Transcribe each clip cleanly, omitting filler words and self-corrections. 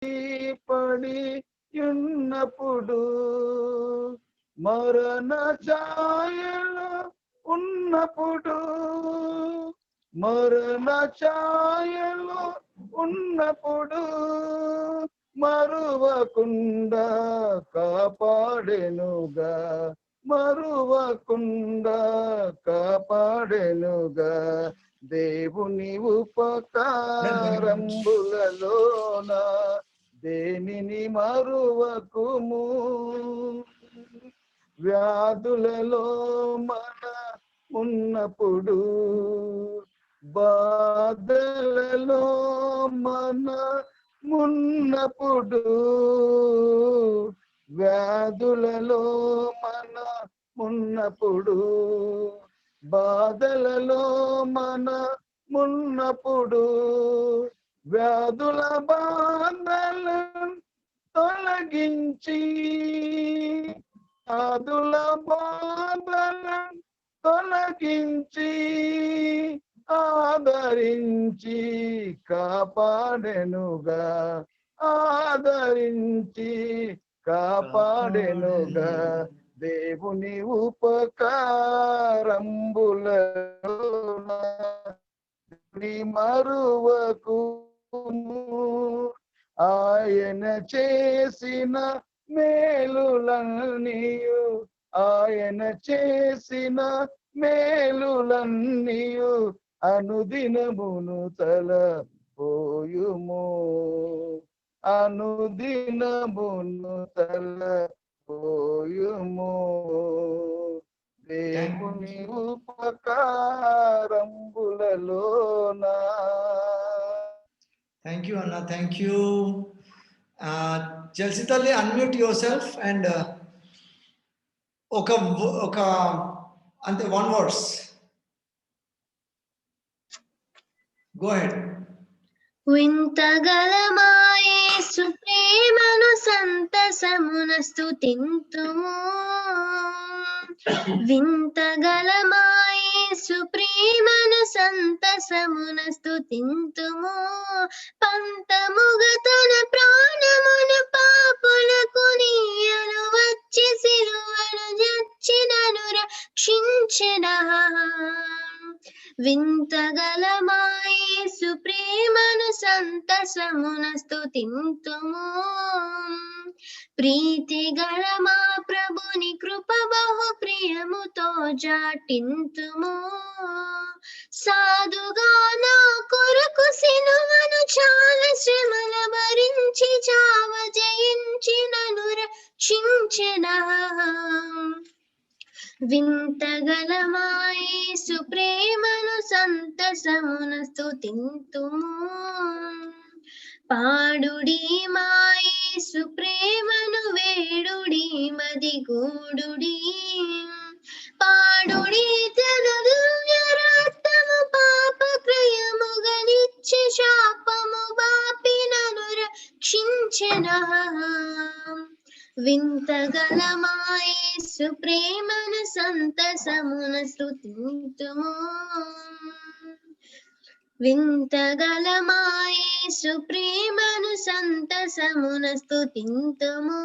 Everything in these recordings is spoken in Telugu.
పడి ఉన్నప్పుడు మరణ ఛాయలో ఉన్నప్పుడు మరణ ఛాయలో ఉన్నప్పుడు మరువకుండా కాపాడెనుగా మరువకుండా కాపాడెనుగా దేవుని ఉపకారంబులలోన దేనిని మరువకుము వ్యాధులలో మన ఉన్నప్పుడు బాధలలో మన మున్నప్పుడు వ్యాధులలో మన మున్నప్పుడు బాధలలో మన మున్నప్పుడు వ్యాధుల బాధలను తొలగించి వ్యాధుల బాధలను తొలగించి ఆదరించి కాపాడెనుగా ఆదరించి కాపాడెనుగా దేవుని ఉపకారంబులలోన మరువకు ఆయన చేసిన మేలులన్నీయు ఆయన చేసిన మేలులన్నీయు అనుదినమును తలపోయుము అనుదినమును తలపోయుము దేవుని ఉపకారంబులలోన. Thank you, Anna. Thank you. Chelsea Talli, unmute yourself and ante one words. Go ahead. వింతగలమాయేసు ప్రేమను సంతసమున స్తుతింతుము వింతగలమాయేసు ప్రేమను సంతసమున స్తుతింతుము పంతముగా తన ప్రాణమును పాపులకు నీయను వచ్చి సిలువను జచ్చినను రక్షించెనా వింతగలమాయేసు ప్రేమను సంతసమున స్తుతింతుము ప్రీతిగల మా ప్రభుని కృప బహు ప్రియముతో జాటింతుము సాధుగా నా కొరకు సిలువను చాలా శ్రమల భరించి చావ జయించినను రక్షించెనా వింతగలమాయేసు ప్రేమను సంతసమున స్తుతింతుము పాడుడి మాయేసు ప్రేమను వేడుడి మదిగూడుడి పాడుడి తన దివ్య రక్తము పాప క్రయముగనిచ్చి శాపము బాపినను రక్షించెనా వింతగలమాయేసు ప్రేమను సంతసమున స్తుతింతుము వింతగలమాయేసు ప్రేమను సంతసమున స్తుతింతుము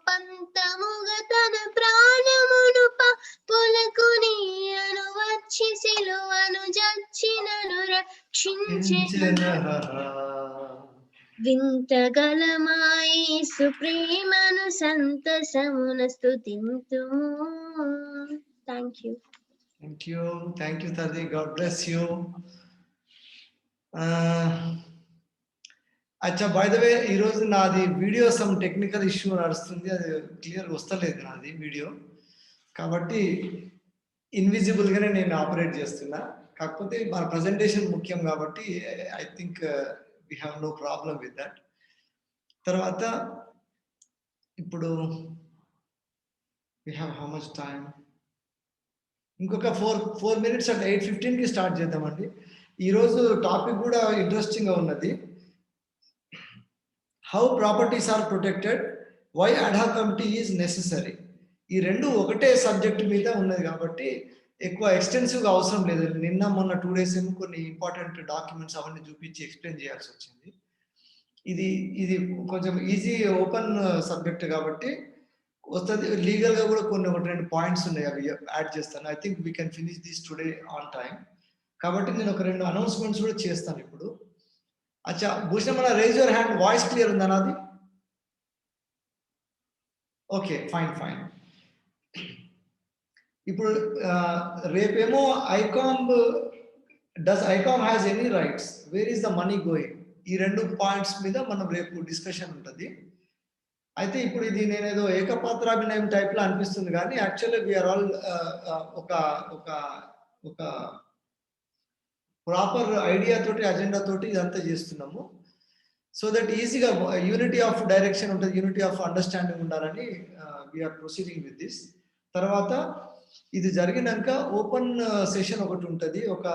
పంతముగా తన ప్రాణమును పాపులకు నీయను వచ్చి సిలువను జచ్చినను రక్షించెనా వింతగలమాయేసు ప్రేమను సంతసమున స్తుతింతుము. Thank you. Thank you. Thank you, Tadi. God bless you. అచ్చా బై ద వే ఈరోజు నాది వీడియో సమ్ టెక్నికల్ ఇష్యూ నడుస్తుంది, అది క్లియర్గా వస్తలేదు నాది వీడియో, కాబట్టి ఇన్విజిబుల్గానే నేను ఆపరేట్ చేస్తున్నా. కాకపోతే మన ప్రజెంటేషన్ ముఖ్యం కాబట్టి I think we have no problem with that. తర్వాత ఇప్పుడు we have how much time? ఇంకొక 4 minutes అంటే 8:15కి స్టార్ట్ చేద్దామండి. ఈరోజు టాపిక్ కూడా ఇంట్రెస్టింగ్గా ఉన్నది. How properties are protected, why ad hoc committee is necessary. ఈ రెండు ఒకటే సబ్జెక్ట్ మీద ఉన్నది కాబట్టి ఎక్కువ ఎక్స్టెన్సివ్గా అవసరం లేదు. నిన్న మొన్న 2 days ఏమో కొన్ని ఇంపార్టెంట్ డాక్యుమెంట్స్ అవన్నీ చూపించి ఎక్స్ప్లెయిన్ చేయాల్సి వచ్చింది. ఇది ఇది కొంచెం ఈజీ ఓపెన్ సబ్జెక్ట్ కాబట్టి వస్తుంది. లీగల్గా కూడా కొన్ని 1-2 పాయింట్స్ ఉన్నాయి, అవి యాడ్ చేస్తాను. I think we can finish this today on time. కాబట్టి నేను ఒక 2 అనౌన్స్మెంట్స్ కూడా చేస్తాను ఇప్పుడు. అచ్చా భూషణ్, మన raise your hand, voice clear ఉందా నాది? Okay, fine. ఇప్పుడు రేపేమో ICOM, does ICOMM has any rights, where is the money going, ఈ 2 పాయింట్స్ మీద మనం రేపు డిస్కషన్ ఉంటుంది. అయితే ఇప్పుడు ఇది నేనేదో ఏకపాత్రాభినయం టైప్ లో అనిపిస్తుంది, కానీ యాక్చువల్లీ వీఆర్ ఆల్ ఒక ప్రాపర్ ఐడియా తోటి, అజెండా తోటి ఇదంతా చేస్తున్నాము. సో దట్ ఈజీగా యూనిటీ ఆఫ్ డైరెక్షన్ ఉంటుంది, యూనిటీ ఆఫ్ అండర్స్టాండింగ్ ఉండాలని వీఆర్ ప్రొసీడింగ్ విత్ దిస్. తర్వాత ఇది జరిగినాక ఓపెన్ సెషన్ ఒకటి ఉంటుంది, ఒక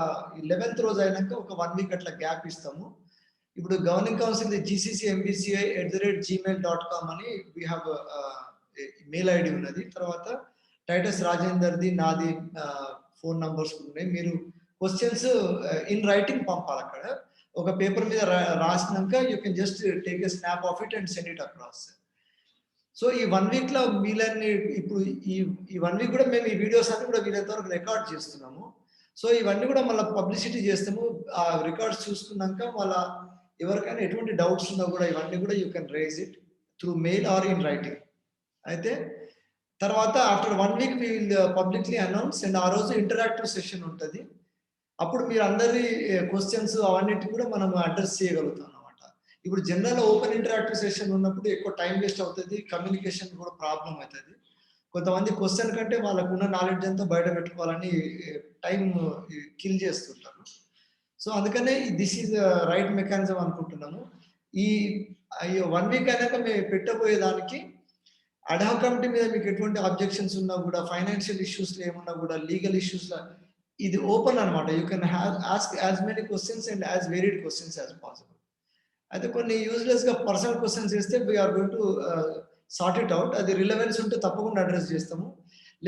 11th రోజు అయినాక ఒక 1 వీక్ అట్లా గ్యాప్ ఇస్తాము. ఇప్పుడు గవర్నింగ్ కౌన్సిల్ gccmbca@gmail.com అని వీ హ్యావ్ మెయిల్ ఐడి ఉన్నది. తర్వాత టైటస్ రాజేందర్ది, నాది ఫోన్ నంబర్స్ ఉన్నాయి. మీరు క్వశ్చన్స్ ఇన్ రైటింగ్ పంపాలి. అక్కడ ఒక పేపర్ మీద రాసినాక you can just take a snap of it and send it across. So ఈ 1 వీక్ లో వీళ్ళని ఇప్పుడు ఈ 1 వీక్ కూడా మేము ఈ వీడియోస్ అన్ని కూడా వీళ్ళంత వరకు రికార్డ్ చేస్తున్నాము. సో ఇవన్నీ కూడా మళ్ళీ పబ్లిసిటీ చేస్తాము. ఆ రికార్డ్స్ చూసుకున్నాక మళ్ళీ ఎవరికైనా ఎటువంటి డౌట్స్ ఉన్నా కూడా ఇవన్నీ కూడా you can raise it through mail or in writing. అయితే తర్వాత after 1 week we will publicly announce, and ఆ రోజు ఇంటరాక్టివ్ సెషన్ ఉంటుంది. అప్పుడు మీరు అందరి క్వశ్చన్స్ అవన్నిటి కూడా మనం అడ్రస్ చేయగలుగుతాం అనమాట. ఇప్పుడు జనరల్ ఓపెన్ ఇంటరాక్టివ్ సెషన్ ఉన్నప్పుడు ఎక్కువ టైం వేస్ట్ అవుతుంది, కమ్యూనికేషన్ కూడా ప్రాబ్లం అవుతుంది. కొంతమంది క్వశ్చన్ కంటే వాళ్ళకు ఉన్న నాలెడ్జ్ అంతా బయట పెట్టుకోవాలని టైం కిల్ చేస్తుంటారు. సో అందుకనే దిస్ ఈజ్ రైట్ మెకానిజం అనుకుంటున్నాము. ఈ 1 వీక్ అయినాక మేము పెట్టబోయేదానికి అడ్హాక్ కమిటీ మీద మీకు ఎటువంటి అబ్జెక్షన్స్ ఉన్నా కూడా, ఫైనాన్షియల్ ఇష్యూస్ ఏమున్నా కూడా, లీగల్ ఇష్యూస్, ఇది ఓపెన్ అనమాట. You can ask as many questions and as varied questions as possible. అయితే కొన్ని యూజ్లెస్ గా పర్సనల్ క్వశ్చన్స్ ఇస్తే we are going to sort it out. అది రిలవెన్స్ ఉంటే తప్పకుండా అడ్రస్ చేస్తాము,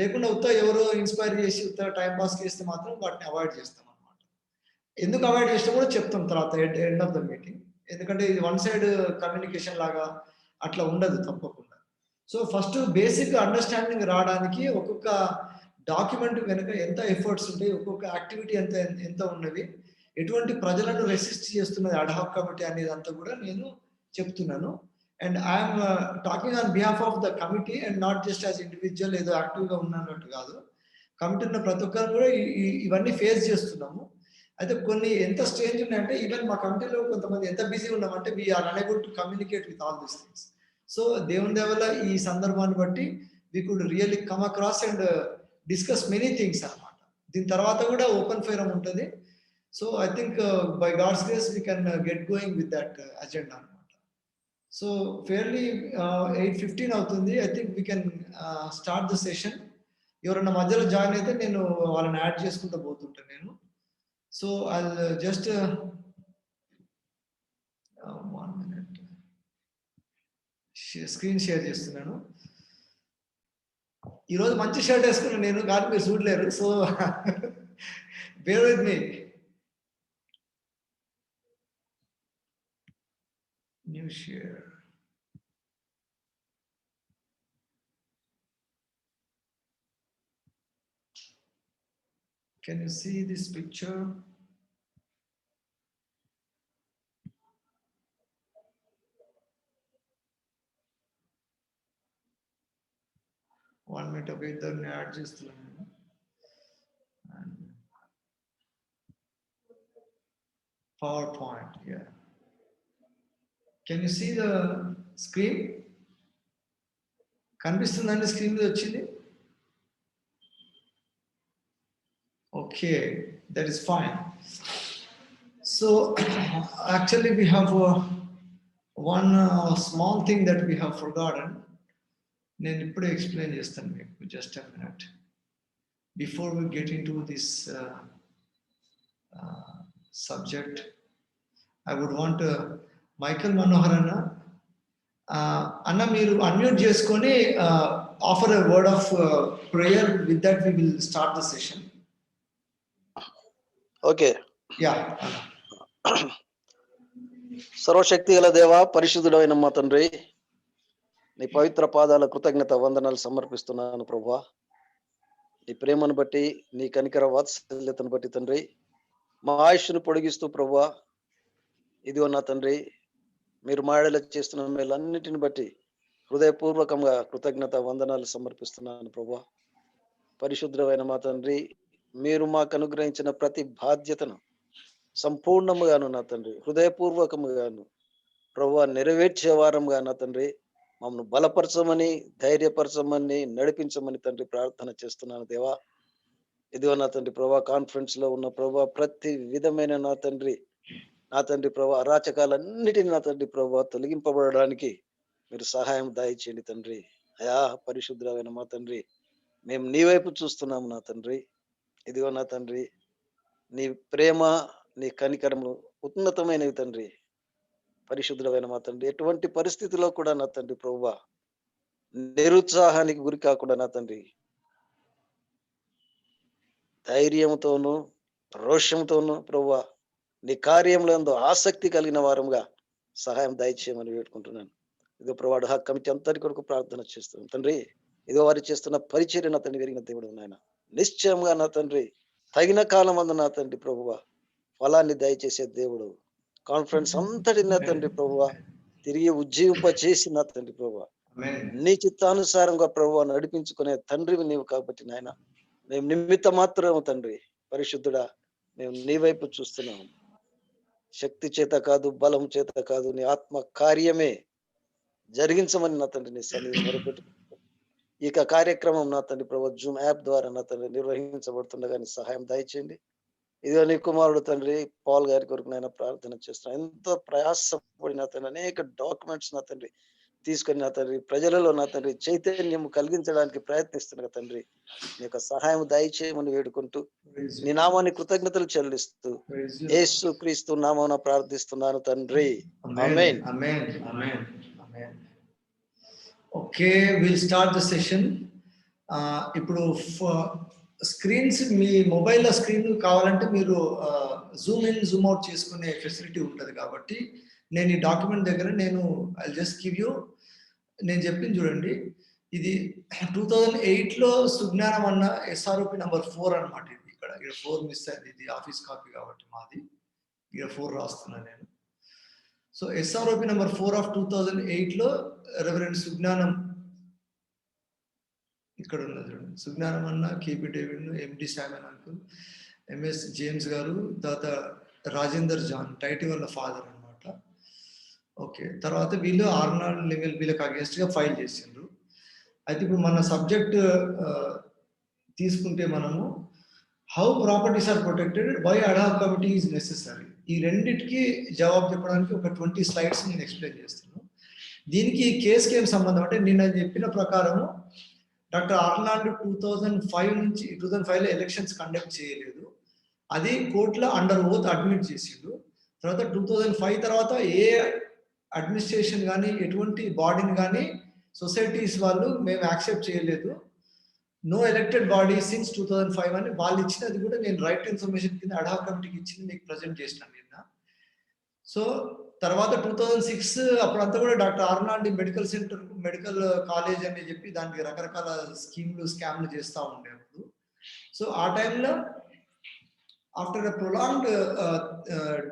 లేకుండా ఉత్తా ఎవరో ఇన్స్పైర్ చేసి ఉత్తా టైం పాస్ చేస్తే మాత్రం వాటిని అవాయిడ్ చేస్తాం అనమాట. ఎందుకు అవాయిడ్ చేస్తే కూడా చెప్తాం తర్వాత ఎండ్ ఆఫ్ ద మీటింగ్. ఎందుకంటే ఇది 1 సైడ్ కమ్యూనికేషన్ లాగా అట్లా ఉండదు తప్పకుండా. సో ఫస్ట్ బేసిక్ అండర్స్టాండింగ్ రావడానికి ఒక్కొక్క డాక్యుమెంట్ వెనుక ఎంత ఎఫర్ట్స్ ఉంటాయి, ఒక్కొక్క యాక్టివిటీ ఎంత ఉన్నవి, ఎటువంటి ప్రజలను రెసిస్ట్ చేస్తున్నది అడ్హాక్ కమిటీ అనేది అంతా కూడా నేను చెప్తున్నాను. And I'm talking on behalf of the committee and not just as individual ఏదో యాక్టివ్గా ఉన్నట్టు కాదు. కమిటీ ఉన్న ప్రతి ఒక్కరు కూడా ఇవన్నీ ఫేస్ చేస్తున్నాము. అయితే కొన్ని ఎంత స్ట్రేంజ్ ఉన్నాయంటే ఈవెన్ మా కమిటీలో కొంతమంది ఎంత బిజీ ఉన్నామంటే we are unable to communicate with all these things. So దేవుని దేవల్ల ఈ సందర్భాన్ని బట్టి we could really come across and discuss many things అనమాట. దీని తర్వాత కూడా ఓపెన్ ఫోరం ఉంటుంది. So I think by God's grace we can get going with that agenda అనమాట. సో ఫేర్లీ 8:15 అవుతుంది. I think we can start the session. ఎవరన్నా మధ్యలో జాయిన్ అయితే నేను వాళ్ళని యాడ్ చేసుకుంటూ పోతుంటాను నేను. So I just 1 minute screen share చేస్తున్నాను. ఈరోజు మంచి షర్ట్ వేసుకున్నాను నేను, కానీ మీరు చూడలేరు. So bear with me. New share. Can you see this picture? One minute away, then add just and PowerPoint. Yeah. Can you see the screen? కనిపిస్తుందండి స్క్రీన్ మీద వచ్చింది? Okay, that is fine. So actually we have one small thing that we have forgotten. నేను ఇప్పుడే ఎక్స్ప్లెయిన్ చేస్తాను మీకు. Just a minute before we get into this subject. I would want Michael Manohar అన్న మీరు అన్మ్యూట్ చేసుకొని offer a word of prayer. With that we will start the session. Okay. Yeah. సర్వశక్తి గల దేవ, పరిశుద్ధుడైన మా తండ్రి, నీ పవిత్ర పాదాల కృతజ్ఞత వందనాలు సమర్పిస్తున్నాను ప్రభువా. నీ ప్రేమను బట్టి, నీ కనికర వాత్సల్యతను బట్టి తండ్రి, మా ఆయుష్ను పొడిగిస్తూ ప్రభువా, ఇదిగో నా తండ్రి, మీరు మాడేలా చేస్తున్న మేలన్నిటిని బట్టి హృదయపూర్వకంగా కృతజ్ఞత వందనాలు సమర్పిస్తున్నాను ప్రభువా. పరిశుద్ధమైన మా తండ్రి, మీరు మాకు అనుగ్రహించిన ప్రతి బాధ్యతను సంపూర్ణముగాను నా తండ్రి, హృదయపూర్వకముగాను ప్రభువా నెరవేర్చే వారంగా నా తండ్రి మమ్మల్ని బలపరచమని, ధైర్యపరచమని, నడిపించమని తండ్రి ప్రార్థన చేస్తున్నాను దేవా. ఇదిగో నా తండ్రి ప్రభా, కాన్ఫరెన్స్ లో ఉన్న ప్రభా ప్రతి విధమైన నా తండ్రి ప్రభా అరాచకాలన్నిటిని నా తండ్రి ప్రభా తొలగింపబడడానికి మీరు సహాయం దయచేయండి తండ్రి. అయా పరిశుద్ధమైన మా తండ్రి, మేము నీ వైపు చూస్తున్నాము నా తండ్రి. ఇదిగో నా తండ్రి, నీ ప్రేమ, నీ కనికరములు ఉన్నతమైనవి తండ్రి. పరిశుద్ధమైన మా తండ్రి, ఎటువంటి పరిస్థితిలో కూడా నా తండ్రి ప్రభువా నిరుత్సాహానికి గురి కాకుండా నా తండ్రి ధైర్యంతోనూ రోషంతోనూ ప్రభువా నీ కార్యంలో ఎంతో ఆసక్తి కలిగిన వారంగా సహాయం దయచేయమని వేడుకుంటున్నాను. ఇదిగో ప్రభాడు హక్ కమిటీ అంతటి కొరకు ప్రార్థన చేస్తున్నాను తండ్రి. ఇదిగో వారు చేస్తున్న పరిచర్య నా తండ్రి పెరిగిన దేవుడు నాయన, నిశ్చయంగా నా తండ్రి తగిన కాలం అందు నా తండ్రి ప్రభువా ఫలాన్ని దయచేసే దేవుడు. కాన్ఫరెన్స్ అంతటి నా తండ్రి ప్రభువా తిరిగి ఉజ్జీవింప చేసి నా తండ్రి ప్రభువా నీ చిత్తానుసారంగా ప్రభువా నడిపించుకునే తండ్రివి నీవు కాబట్టి నాయన, మేము నిమిత్త మాత్రము తండ్రి పరిశుద్ధుడా, మేము నీ వైపు చూస్తున్నాము. శక్తి చేత కాదు, బలం చేత కాదు, నీ ఆత్మ కార్యమే జరిగించమని నా తండ్రి నీ సన్నిధి మొరపెట్టు. ఇక కార్యక్రమం నా తండ్రి ప్రభు జూమ్ యాప్ ద్వారా నా తండ్రి నిర్వహించబడుతుండగా నీ సహాయం దయచేయండి. ఇదిగో నీ కుమారుడు తండ్రి పాల్ గారి కొరకు నేను ప్రార్థన చేస్తున్నాను. ఎంతో ప్రయాసపడి నా తండ్రి అనేక డాక్యుమెంట్స్ నా తండ్రి తీసుకొని నా తండ్రి ప్రజలలో నా తండ్రి చైతన్యం కలిగించడానికి ప్రయత్నిస్తున్నా తండ్రి. నీ యొక్క సహాయం దయచేయమని వేడుకుంటూ నీ నామాన్ని కృతజ్ఞతలు చెల్లిస్తూ యేసు క్రీస్తు నామమున ప్రార్థిస్తున్నాను తండ్రి. Amen. Okay, will start the session. ఇప్పుడు స్క్రీన్స్, మీ మొబైల్లో స్క్రీన్ కావాలంటే మీరు జూమ్ ఇన్ జూమ్ అవుట్ చేసుకునే ఫెసిలిటీ ఉంటుంది. కాబట్టి నేను ఈ డాక్యుమెంట్ దగ్గర ఐ జస్ట్ గివ్ యూ, నేను చెప్పింది చూడండి. ఇది 2008లో సుజ్ఞానం అన్న ఎస్ఆర్ఓపి నంబర్ 4 అనమాట. ఇది ఇక్కడ 4 మిస్ అయింది, ఇది ఆఫీస్ కాపీ కాబట్టి మాది ఇక్కడ 4 రాస్తున్నా నేను. సో ఎస్ఆర్ఓపి నంబర్ 4 ఆఫ్ 2008లో రెవరెండ్ సుజ్ఞానం ఇక్కడ ఉన్నది చూడండి. సుజ్ఞానం అన్న, కేపీ డేవిడ్, ఎండి శామ్యూల్ అంకుల్, ఎంఎస్ జేమ్స్ గారు, తర్వాత రాజేందర్ జాన్, టైటి వాళ్ళ ఫాదర్ అనమాట. ఓకే, తర్వాత వీళ్ళు ఆర్నాల్డ్ లెవెల్ వీళ్ళకి అగేన్స్ట్ గా ఫైల్ చేసిండ్రు. అయితే ఇప్పుడు మన సబ్జెక్ట్ తీసుకుంటే మనము how properties are protected, why ad hoc committee is necessary, ఈ రెండింటికి జవాబు చెప్పడానికి ఒక 20 స్లైడ్స్ నేను ఎక్స్ప్లెయిన్ చేస్తాను. దీనికి ఈ కేసుకి ఏం సంబంధం అంటే, నిన్న చెప్పిన ప్రకారము డాక్టర్ ఆర్నాల్డ్ 2005లో ఎలక్షన్స్ కండక్ట్ చేయలేదు. అది కోర్టులో అండర్ ఓత్ అడ్మిట్ చేసిండు. తర్వాత 2005 తర్వాత ఏ అడ్మినిస్ట్రేషన్ కానీ ఎటువంటి బాడీని కానీ సొసైటీస్ వాళ్ళు మేము యాక్సెప్ట్ చేయలేదు, నో ఎలక్టెడ్ బాడీ సిన్స్ 2005 అని వాళ్ళు ఇచ్చినది కూడా నేను రైట్ ఇన్ఫర్మేషన్ కింద అడాక్ కమిటీకి ఇచ్చింది మీకు ప్రజెంట్ చేసినాను నిన్న. సో తర్వాత 2006 అప్పుడంతా కూడా doctor Arnold medical centre, medical college అని చెప్పి దానికి రకరకాల స్కామ్లు చేస్తూ ఉండే అప్పుడు. సో ఆ టైంలో ఆఫ్టర్ ప్రొలాంగ్డ్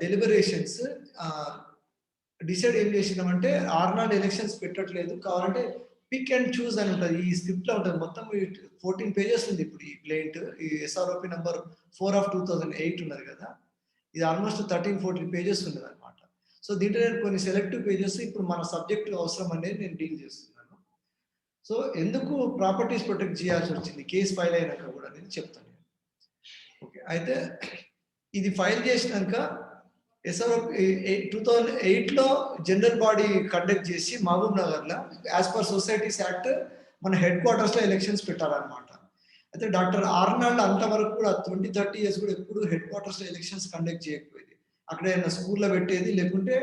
డెలిబరేషన్స్ డిసైడ్ ఏం చేసినామంటే, ఆర్నాల్డ్ ఎలక్షన్స్ పెట్టట్లేదు, కావాలంటే పిక్ అండ్ చూస్ అని ఉంటుంది. ఈ స్క్రిప్ట్ లో ఉంటుంది, మొత్తం 14 పేజెస్ ఉంది. ఇప్పుడు ఈ ప్లేంట్, ఈ ఎస్ఆర్ఓపి నంబర్ 4 ఆఫ్ 2008 ఉన్నది కదా, ఇది ఆల్మోస్ట్ 13-14 పేజెస్ ఉన్నది అనమాట. సో దీంట్లో నేను కొన్ని సెలెక్టివ్ పేజెస్ ఇప్పుడు మన సబ్జెక్ట్ అవసరం అనేది నేను డీల్ చేస్తున్నాను. సో ఎందుకు ప్రాపర్టీస్ ప్రొటెక్ట్ చేయాల్సి వచ్చింది కేసు ఫైల్ అయినాక కూడా నేను చెప్తాను. ఓకే, అయితే ఇది ఫైల్ చేసినాక ఎస్ఆర్ఓపి 2008లో జనరల్ బాడీ కండక్ట్ చేసి మహబూబ్ నగర్లో యాజ్ పర్ సొసైటీస్ యాక్ట్ మన హెడ్ క్వార్టర్స్లో ఎలక్షన్స్ పెట్టాలన్నమాట. అయితే డాక్టర్ ఆర్నాల్డ్ అంతవరకు కూడా 20-30 ఇయర్స్ కూడా ఎప్పుడు హెడ్ క్వార్టర్స్లో ఎలక్షన్స్ కండక్ట్ చేయకపోయేది. అక్కడ ఆయన స్కూల్లో పెట్టేది, లేకుంటే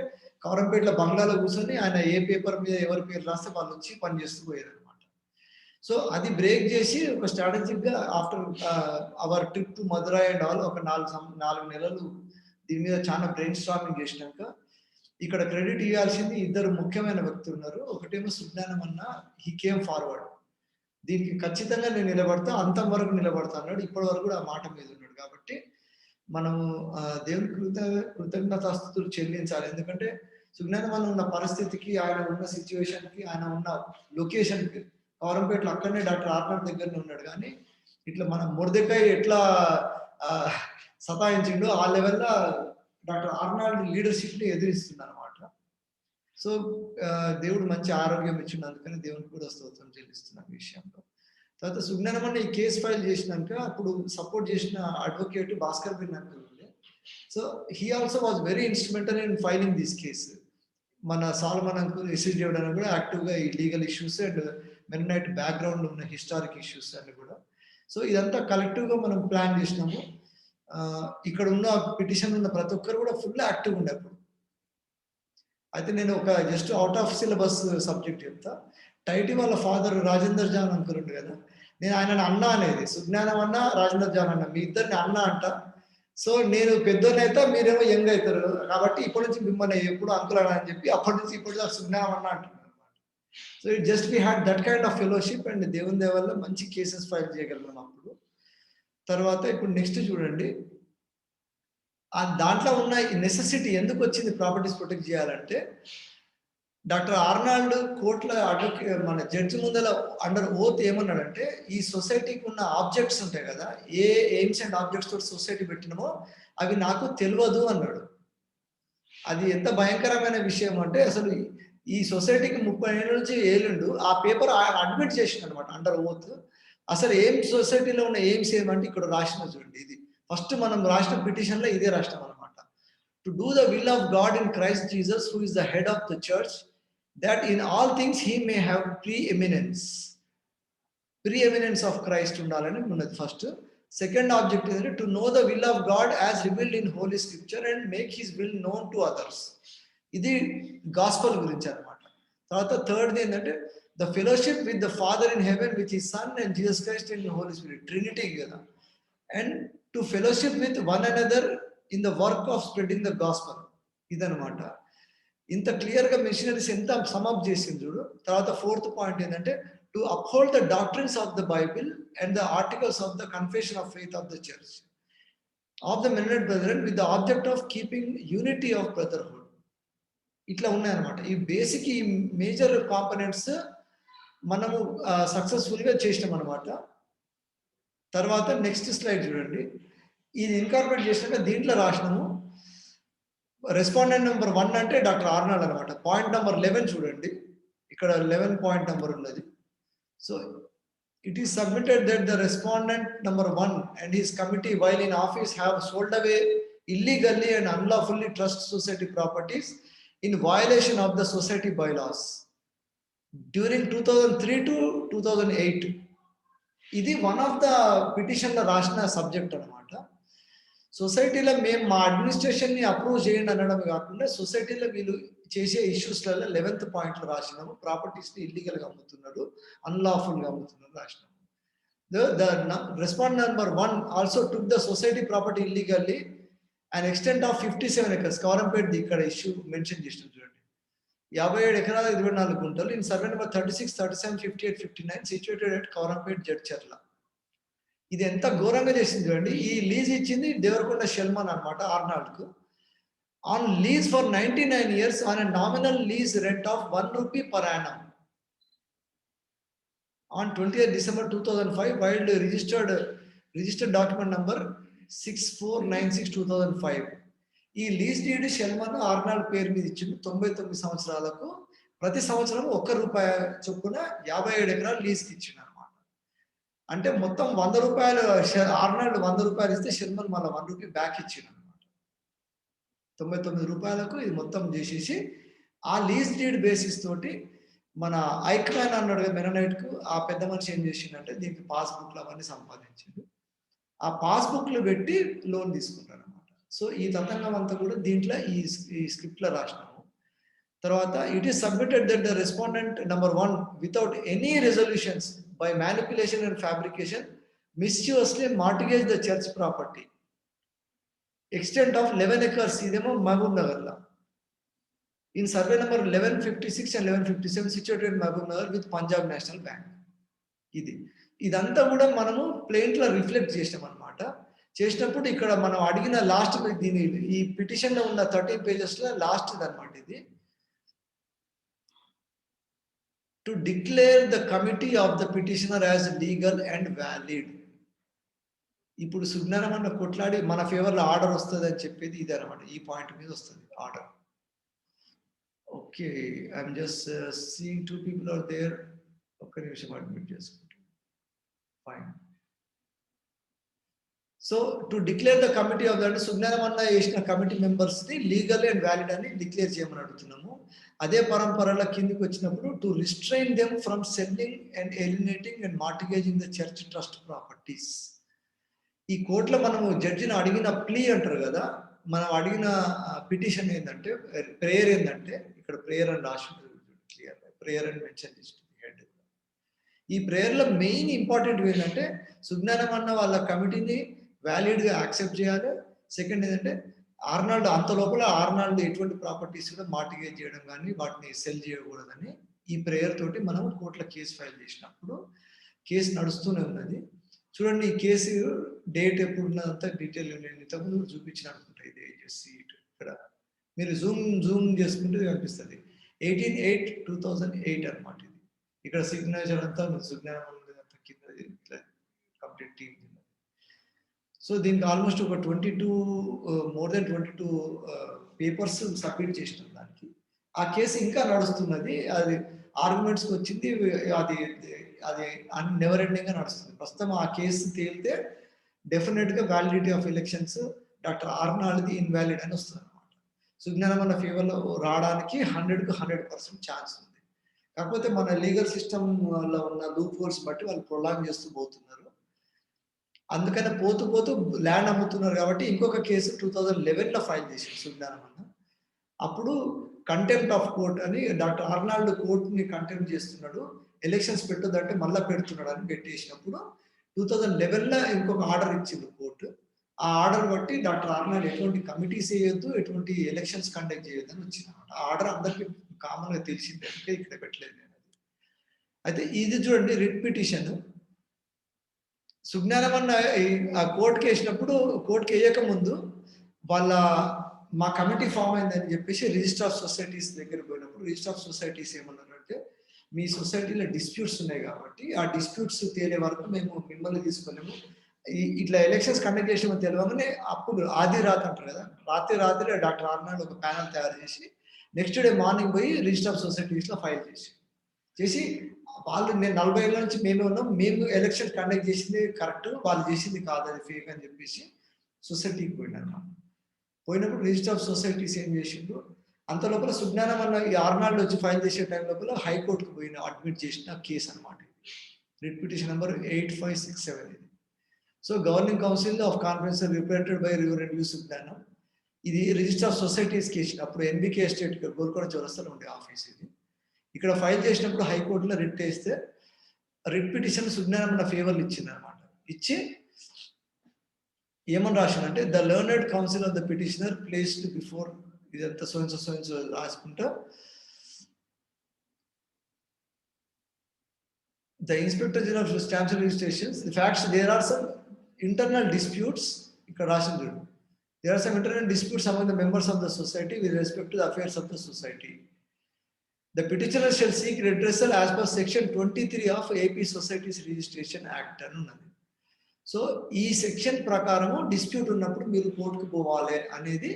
కవరంపేటలో బంగ్లాలో కూర్చొని ఆయన ఏ పేపర్ మీద ఎవరి పేరు రాస్తే వాళ్ళు వచ్చి పనిచేస్తూ పోయేది అనమాట. సో అది బ్రేక్ చేసి ఒక స్ట్రాటజిక్ గా after our trip to Madurai and all ఒక 4 నెలలు దీని మీద చాలా బ్రెయిన్ స్టార్మింగ్ చేసినాక ఇక్కడ క్రెడిట్ ఇవ్వాల్సింది ఇద్దరు ముఖ్యమైన వ్యక్తులు ఉన్నారు. ఒకటేమో సుజ్ఞానం అన్న, హీ కేమ్ ఫార్వర్డ్, దీనికి ఖచ్చితంగా నేను నిలబడతా, అంతం వరకు నిలబడతా అన్నాడు. ఇప్పటి వరకు కూడా ఆ మాట మీద ఉన్నాడు. కాబట్టి మనము దేవుని కృతజ్ఞతాస్తుతులు చెల్లించాలి. ఎందుకంటే సుజ్ఞానం వల్ల ఉన్న పరిస్థితికి, ఆయన ఉన్న సిచ్యువేషన్కి, ఆయన ఉన్న లొకేషన్కి, కౌరంపేటలో అక్కడనే డాక్టర్ ఆర్నాల్డ్ దగ్గరనే ఉన్నాడు. కానీ ఇట్లా మన మొర్దెకాయ్ ఎట్లా సతాయించిండో ఆ లెవెల్లో డాక్టర్ ఆర్నాల్డ్ లీడర్షిప్ని ఎదిరిస్తుంది అనమాట. సో దేవుడు మంచి ఆరోగ్యం ఇచ్చినందుకని దేవునికి కూడా స్తోత్రం చెల్లిస్తున్నాం ఈ విషయంలో. తర్వాత సుజ్ఞానం అన్న ఈ కేసు ఫైల్ చేసినాక అప్పుడు సపోర్ట్ చేసిన అడ్వకేట్ భాస్కర్ బిన్ అంకుల్ ఉండే. So he also was very instrumental in filing this case. మన సాల్మన్ అంకుల్ ఎస్ఎస్ చేయడానికి కూడా యాక్టివ్గా ఈ లీగల్ ఇష్యూస్ అండ్ మెరినైట్ బ్యాక్గ్రౌండ్ ఉన్న హిస్టారిక్ ఇష్యూస్ అన్ని కూడా. సో ఇదంతా కలెక్టివ్గా మనం ప్లాన్ చేసినాము. ఇక్కడ ఉన్న పిటిషన్ ఉన్న ప్రతి ఒక్కరు కూడా ఫుల్ యాక్టివ్ ఉండే అప్పుడు. అయితే నేను ఒక just out of syllabus subject చెప్తా. టైటీ వాళ్ళ ఫాదర్ రాజేందర్ జాన్ అంకుల్ ఉండే కదా, నేను ఆయన అన్న అనేది, సుజ్ఞానం అన్న రాజేందర్ జాన్ అన్న, మీ ఇద్దరిని అన్న అంట. సో నేను పెద్దోని అయితే మీరేమో యంగ్ అవుతారు, కాబట్టి ఇప్పటి నుంచి మిమ్మల్ని ఎప్పుడు అంకుల్ అని చెప్పి అప్పటి నుంచి ఇప్పుడు సుజ్ఞానం అన్న అంటున్నారు అనమాట. So it just we had that kind of fellowship and దేవుని దయ వల్ల మంచి కేసెస్ ఫైల్ చేయగలిగాం అప్పుడు. తర్వాత ఇప్పుడు నెక్స్ట్ చూడండి, దాంట్లో ఉన్న నెసెసిటీ ఎందుకు వచ్చింది ప్రాపర్టీస్ ప్రొటెక్ట్ చేయాలంటే, డాక్టర్ ఆర్నాల్డ్ కోర్టుల మన జడ్జి ముందర అండర్ ఓత్ ఏమన్నాడంటే, ఈ సొసైటీకి ఉన్న ఆబ్జెక్ట్స్ ఉంటాయి కదా, ఏ ఎయిమ్స్ అండ్ ఆబ్జెక్ట్స్ తోటి సొసైటీ పెట్టినామో అవి నాకు తెలియదు అన్నాడు. అది ఎంత భయంకరమైన విషయం అంటే, అసలు ఈ సొసైటీకి 30 ఏళ్ళ నుంచి ఏలుండు ఆ పేపర్ అడ్మిట్ చేసిండు అనమాట అండర్ ఓత్. అసలు ఏం సొసైటీలో ఉన్న ఎయిమ్స్ ఏమంటే ఇక్కడ రాసిన చూడండి, ఇది ఫస్ట్ మనం రాసిన పిటిషన్ లో ఇదే రాసినాం అనమాట. To do the will of God in Christ Jesus who is the head of the church, that in all things he may have preeminence of Christ ఉండాలని ఉన్నది ఫస్ట్. సెకండ్ ఆబ్జెక్ట్ ఏంటంటే to know the will of God as revealed in Holy Scripture and make his will known to others. ఇది గాస్పల్ గురించి అనమాట. తర్వాత థర్డ్ ఏంటంటే the fellowship with the father in heaven with his son and Jesus Christ in Holy Spirit, Trinity కదా. And to fellowship with one another in the work of spreading the gospel, ఇదనమాట. ఇంత క్లియర్ గా మిషనరీస్ ఎంత సమప్ చేసింది చూడు. తర్వాత ఫోర్త్ పాయింట్ ఏంటంటే to uphold the doctrines of the Bible and the articles of the confession of faith of the church of the Mennonite Brethren with the object of keeping unity of brotherhood. ఇట్లా ఉన్నాయన్నమాట. ఈ బేసిక్ ఈ మేజర్ కాంపనెంట్స్ మనము సక్సెస్ఫుల్ గా చేసినాం అనమాట. తర్వాత నెక్స్ట్ స్లైడ్ చూడండి, ఇది ఇన్కార్పొరేట్ చేసినాక దీంట్లో రాసినాము. రెస్పాండెంట్ నెంబర్ 1 అంటే డాక్టర్ ఆర్నాల్డ్ అనమాట. పాయింట్ నెంబర్ 11 చూడండి, ఇక్కడ 11 పాయింట్ నెంబర్ ఉన్నది. So it is submitted that the respondent number 1 and his committee while in office have sold away illegally and unlawfully trust society properties in violation of the society bylaws during 2003 to 2008. ఇది వన్ ఆఫ్ ద పిటిషన్ లో రాసిన సబ్జెక్ట్ అనమాట. సొసైటీలో మేము మా అడ్మినిస్ట్రేషన్ ని అప్రూవ్ చేయండి అనడం కాకుండా సొసైటీలో వీళ్ళు చేసే ఇష్యూస్లలో 11th పాయింట్ లో రాసినాము, ప్రాపర్టీస్ ని ఇల్లీగల్ గా అమ్ముతున్నారు, అన్లాఫుల్ గా అమ్ముతున్నారు రాసినాము. The respondent number 1 also took the society property illegally an extent of 57 acres. Kowrampet ఇక్కడ ఇష్యూ మెన్షన్ చేసిన చూడండి, 57 ఎకరాల 24 గుంటలు in survey number 36, 37, 58, 59 situated at Kowrampet Jadcherla. ఇది ఎంత ఘోరంగా చేసింది చూడండి. ఈ లీజ్ ఇచ్చింది దేవరకొండ షెల్మన్ అనమాట ఆర్నాల్డ్ కు. On lease for 99 years on a nominal lease rent of 1 rupee per annum. On 20th December 2005 filed registered document number 6496/2005. ఈ లీజ్ డీడ్ షెల్మన్ ఆర్నాల్డ్ పేరు మీద ఇచ్చింది 99 సంవత్సరాలకు. ప్రతి సంవత్సరం ₹1 చొప్పున 57 ఎకరాలు లీజ్కి ఇచ్చిండు అనమాట. అంటే మొత్తం ₹100 ఆర్నాల్డ్ ₹100 ఇస్తే షెల్మన్ మళ్ళీ ₹1 బ్యాక్ ఇచ్చిండు అనమాట. ₹99 ఇది మొత్తం చేసేసి ఆ లీజ్ డీడ్ బేసిస్ తోటి మన ఐక్మ్యాన్ అన్నాడు కదా మెననైట్ కు, ఆ పెద్ద మనిషి ఏం చేసిండంటే దీనికి పాస్బుక్లు అవన్నీ సంపాదించిండు. ఆ పాస్బుక్లు పెట్టి లోన్ తీసుకుంటాడు అనమాట. సో ఈ తతంగం అంతా కూడా దీంట్లో ఈ స్క్రిప్ట్ లో రాసినాము. తర్వాత it is submitted that the respondent number 1 without any resolutions by manipulation and fabrication mischievously mortgage the church property extent of 11 acres. ఇదేమో మహబూబ్ నగర్ లో. in survey number 1156 and 1157 situated in Mahbub Nagar with Punjab National Bank. ఇదంతా కూడా మనము ప్లెయింట్ లో రిఫ్లెక్ట్ చేసాం అనమాట. చేసినప్పుడు ఇక్కడ మనం అడిగిన లాస్ట్ దీని ఈ పిటిషన్ లో ఉన్న 13 pages లో లాస్ట్ అనమాట ఇది. To declare the committee of the petitioner as legal and valid. ఇప్పుడు సుజ్ఞానం అన్న కొట్లాడి మన ఫేవర్ లో ఆర్డర్ వస్తుంది అని చెప్పేది ఇది అనమాట. ఈ పాయింట్ మీద వస్తుంది order. Okay, I'm just seeing 2 people are there. ఒక్క నిమిషం అడ్మిట్ చేసుకుంటాను. Fine. So to declare the committee of that Sujnanam అన్న వేసిన కమిటీ మెంబర్స్ ని లీగల్ అండ్ వ్యాలిడ్ అని డిక్లేర్ చేయమని అడుగుతున్నాము. అదే పరంపరల కిందికి వచ్చినప్పుడు to restrain them from selling and alienating and mortgaging the church trust properties. ఈ కోర్టులో మనము జడ్జిని అడిగిన ప్లీ అంటారు కదా, మనం అడిగిన పిటిషన్ ఏంటంటే ప్రేయర్ ఏంటంటే ఇక్కడ ప్రేయర్ అని రాసి క్లియర్ ప్రేయర్ అని మెన్షన్ చేస్తుంది హెడ్. ఈ ప్రేయర్ లో మెయిన్ ఇంపార్టెంట్ ఏంటంటే సుజ్ఞానం అన్న వాళ్ళ కమిటీని వ్యాలిడ్ గా యాక్సెప్ట్ చేయాలి. సెకండ్ ఏంటంటే ఆర్నాల్డ్ అంత లోపల ఆర్నాల్డ్ ఎటువంటి ప్రాపర్టీస్ కూడా మార్టిగేజ్ చేయడం కానీ వాటిని సెల్ చేయకూడదని ఈ ప్రేయర్ తోటి మనం కోర్టులో కేసు ఫైల్ చేసినప్పుడు కేసు నడుస్తూనే ఉన్నది. చూడండి ఈ కేసు డేట్ ఎప్పుడు ఉన్నదంతా డీటెయిల్ నేను ఇంతకుముందు చూపించిన అనుకుంటా. ఇది ఇక్కడ మీరు జూమ్ చేసుకుంటే కనిపిస్తుంది. 18/8/2008 అనమాట ఇది. ఇక్కడ సిగ్నేచర్ అంతా సుజ్ఞానం కింద కంప్లీట్ టీమ్. సో దీనికి ఆల్మోస్ట్ ఒక 22 more than 22 పేపర్స్ సబ్మిట్ చేసినాం దానికి. ఆ కేసు ఇంకా నడుస్తున్నది. అది ఆర్గ్యుమెంట్స్ వచ్చింది. అది అది నెవర్ ఎండింగ్ గా నడుస్తుంది. ప్రస్తుతం ఆ కేసు తేలితే డెఫినెట్ గా వ్యాలిడిటీ ఆఫ్ ఎలక్షన్స్ డాక్టర్ ఆర్నాల్డ్ది ఇన్వాలిడ్ అని వస్తుంది అనమాట. సుజ్ఞానం అన్న ఫేవర్ లో రావడానికి 100% ఛాన్స్ ఉంది. కాకపోతే మన లీగల్ సిస్టమ్ లో ఉన్న లూప్ హోల్స్ బట్టి వాళ్ళు ప్రొలాంగ్ చేస్తూ పోతున్నారు. అందుకనే పోతూ ల్యాండ్ అమ్ముతున్నారు కాబట్టి ఇంకొక కేసు 2011 లో ఫైల్ చేశారు సుజ్ఞానం అన్న. అప్పుడు కంటెంప్ట్ ఆఫ్ కోర్ట్ అని డాక్టర్ ఆర్నాల్డ్ కోర్టుని కంటెంప్ట్ చేస్తున్నాడు, ఎలక్షన్స్ పెట్టొద్దంటే మళ్ళీ పెడుతున్నాడు అని పెట్టేసినప్పుడు 2011 లో ఇంకొక ఆర్డర్ ఇచ్చింది కోర్టు. ఆ ఆర్డర్ బట్టి డాక్టర్ ఆర్నాల్డ్ ఎటువంటి కమిటీస్ వేయొద్దు, ఎటువంటి ఎలక్షన్స్ కండక్ట్ చేయొద్దు అని వచ్చింది అనమాట. ఆ ఆర్డర్ అందరికీ కామన్ గా తెలిసింది, అంటే ఇక్కడ పెట్టలేదు నేను. అయితే ఇది చూడండి రిట్ పిటిషన్. సుజ్ఞానం అన్న ఆ కోర్టుకి వేసినప్పుడు కోర్టుకి వేయక ముందు మా కమిటీ ఫామ్ అయిందని చెప్పేసి రిజిస్టర్ ఆఫ్ సొసైటీస్ దగ్గర పోయినప్పుడు రిజిస్టర్ ఆఫ్ సొసైటీస్ ఏమన్నారంటే మీ సొసైటీలో డిస్ప్యూట్స్ ఉన్నాయి కాబట్టి ఆ డిస్ప్యూట్స్ తేలే వరకు మేము మిమ్మల్ని తీసుకోలేము. ఇట్లా ఎలక్షన్స్ కండక్ట్ చేసామని తెలియగానే అప్పుడు ఆది రాత్రి అంటారు కదా, రాత్రి డాక్టర్ ఆర్నాల్డ్ ఒక ప్యానల్ తయారు చేసి నెక్స్ట్ డే మార్నింగ్ పోయి రిజిస్టర్ ఆఫ్ సొసైటీస్ లో ఫైల్ చేసి వాళ్ళు నేను 40 ఏళ్ళ నుంచి మేమే ఉన్నాం, మేము ఎలక్షన్ కండక్ట్ చేసింది కరెక్ట్, వాళ్ళు చేసింది కాదు, అది ఫేక్ అని చెప్పేసి సొసైటీకి పోయినారు. పోయినప్పుడు రిజిస్టర్ ఆఫ్ సొసైటీస్ ఏం చేసిండు, అంత లోపల సుజ్ఞానం అన్న ఈ ఆర్నాల్డ్ వచ్చి ఫైల్ చేసే టైం లోపల హైకోర్టుకు పోయిన అడ్మిట్ చేసిన కేసు అనమాట. రిట్ పిటిషన్ నెంబర్ 8567 ఇది. So governing council of conference represented by reverend U Sujnanam. ఇది రిజిస్టర్ ఆఫ్ సొసైటీస్ కేసు. అప్పుడు ఎన్బికే ఎస్టేట్ గోల్కొండ చౌరస్తాలో ఉండే ఆఫీస్ ఇది. ఇక్కడ ఫైల్ చేసినప్పుడు హైకోర్టులో రిట్ వేస్తే రిట్ పిటిషన్ సుజ్ఞానం అన్న ఫేవర్లు ఇచ్చింది అనమాట. ఇచ్చి ఏమని రాసిందంటే the learned counsel of the petitioner placed before ఇదంతా సోన్స్ రాసుకుంటా the inspector general of stamps and registrations the facts there are some internal disputes. ఇక్కడ రాసింది there are some internal disputes among the members of the society with respect to the affairs of the society. The petitioner shall seek redressal as per section 23 of AP Societies Registration Act అని ఉన్నది. సో ఈ సెక్షన్ ప్రకారము డిస్ప్యూట్ ఉన్నప్పుడు మీరు కోర్టుకు పోవాలి అనేది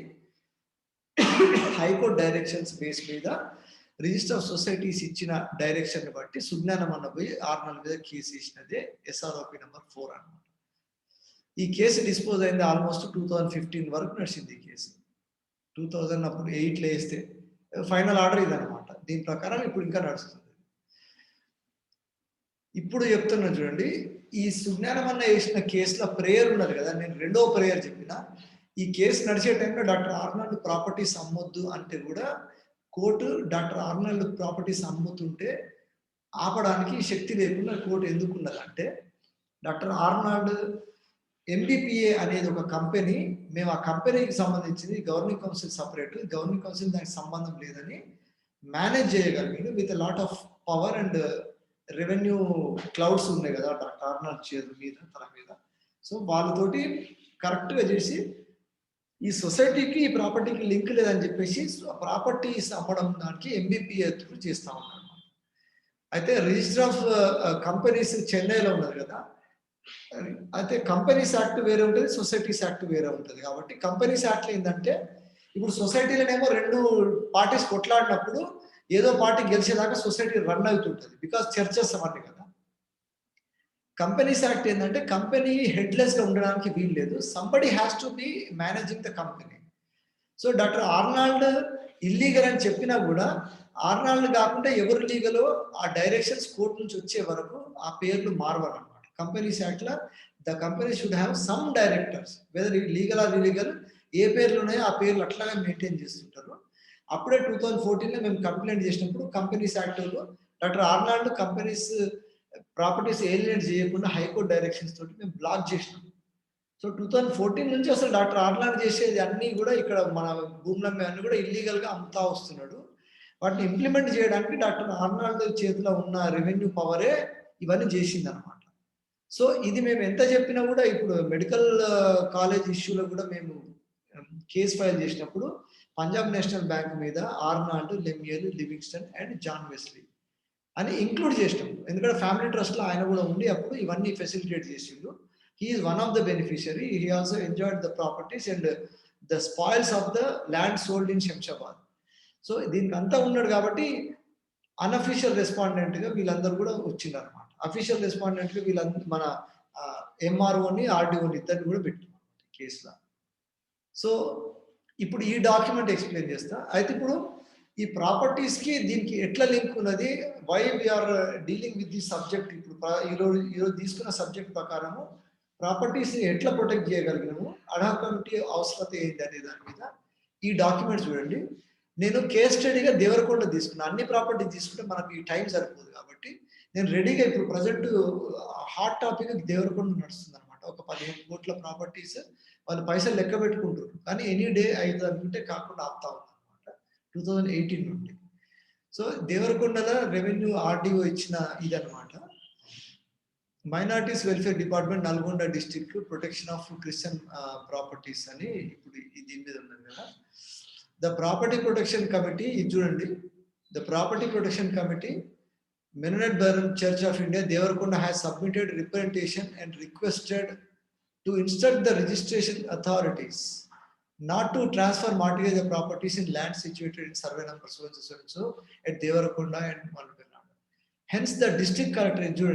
హైకోర్టు డైరెక్షన్స్ బేస్ మీద రిజిస్టర్ ఆఫ్ సొసైటీస్ ఇచ్చిన డైరెక్షన్ బట్టి సుజ్ఞానం అన్న పోయి ఆర్నాల్డ్ మీద కేసు ఇచ్చినదే SROP నెంబర్ 4 అన్నమాట. ఈ కేసు డిస్పోజ్ అయింది ఆల్మోస్ట్ 2015 వరకు నడిచింది ఈ కేసు. 2008లో వేస్తే ఫైనల్ ఆర్డర్ ఇదనమాట. దీని ప్రకారం ఇప్పుడు ఇంకా నడుస్తుంది. ఇప్పుడు చెప్తున్నా చూడండి, ఈ సుజ్ఞానం అన్న వేసిన కేసులో ప్రేయర్ ఉన్నది కదా, నేను రెండో ప్రేయర్ చెప్పిన. ఈ కేసు నడిచే టైంలో డాక్టర్ ఆర్నాల్డ్ ప్రాపర్టీస్ అమ్మొద్దు అంటే కూడా కోర్టు డాక్టర్ ఆర్నాల్డ్ ప్రాపర్టీస్ అమ్ముతుంటే ఆపడానికి శక్తి లేకుండా కోర్టు ఎందుకున్నదంటే డాక్టర్ ఆర్నాల్డ్ ఎంబీపీఏ అనేది ఒక కంపెనీ, మేము ఆ కంపెనీకి సంబంధించింది governing council separate, governing council దానికి సంబంధం లేదని మేనేజ్ చేయగలిగింది with lot of power and revenue clouds ఉన్నాయి కదా డాక్టర్ ఆర్నాల్డ్ చేరు మీద తన మీద. సో వాళ్ళతోటి కరెక్ట్గా చేసి ఈ సొసైటీకి ఈ ప్రాపర్టీకి లింక్ లేదని చెప్పేసి ప్రాపర్టీస్ అమ్మడం దానికి ఎంబీపీఏ త్రూ చేస్తా ఉన్నాను. అయితే రిజిస్టర్ ఆఫ్ కంపెనీస్ చెన్నైలో ఉన్నది కదా, అయితే కంపెనీస్ యాక్ట్ వేరే ఉంటుంది, సొసైటీస్ యాక్ట్ వేరే ఉంటుంది. కాబట్టి కంపెనీస్ యాక్ట్ ఏంటంటే ఇప్పుడు సొసైటీలోనేమో 2 పార్టీస్ కొట్లాడినప్పుడు ఏదో పార్టీ గెలిచేదాకా సొసైటీ రన్ అవుతుంటుంది, బికాస్ చర్చస్ అవన్నీ కదా. కంపెనీస్ యాక్ట్ ఏంటంటే కంపెనీ హెడ్లెస్ గా ఉండడానికి వీలు లేదు, somebody has to be managing the company. So doctor Arnold illegal అని చెప్పినా కూడా ఆర్నాల్డ్ కాకుండా ఎవరు లీగలో ఆ డైరెక్షన్స్ కోర్టు నుంచి వచ్చే వరకు ఆ పేర్లు మారవన్నమాట. కంపెనీస్ యాక్ట్ లా the company should have some directors, whether legal or illegal, ఏ పేర్లు ఉన్నాయో ఆ పేర్లు అట్లాగే మెయింటైన్ చేస్తుంటారు. అప్పుడే 2014లో మేము కంప్లైంట్ చేసినప్పుడు కంపెనీస్ యాక్ట్ లో డాక్టర్ ఆర్నాల్డ్ కంపెనీస్ ప్రాపర్టీస్ ఏలినేట్ చేయకుండా హైకోర్టు డైరెక్షన్స్ తోటి మేము బ్లాక్ చేసినాం. సో 2014 నుంచి అసలు డాక్టర్ ఆర్నాల్డ్ చేసేది అన్ని కూడా ఇక్కడ మన భూములమ్మే అన్ని కూడా ఇల్లీగల్ గా అమ్ముతా వస్తున్నాడు. వాటిని ఇంప్లిమెంట్ చేయడానికి డాక్టర్ ఆర్నాల్డ్ చేతిలో ఉన్న రెవెన్యూ పవరే ఇవన్నీ చేసింది అనమాట. సో ఇది మేము ఎంత చెప్పినా కూడా ఇప్పుడు మెడికల్ కాలేజ్ ఇష్యూలో కూడా మేము కేసు ఫైల్ చేసినప్పుడు పంజాబ్ నేషనల్ బ్యాంక్ మీద Arnold, Lemuel, Livingston and John Wesley అని ఇంక్లూడ్ చేసినాం. ఎందుకంటే ఫ్యామిలీ ట్రస్ట్ లో ఆయన కూడా ఉండి అప్పుడు ఇవన్నీ ఫెసిలిటేట్ చేసిండు. He is one of the beneficiary. He also enjoyed the properties and the spoils of the land sold in Shamshabad. So దీనికి అంతా ఉన్నాడు కాబట్టి అన్అఫీషియల్ రెస్పాండెంట్ గా వీళ్ళందరూ కూడా వచ్చిండ్రు అనమాట. అఫీషియల్ రెస్పాండెంట్ గా వీళ్ళందరూ మన ఎంఆర్ఓని, ఆర్డీఓని ఇద్దరిని కూడా పెట్టినాం కేసులో. సో ఇప్పుడు ఈ డాక్యుమెంట్ ఎక్స్ప్లెయిన్ చేస్తా. అయితే ఇప్పుడు ఈ ప్రాపర్టీస్ కి దీనికి ఎట్లా లింక్ ఉన్నది, why we are dealing with the subject. ఇప్పుడు ఈరోజు తీసుకున్న సబ్జెక్ట్ ప్రకారము ప్రాపర్టీస్ ఎట్లా ప్రొటెక్ట్ చేయగలిగినాము, అడా కమిటీ అవసరత ఏంటి అనే దాని మీద ఈ డాక్యుమెంట్ చూడండి. నేను కేస్ స్టడీగా దేవరకొండ తీసుకున్నా, అన్ని ప్రాపర్టీ తీసుకుంటే మనకి ఈ టైం సరిపోదు కాబట్టి నేను రెడీగా ఇప్పుడు ప్రజెంట్ హాట్ టాపిక్ దేవరకొండ నడుస్తుంది అనమాట. ఒక 15 కోట్ల ప్రాపర్టీస్ వాళ్ళు పైసలు లెక్క పెట్టుకుంటారు, కానీ ఎనీ డే అవుతుంది అనుకుంటే కాకుండా ఆపుతా ఉంది అనమాట 2018 నుండి. సో దేవరకొండల రెవెన్యూ ఆర్డీఓ ఇచ్చిన ఇదనమాట, minorities welfare department Nalgonda district protection of Christian properties అని ఇప్పుడు దీని మీద ఉన్నది కదా. ద ప్రాపర్టీ ప్రొటెక్షన్ కమిటీ, ఇది చూడండి, the property protection committee Mennonite Brethren church of India Devarakonda has submitted representation and requested to instruct the registration authorities not to transfer mortgage of properties in land situated in survey number so at Devarakonda and Malpenadu. Hence the district collector,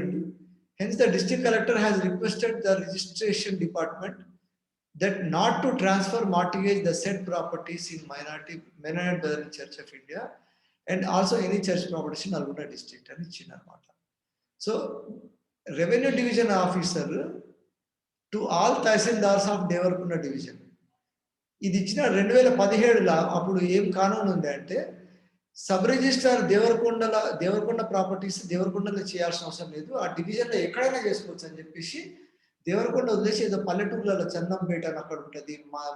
hence the district collector has requested the registration department that not to transfer mortgage the said properties in Menonite Brethren Church of India and also any church properties in Nalgonda district and Chinamata. So revenue division officer to all Tahsildars of Devarakonda division. ఇది ఇచ్చిన 2017లో అప్పుడు ఏం కానూన్ ఉంది అంటే సబ్ రిజిస్ట్రార్ దేవరకొండ ప్రాపర్టీస్ దేవరకొండలో చేయాల్సిన అవసరం లేదు, ఆ డివిజన్లో ఎక్కడైనా చేసుకోవచ్చు అని చెప్పేసి దేవరకొండ వదిలేసి ఏదో పల్లెటూర్లలో చందంపేట అని అక్కడ ఉంటుంది,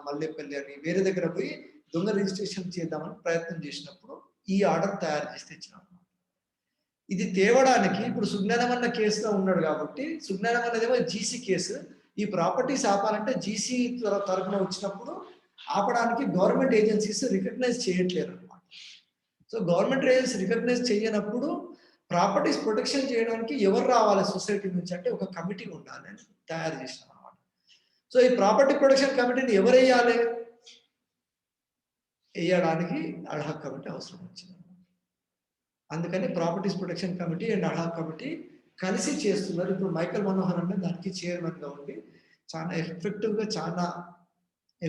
మల్లెపల్లి అని వేరే దగ్గర పోయి దొంగ రిజిస్ట్రేషన్ చేద్దామని ప్రయత్నం చేసినప్పుడు ఈ ఆర్డర్ తయారు చేసి తెచ్చినాం. ఇది తేవడానికి ఇప్పుడు సుజ్ఞానమన్న కేసులో ఉన్నాడు కాబట్టి సుజ్ఞానమన్నదేమో జీసీ కేసు, ఈ ప్రాపర్టీస్ ఆపాలంటే జీసీ తరఫున వచ్చినప్పుడు ఆపడానికి గవర్నమెంట్ ఏజెన్సీస్ రికగ్నైజ్ చేయట్లేదు అనమాట. సో గవర్నమెంట్ ఏజెన్సీ రికగ్నైజ్ చేయనప్పుడు ప్రాపర్టీస్ ప్రొటెక్షన్ చేయడానికి ఎవరు రావాలి సొసైటీ నుంచి అంటే ఒక కమిటీ ఉండాలి అని తయారు చేసినాం అనమాట. సో ఈ ప్రాపర్టీ ప్రొటెక్షన్ కమిటీని ఎవరు వేయాలి, వేయడానికి అడ్హాక్ కమిటీ అవసరం వచ్చింది. అందుకని properties protection committee and ad hoc committee కలిసి చేస్తున్నారు. ఇప్పుడు మైకల్ మనోహర్ అన్న దానికి చైర్మన్ గా ఉండి చాలా ఎఫెక్టివ్ గా చాలా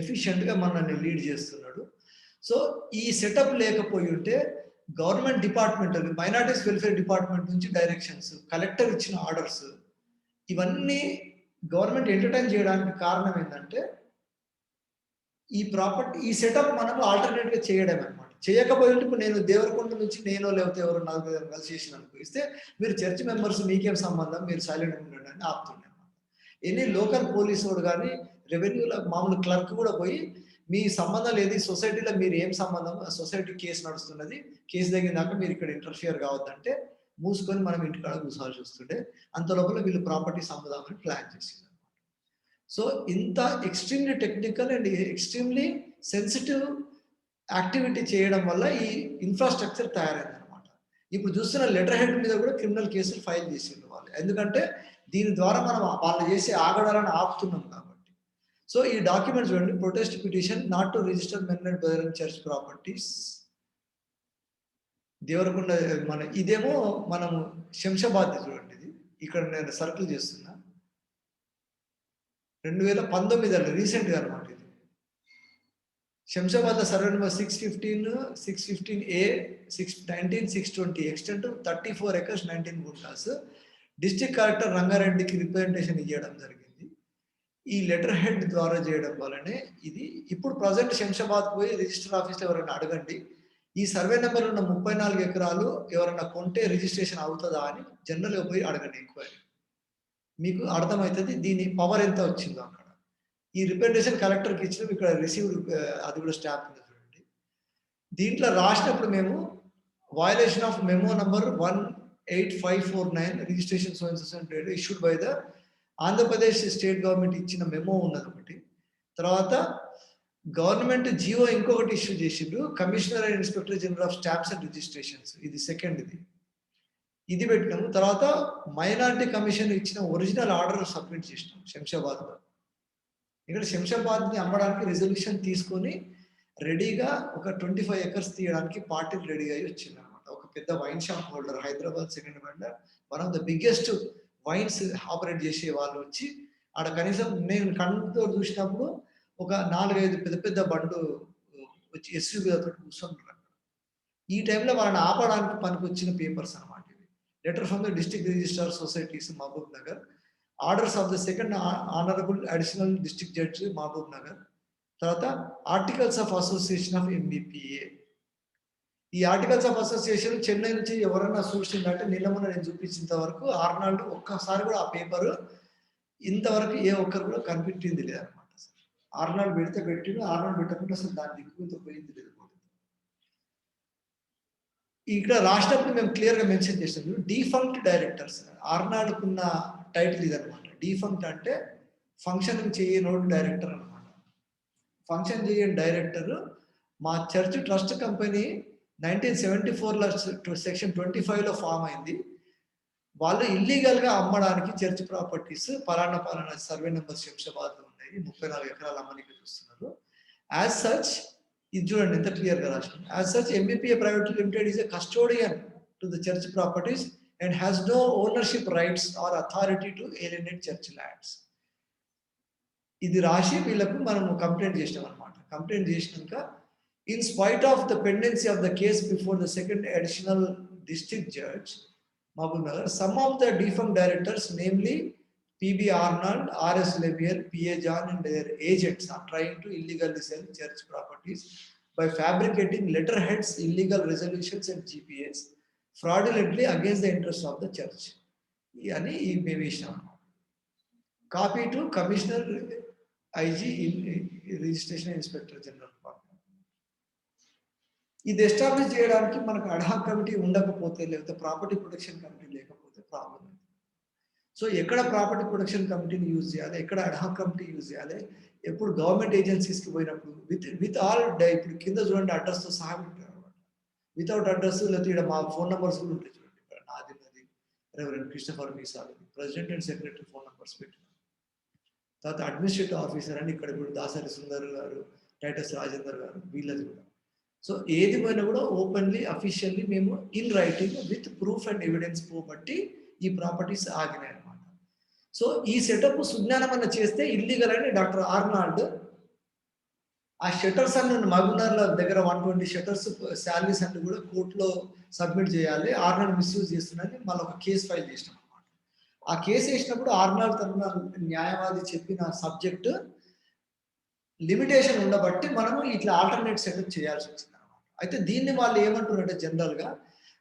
ఎఫిషియెంట్ గా మనల్ని లీడ్ చేస్తున్నాడు. సో ఈ సెటప్ లేకపోయి ఉంటే government departmental minorities welfare department నుంచి డైరెక్షన్స్, కలెక్టర్ ఇచ్చిన ఆర్డర్స్ ఇవన్నీ గవర్నమెంట్ ఎంటర్టైన్ చేయడానికి కారణం ఏంటంటే ఈ సెటప్ మనము ఆల్టర్నేట్ గా చేయడం అనమాట. చేయకపోయింటే ఇప్పుడు నేను దేవరకొండ నుంచి నేను లేకపోతే ఎవరు నాకు కలిసి చేసిన అనుకో ఇస్తే మీరు చర్చ్ మెంబర్స్ మీకేం సంబంధం, మీరు సైలెంట్ ఉండండి అని ఆపుతుండే అనమాట. ఎనీ లోకల్ పోలీస్ వాడు కానీ రెవెన్యూలో మామూలు క్లర్క్ కూడా పోయి మీ సంబంధం లేదు సొసైటీలో మీరు ఏం సంబంధం సొసైటీ కేసు నడుస్తున్నది కేసు తగ్గినాక మీరు ఇక్కడ ఇంటర్ఫియర్ కావద్దంటే మూసుకొని మనం ఇంటికాడ కూర్చోవాల్సి వస్తుండే అంత లోపల వీళ్ళు ప్రాపర్టీస్ అమ్ముదామని ప్లాన్ చేసింది. సో ఇంత extremely technical and extremely sensitive activity చేయడం వల్ల ఈ ఇన్ఫ్రాస్ట్రక్చర్ తయారైంది అనమాట. ఇప్పుడు చూస్తున్న లెటర్ హెడ్ మీద కూడా క్రిమినల్ కేసులు ఫైల్ చేసిండ్రు వాళ్ళు, ఎందుకంటే దీని ద్వారా మనం వాళ్ళు చేసే ఆగడాలను ఆపుతున్నాం కాబట్టి. సో ఈ డాక్యుమెంట్ చూడండి, protest petition not to register Mennonite Brethren church properties Devarakonda మన ఇదేమో మనము శంషాబాద్ చూడండి, ఇది ఇక్కడ నేను సర్కిల్ చేస్తున్నా 2019 రీసెంట్ గా అనమాట. ఇది Shamshabad survey number 615A 620 extent 34 acres 19 guntas. District collector రంగారెడ్డికి రిప్రజెంటేషన్ ఇవ్వడం జరిగింది. ఈ లెటర్ హెడ్ ద్వారా చేయడం వల్లనే ఇది ఇప్పుడు ప్రజెంట్ శంషాబాద్ పోయి రిజిస్టర్ ఆఫీస్లో ఎవరైనా అడగండి, ఈ సర్వే నెంబర్ ఉన్న 34 ఎకరాలు ఎవరైనా కొంటే రిజిస్ట్రేషన్ అవుతుందా అని జనరల్గా పోయి అడగండి ఎంక్వైరీ, మీకు అర్థమవుతుంది దీని పవర్ ఎంత వచ్చిందో అక్కడ. ఈ రిప్రజెంటేషన్ కలెక్టర్కి ఇచ్చిన ఇక్కడ రిసీవ్డ్ అది కూడా స్టాంప్ ఉంది చూడండి. దీంట్లో రాసినప్పుడు మేము violation of memo number 18549 registration society issued by the Andhra Pradesh state government ఇచ్చిన మెమో ఉన్నది ఒకటి. తర్వాత గవర్నమెంట్ జియో ఇంకొకటి ఇష్యూ చేసిండ్రు, commissioner and inspector general of stamps and registrations, ఇది సెకండ్ ఇది పెట్టినాము. తర్వాత మైనారిటీ కమిషన్ ఇచ్చిన ఒరిజినల్ ఆర్డర్ సబ్మిట్ చేసినాం శంషాబాద్లో. ఇక్కడ శంషాబాద్ని అమ్మడానికి రిజల్యూషన్ తీసుకొని రెడీగా ఒక 25 acres తీయడానికి పార్టీలు రెడీ అయ్యి వచ్చింది అనమాట. ఒక పెద్ద wine shop holder, Hyderabad second vendor, one of the biggest wines operate చేసే వాళ్ళు వచ్చి ఆడ కనీసం నేను కళ్ళతో చూసినప్పుడు ఒక 4-5 పెద్ద పెద్ద బండ్లు వచ్చి ఎస్యూబీలతో కూర్చుంటున్నారు. ఈ టైంలో వాళ్ళని ఆపడానికి పనికి వచ్చిన పేపర్స్ అనమాట ఇవి. Letter from the district registrar societies Mahbubnagar, orders of the second honourable additional district judge Mahbubnagar, తర్వాత articles of association of MBPA. ఈ ఆర్టికల్స్ ఆఫ్ అసోసియేషన్ చెన్నై నుంచి ఎవరైనా చూసిందంటే నిన్నమన్న నేను చూపించేంత వరకు ఆర్నాల్డ్ ఒక్కసారి కూడా ఆ పేపర్ ఇంతవరకు ఏ ఒక్కరు కూడా కనిపించింది లేదనమాట. ఆర్నాల్డ్ పెడితే పెట్టిండు, ఆర్నాల్డ్ పెట్టకుండా అసలు దాని దిక్కుతో పోయింది లేదు. ఇక్కడ రాసినప్పుడు మేము క్లియర్ గా మెన్షన్ చేస్తాం డీఫంక్ట్ డైరెక్టర్స్. ఆర్నాల్డ్కున్న టైటిల్ ఇది అనమాట. డీఫంక్ట్ అంటే ఫంక్షన్ చేయనోడు డైరెక్టర్ అనమాట. ఫంక్షన్ చేయని డైరెక్టర్ మా చర్చ్ ట్రస్ట్ కంపెనీ 1974లో సెక్షన్ 25లో ఫామ్ అయింది. వాళ్ళు ఇల్లీగల్ గా అమ్మడానికి చర్చ్ ప్రాపర్టీస్ పలానా సర్వే నెంబర్ శంషాబాద్ లో ఉన్నాయి, 34 ఎకరాలు అమ్మనికి చూస్తున్నారు. యాజ్ సచ్ ఇది చూడండి ఎంత క్లియర్ గా రాష్ట్రం. As such MBPA private limited is a custodian to the church properties and has no ownership rights or authority to alienate church lands. ఇది రాసి వీళ్ళకు మనం కంప్లైంట్ చేసినాం అనమాట. కంప్లైంట్ చేసినాక in spite of the pendency of the case before the second additional district judge Mahbub Nagar, some of the defunct directors, namely PB Arnold, RS Levier, PA John and their agents are trying to illegally sell church properties by fabricating letterheads, illegal resolutions and GPAs fraudulently against the interests of the church. Yani ee copy to Commissioner IG Registration Inspector General. ఇది ఎస్టాబ్లిష్ చేయడానికి మనకు అడ్హాక్ కమిటీ ఉండకపోతే లేకపోతే ప్రాపర్టీ ప్రొటెక్షన్ కమిటీ లేకపోతే ప్రాబ్లం. సో ఎక్కడ ప్రాపర్టీ ప్రొటెక్షన్ కమిటీని యూజ్ చేయాలి, ఎక్కడ అడ్హాక్ కమిటీ యూజ్ చేయాలి, ఎప్పుడు గవర్నమెంట్ ఏజెన్సీస్కి పోయినప్పుడు విత్ ఆల్ ఇప్పుడు కింద చూడండి అడ్రస్తో సహా ఉంటారు అనమాట. వితౌట్ అడ్రస్ లేకపోతే ఇక్కడ మా ఫోన్ నెంబర్స్ కూడా ఉంటాయి చూడండి. ఇక్కడ నాది reverend Christopher Meesal president and secretary phone numbers పెట్టిన తర్వాత అడ్మినిస్ట్రేటివ్ ఆఫీసర్ అని ఇక్కడ ఇప్పుడు దాసరి సుందర్ గారు, టైటస్ రాజేందర్ గారు వీళ్ళది కూడా. సో ఏది పోయినా కూడా ఓపెన్లీ అఫీషియల్లీ మేము in writing with proof and evidence పోబట్టి ఈ ప్రాపర్టీస్ ఆగినాయి అనమాట. సో ఈ సెటప్ సుజ్ఞానం అన్న చేస్తే ఇల్లీగల్ అని డాక్టర్ ఆర్నాల్డ్ ఆ షట్టర్స్ అన్న మహబూబ్నగర్ దగ్గర 120 షట్టర్స్ శాలరీస్ అన్ని కూడా కోర్టులో సబ్మిట్ చేయాలి, ఆర్నాల్డ్ మిస్యూజ్ చేస్తున్నారని మళ్ళీ ఒక కేసు ఫైల్ చేసినాం అనమాట. ఆ కేసు వేసినప్పుడు ఆర్నాల్డ్ తరఫున న్యాయవాది చెప్పిన సబ్జెక్ట్ లిమిటేషన్ ఉండబట్టి మనము ఇట్లా ఆల్టర్నేట్ సెటప్ చేయాల్సి వచ్చింది అనమాట. అయితే దీన్ని వాళ్ళు ఏమంటారంటే జనరల్గా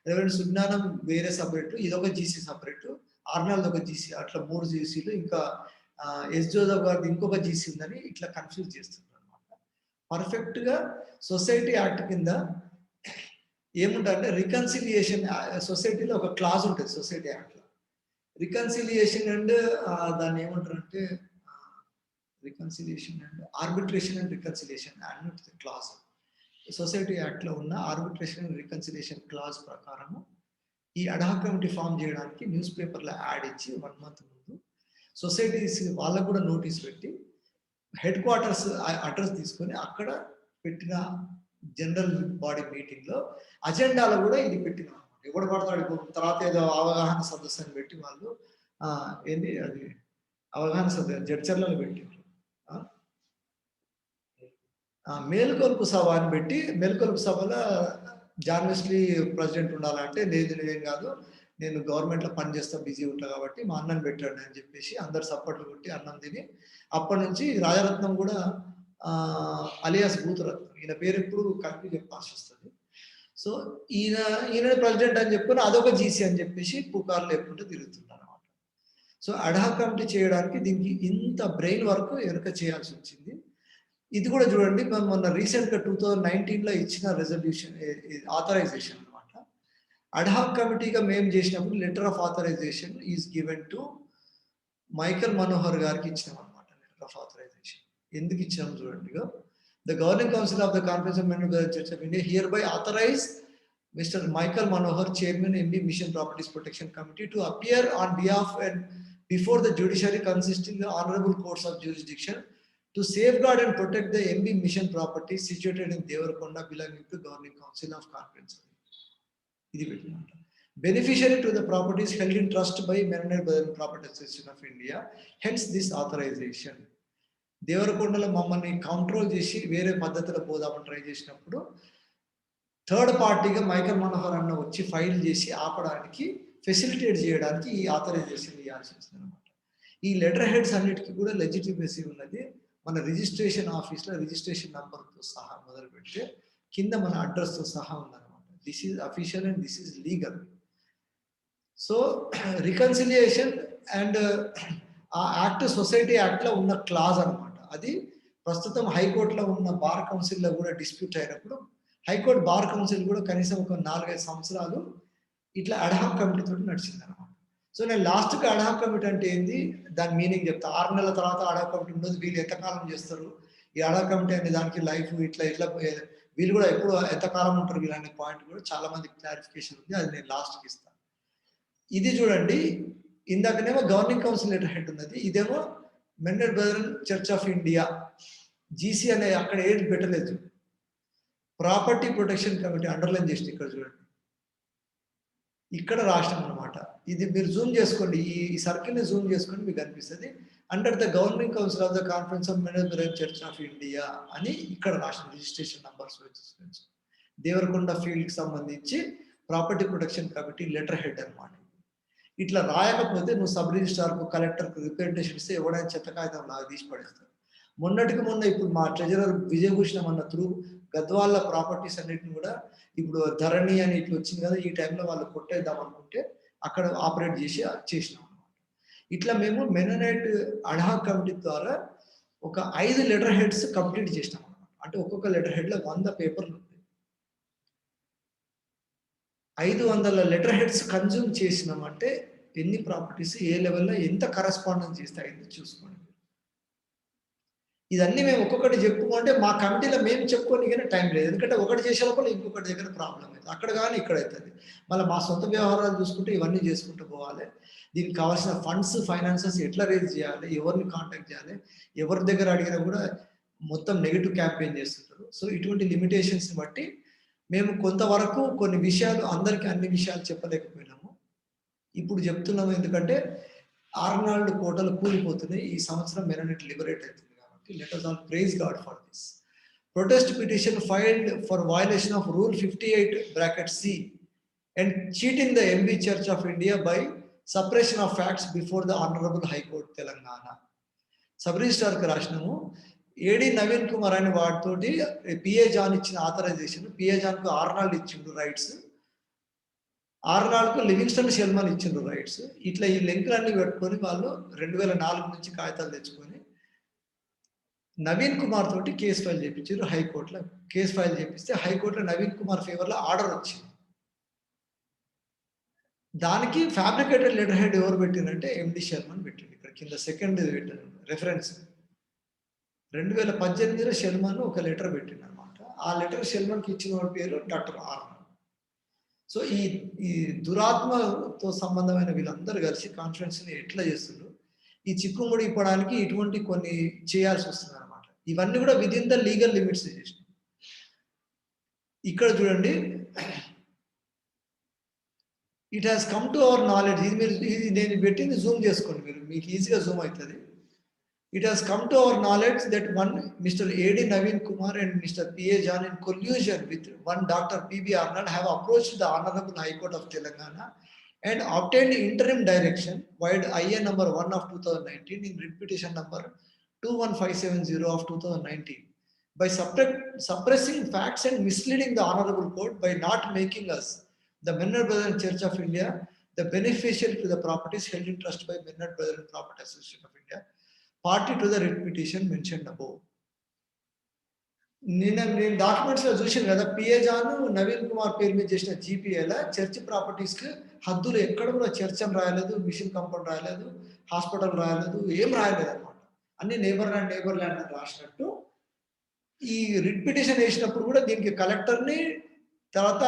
రెవరెండ్ సుజ్ఞానం వేరే సపరేట్, ఇదొక జీసీ సపరేట్, ఆర్నాల్డ్ ఒక జీసీ, అట్లా 3 జీసీలు ఇంకా ఎస్ జోసఫ్ గారిది ఇంకొక జీసీ ఉందని ఇట్లా కన్ఫ్యూజ్ చేస్తున్నారు అనమాట. పర్ఫెక్ట్ గా సొసైటీ యాక్ట్ కింద ఏముంటారంటే రికన్సిలియేషన్, సొసైటీలో ఒక క్లాజ్ ఉంటుంది సొసైటీ యాక్ట్ లో, రికన్సిలియేషన్ అండ్ దాన్ని ఏమంటారంటే reconciliation and arbitration and reconciliation అన్నట్టు క్లాజ్ సొసైటీ యాక్ట్ లో ఉన్న ఆర్బిట్రేషన్ అండ్ రికన్సిలియేషన్ క్లాజ్ ప్రకారము ఈ అడ్హాక్ కమిటీ ఫామ్ చేయడానికి న్యూస్ పేపర్లో యాడ్ ఇచ్చి 1 month ముందు సొసైటీస్ వాళ్ళకు కూడా నోటీస్ పెట్టి హెడ్ క్వార్టర్స్ అడ్రస్ తీసుకొని అక్కడ పెట్టిన జనరల్ బాడీ మీటింగ్ లో అజెండాలో కూడా ఇది పెట్టిన ఎవడు పడతాడు. తర్వాత ఏదో అవగాహన సదస్సు అని పెట్టి వాళ్ళు ఏంటి అది అవగాహన సదస్సు జడ్చర్లలో పెట్టారు. మేలుకొలుపు సభ అని పెట్టి మేలుకొలుపు సభలో జాన్ వెస్లీ ప్రెసిడెంట్ ఉండాలంటే లేదు నేనేం కాదు, నేను గవర్నమెంట్లో పనిచేస్తా బిజీ ఉంటా కాబట్టి మా అన్నని పెట్టాడు అని చెప్పేసి అందరు సపోర్ట్లు కొట్టి అన్నం తిని అప్పటి నుంచి రాజరత్నం కూడా అలియాస్ భూతరత్నం, ఈయన పేరు ఎప్పుడు కలిపి చెప్పాల్సి వస్తుంది. సో ఈయన ప్రెసిడెంట్ అని చెప్పుకొని అదొక జీసీ అని చెప్పేసి పుకార్లు లేకుండా తిరుగుతున్నారు అనమాట. సో అడ్హాక్ కమిటీ చేయడానికి దీనికి ఇంత బ్రెయిన్ వర్క్ వెనుక చేయాల్సి వచ్చింది. ఇది కూడా చూడండి, మనం మొన్న రీసెంట్ గా 2019లో ఇచ్చిన రెజల్యూషన్ ఆథరైజేషన్ అనమాట. అడ్హాక్ కమిటీగా మేము చేసినప్పుడు letter of authorization is given to Michael Manohar గారికి ఇచ్చినాం అనమాట. లెటర్ ఆఫ్ ఆథరైజేషన్ ఎందుకు ఇచ్చినాం చూడండి. The governing council of the conference of men church of India hereby authorize mister Michael Manohar, chairman MB mission properties protection committee, to appear on behalf and before the judiciary consisting the honourable courts of jurisdiction to safeguard and protect the MB mission property situated in Devarakonda belonging to Governing Council of Conference. Beneficiary to the properties held in trust by Mennonite Brethren Property Association of India, hence this authorization. దేవరకొండలో మమ్మల్ని కంట్రోల్ చేసి వేరే పద్ధతిలో పోదామని ట్రై చేసినప్పుడు థర్డ్ పార్టీగా మైకల్ మనోహర్ అన్న వచ్చి ఫైల్ చేసి ఆపడానికి ఫెసిలిటేట్ చేయడానికి ఈ ఆథరైజేషన్ ఇవ్వాల్సి వస్తుంది అనమాట. ఈ లెటర్ హెడ్స్ అన్నిటికీ కూడా లెజిటిమసీ ఉన్నది. మన రిజిస్ట్రేషన్ ఆఫీస్లో రిజిస్ట్రేషన్ నంబర్తో సహా మొదలు పెడితే కింద మన అడ్రస్తో సహా ఉందన్నమాట. This is official and this is legal. So reconciliation and ఆ యాక్ట్ సొసైటీ యాక్ట్లో ఉన్న క్లాజ్ అనమాట. అది ప్రస్తుతం హైకోర్టులో ఉన్న బార్ కౌన్సిల్లో కూడా డిస్ప్యూట్ అయినప్పుడు హైకోర్టు బార్ కౌన్సిల్ కూడా కనీసం ఒక 4-5 సంవత్సరాలు ఇట్లా అడ్హాక్ కమిటీతో నడిచింది అనమాట. సో నేను లాస్ట్కి అడ్హాక్ కమిటీ అంటే ఏంది దాని మీనింగ్ చెప్తా. 6 నెలల తర్వాత అడ్హాక్ కమిటీ ఉండదు, వీళ్ళు ఎంతకాలం చేస్తారు ఈ అడ్హాక్ కమిటీ అనే దానికి లైఫ్ ఇట్లా వీళ్ళు కూడా ఎప్పుడు ఎంతకాలం ఉంటారు వీళ్ళు అనే పాయింట్ కూడా చాలా మంది క్లారిఫికేషన్ ఉంది, అది నేను లాస్ట్కి ఇస్తాను. ఇది చూడండి, ఇందాకనేమో గవర్నింగ్ కౌన్సిల్ లెటర్ హెడ్ ఉన్నది, ఇదేమో Mennonite Brethren church of India GC అనే అక్కడ ఏది పెట్టలేదు. ప్రాపర్టీ ప్రొటెక్షన్ కమిటీ అండర్లైన్ చేసి ఇక్కడ చూడండి, ఇక్కడ రాష్ట్రం అనమాట. ఇది మీరు జూమ్ చేసుకోండి, ఈ సర్కిల్ని జూమ్ చేసుకోండి మీకు అనిపిస్తుంది. Under the governing council of the conference of Mennonite Brethren church of India అని ఇక్కడ రాష్ట్రం రిజిస్ట్రేషన్ నంబర్స్ దేవరకొండ ఫీల్డ్కి సంబంధించి property protection committee letter head అనమాట. ఇట్లా రాయకపోతే నువ్వు సబ్ రిజిస్ట్రార్కు కలెక్టర్కు రిప్రజెంటేషన్ ఇస్తే ఎవడైనా చెత్త కాగితం లాగా తీసి పడేస్తారు. మొన్నటికి మొన్న ఇప్పుడు మా ట్రెజరర్ విజయభూషణం అన్న త్రూ గద్వాళ్ళ ప్రాపర్టీస్ అన్నిటిని కూడా ఇప్పుడు ధరణి అని ఇట్లా వచ్చింది కదా, ఈ టైంలో వాళ్ళు కొట్టేద్దాం అనుకుంటే అక్కడ ఆపరేట్ చేసినాం అనమాట. ఇట్లా మేము మెన్ననైట్ అడ్హాక్ కమిటీ ద్వారా ఒక 5 లెటర్ హెడ్స్ కంప్లీట్ చేసినాం అనమాట. అంటే ఒక్కొక్క లెటర్ హెడ్ లో 100 పేపర్లు ఉంటాయి. 500 లెటర్ హెడ్స్ కన్జ్యూమ్ చేసినామంటే ఎన్ని ప్రాపర్టీస్ ఏ లెవెల్లో ఎంత కరస్పాండెన్స్ చేస్తాయని చూసుకోండి. ఇదన్నీ మేము ఒక్కొక్కటి చెప్పుకుంటే మా కమిటీలో మేము చెప్పుకొని కానీ టైం లేదు, ఎందుకంటే ఒకటి చేసే లోపల ఇంకొకటి దగ్గర ప్రాబ్లం అవుతుంది, అక్కడ కానీ ఇక్కడ అవుతుంది. మళ్ళీ మా సొంత వ్యవహారాలు చూసుకుంటే ఇవన్నీ చేసుకుంటూ పోవాలి. దీనికి కావాల్సిన ఫండ్స్ ఫైనాన్సెస్ ఎట్లా రేజ్ చేయాలి, ఎవరిని కాంటాక్ట్ చేయాలి, ఎవరి దగ్గర అడిగినా కూడా మొత్తం నెగిటివ్ క్యాంపెయిన్ చేస్తుంటారు. సో ఇటువంటి లిమిటేషన్స్ని బట్టి మేము కొంతవరకు కొన్ని విషయాలు అందరికీ అన్ని విషయాలు చెప్పలేకపోయినాము. ఇప్పుడు చెప్తున్నాము, ఎందుకంటే ఆర్నాల్డ్ కోటలు కూలిపోతున్నాయి. ఈ సంవత్సరం మెన్నట్ లిబరేట్ అవుతుంది. Let us all praise God for this. Protest petition filed for violation of Rule 58(c) and cheating the MB Church of India by suppression of facts before the Honorable High Court Telangana. Sub Registrar కి రాసినాము. ఏడి నవీన్ కుమార్ అనే వాడితోటి పిఏ జాన్ ఇచ్చిన ఆథరైజేషన్, పిఏ జాన్ కు ఆర్నాల్డ్ ఇచ్చిండు రైట్స్. ఆర్నాల్డ్కు లివింగ్స్టన్ షెల్మన్ ఇచ్చిండ్రు రైట్స్. ఇట్లా ఈ లింకులన్నీ పెట్టుకొని వాళ్ళు 2004 నుంచి కాగితాలు తెచ్చుకొని నవీన్ కుమార్ తోటి కేసు ఫైల్ చేయించారు హైకోర్టులో. కేసు ఫైల్ చేపిస్తే హైకోర్టులో నవీన్ కుమార్ ఫేవర్లో ఆర్డర్ వచ్చింది. దానికి ఫ్యాబ్రికేటెడ్ లెటర్ హెడ్ ఎవరు పెట్టిందంటే ఎండి షెల్మన్ పెట్టింది. ఇక్కడ కింద సెకండ్ పెట్టారు రెఫరెన్స్. 2018లో షెల్మన్ ఒక లెటర్ పెట్టింది అనమాట. ఆ లెటర్ షెల్మన్కి ఇచ్చిన వాడి పేరు డాక్టర్ ఆర్నాల్డ్. సో ఈ దురాత్మతో సంబంధమైన వీళ్ళందరూ కలిసి కాన్ఫరెన్స్ని ఎట్లా చేస్తున్నారు, ఈ చిక్కుముడి ఇప్పడానికి ఇటువంటి కొన్ని చేయాల్సి వస్తుంది అనమాట. ఇవన్నీ కూడా విదిన్ ద లీగల్ లిమిట్స్ చేసిన. ఇక్కడ చూడండి, it has come to our knowledge. ఇది నేను పెట్టింది జూమ్ చేసుకోండి, మీకు ఈజీగా జూమ్ అవుతుంది. It has come to our knowledge that one Mr. A.D. Naveen Kumar and Mr. P.A. John in collusion with one Dr. P.B. Arnold have approached the Honorable High Court of Telangana and obtained interim direction via IA number 1 of 2019 in writ petition number 21570 of 2019 by suppressing facts and misleading the Honorable Court by not making us, the Mennard Brethren Church of India, the beneficiary to the properties held in trust by Mennard Brethren Property Association of India, party to the writ petition mentioned above. నేను డాక్యుమెంట్స్ లో చూసాను కదా, పిఏ జాన్ నవీన్ కుమార్ పేరు మీద చేసిన జీపీఏలో చర్చ్ ప్రాపర్టీస్ కి హద్దులు ఎక్కడ కూడా చర్చ్ అని రాయలేదు, మిషన్ కాంపౌండ్ రాయలేదు, హాస్పిటల్ రాయలేదు, ఏం రాయలేదు అనమాట. అన్ని నేబర్ ల్యాండ్ అని రాసినట్టు ఈ రిట్ పిటిషన్ వేసినప్పుడు కూడా దీనికి కలెక్టర్ని, తర్వాత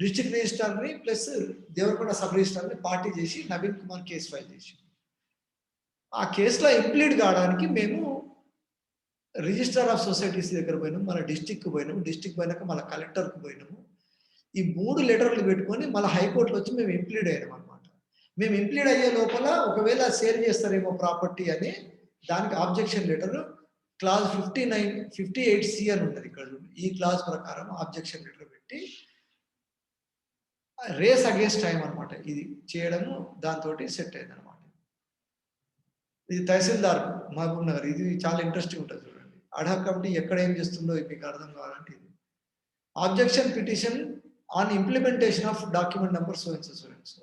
డిస్ట్రిక్ట్ రిజిస్ట్రార్ని ప్లస్ దేవరకొండ సబ్ రిజిస్ట్రార్ని పార్టీ చేసి నవీన్ కుమార్ కేసు ఫైల్ చేసి, ఆ కేసులో ఇంప్లీడ్ కావడానికి మేము రిజిస్ట్రార్ ఆఫ్ సొసైటీస్ దగ్గర పోయినాము, మన డిస్టిక్కి పోయినాము, డిస్టిక్ పోయినాక మన కలెక్టర్కి పోయినాము. ఈ 3 లెటర్లు పెట్టుకొని మళ్ళీ హైకోర్టులో వచ్చి మేము ఇంప్లీడ్ అయ్యాము అనమాట. మేము ఇంప్లీడ్ అయ్యే లోపల ఒకవేళ సేల్ చేస్తారేమో ప్రాపర్టీ అని దానికి ఆబ్జెక్షన్ లెటర్ క్లాజ్ 58C అని ఉన్నది ఇక్కడ. ఈ క్లాజ్ ప్రకారం ఆబ్జెక్షన్ లెటర్ పెట్టి రేస్ అగేన్స్ట్ టైం అనమాట ఇది చేయడము, దాంతో సెట్ అయింది అనమాట. ఇది తహసీల్దార్ మహబూబ్ నగర్. ఇది చాలా ఇంట్రెస్టింగ్ ఉంటుంది చూడండి. అడ్హాక్ కమిటీ ఎక్కడ ఏం చేస్తుందో మీకు అర్థం కావాలంటే ఇది objection petition on implementation of document number so and so.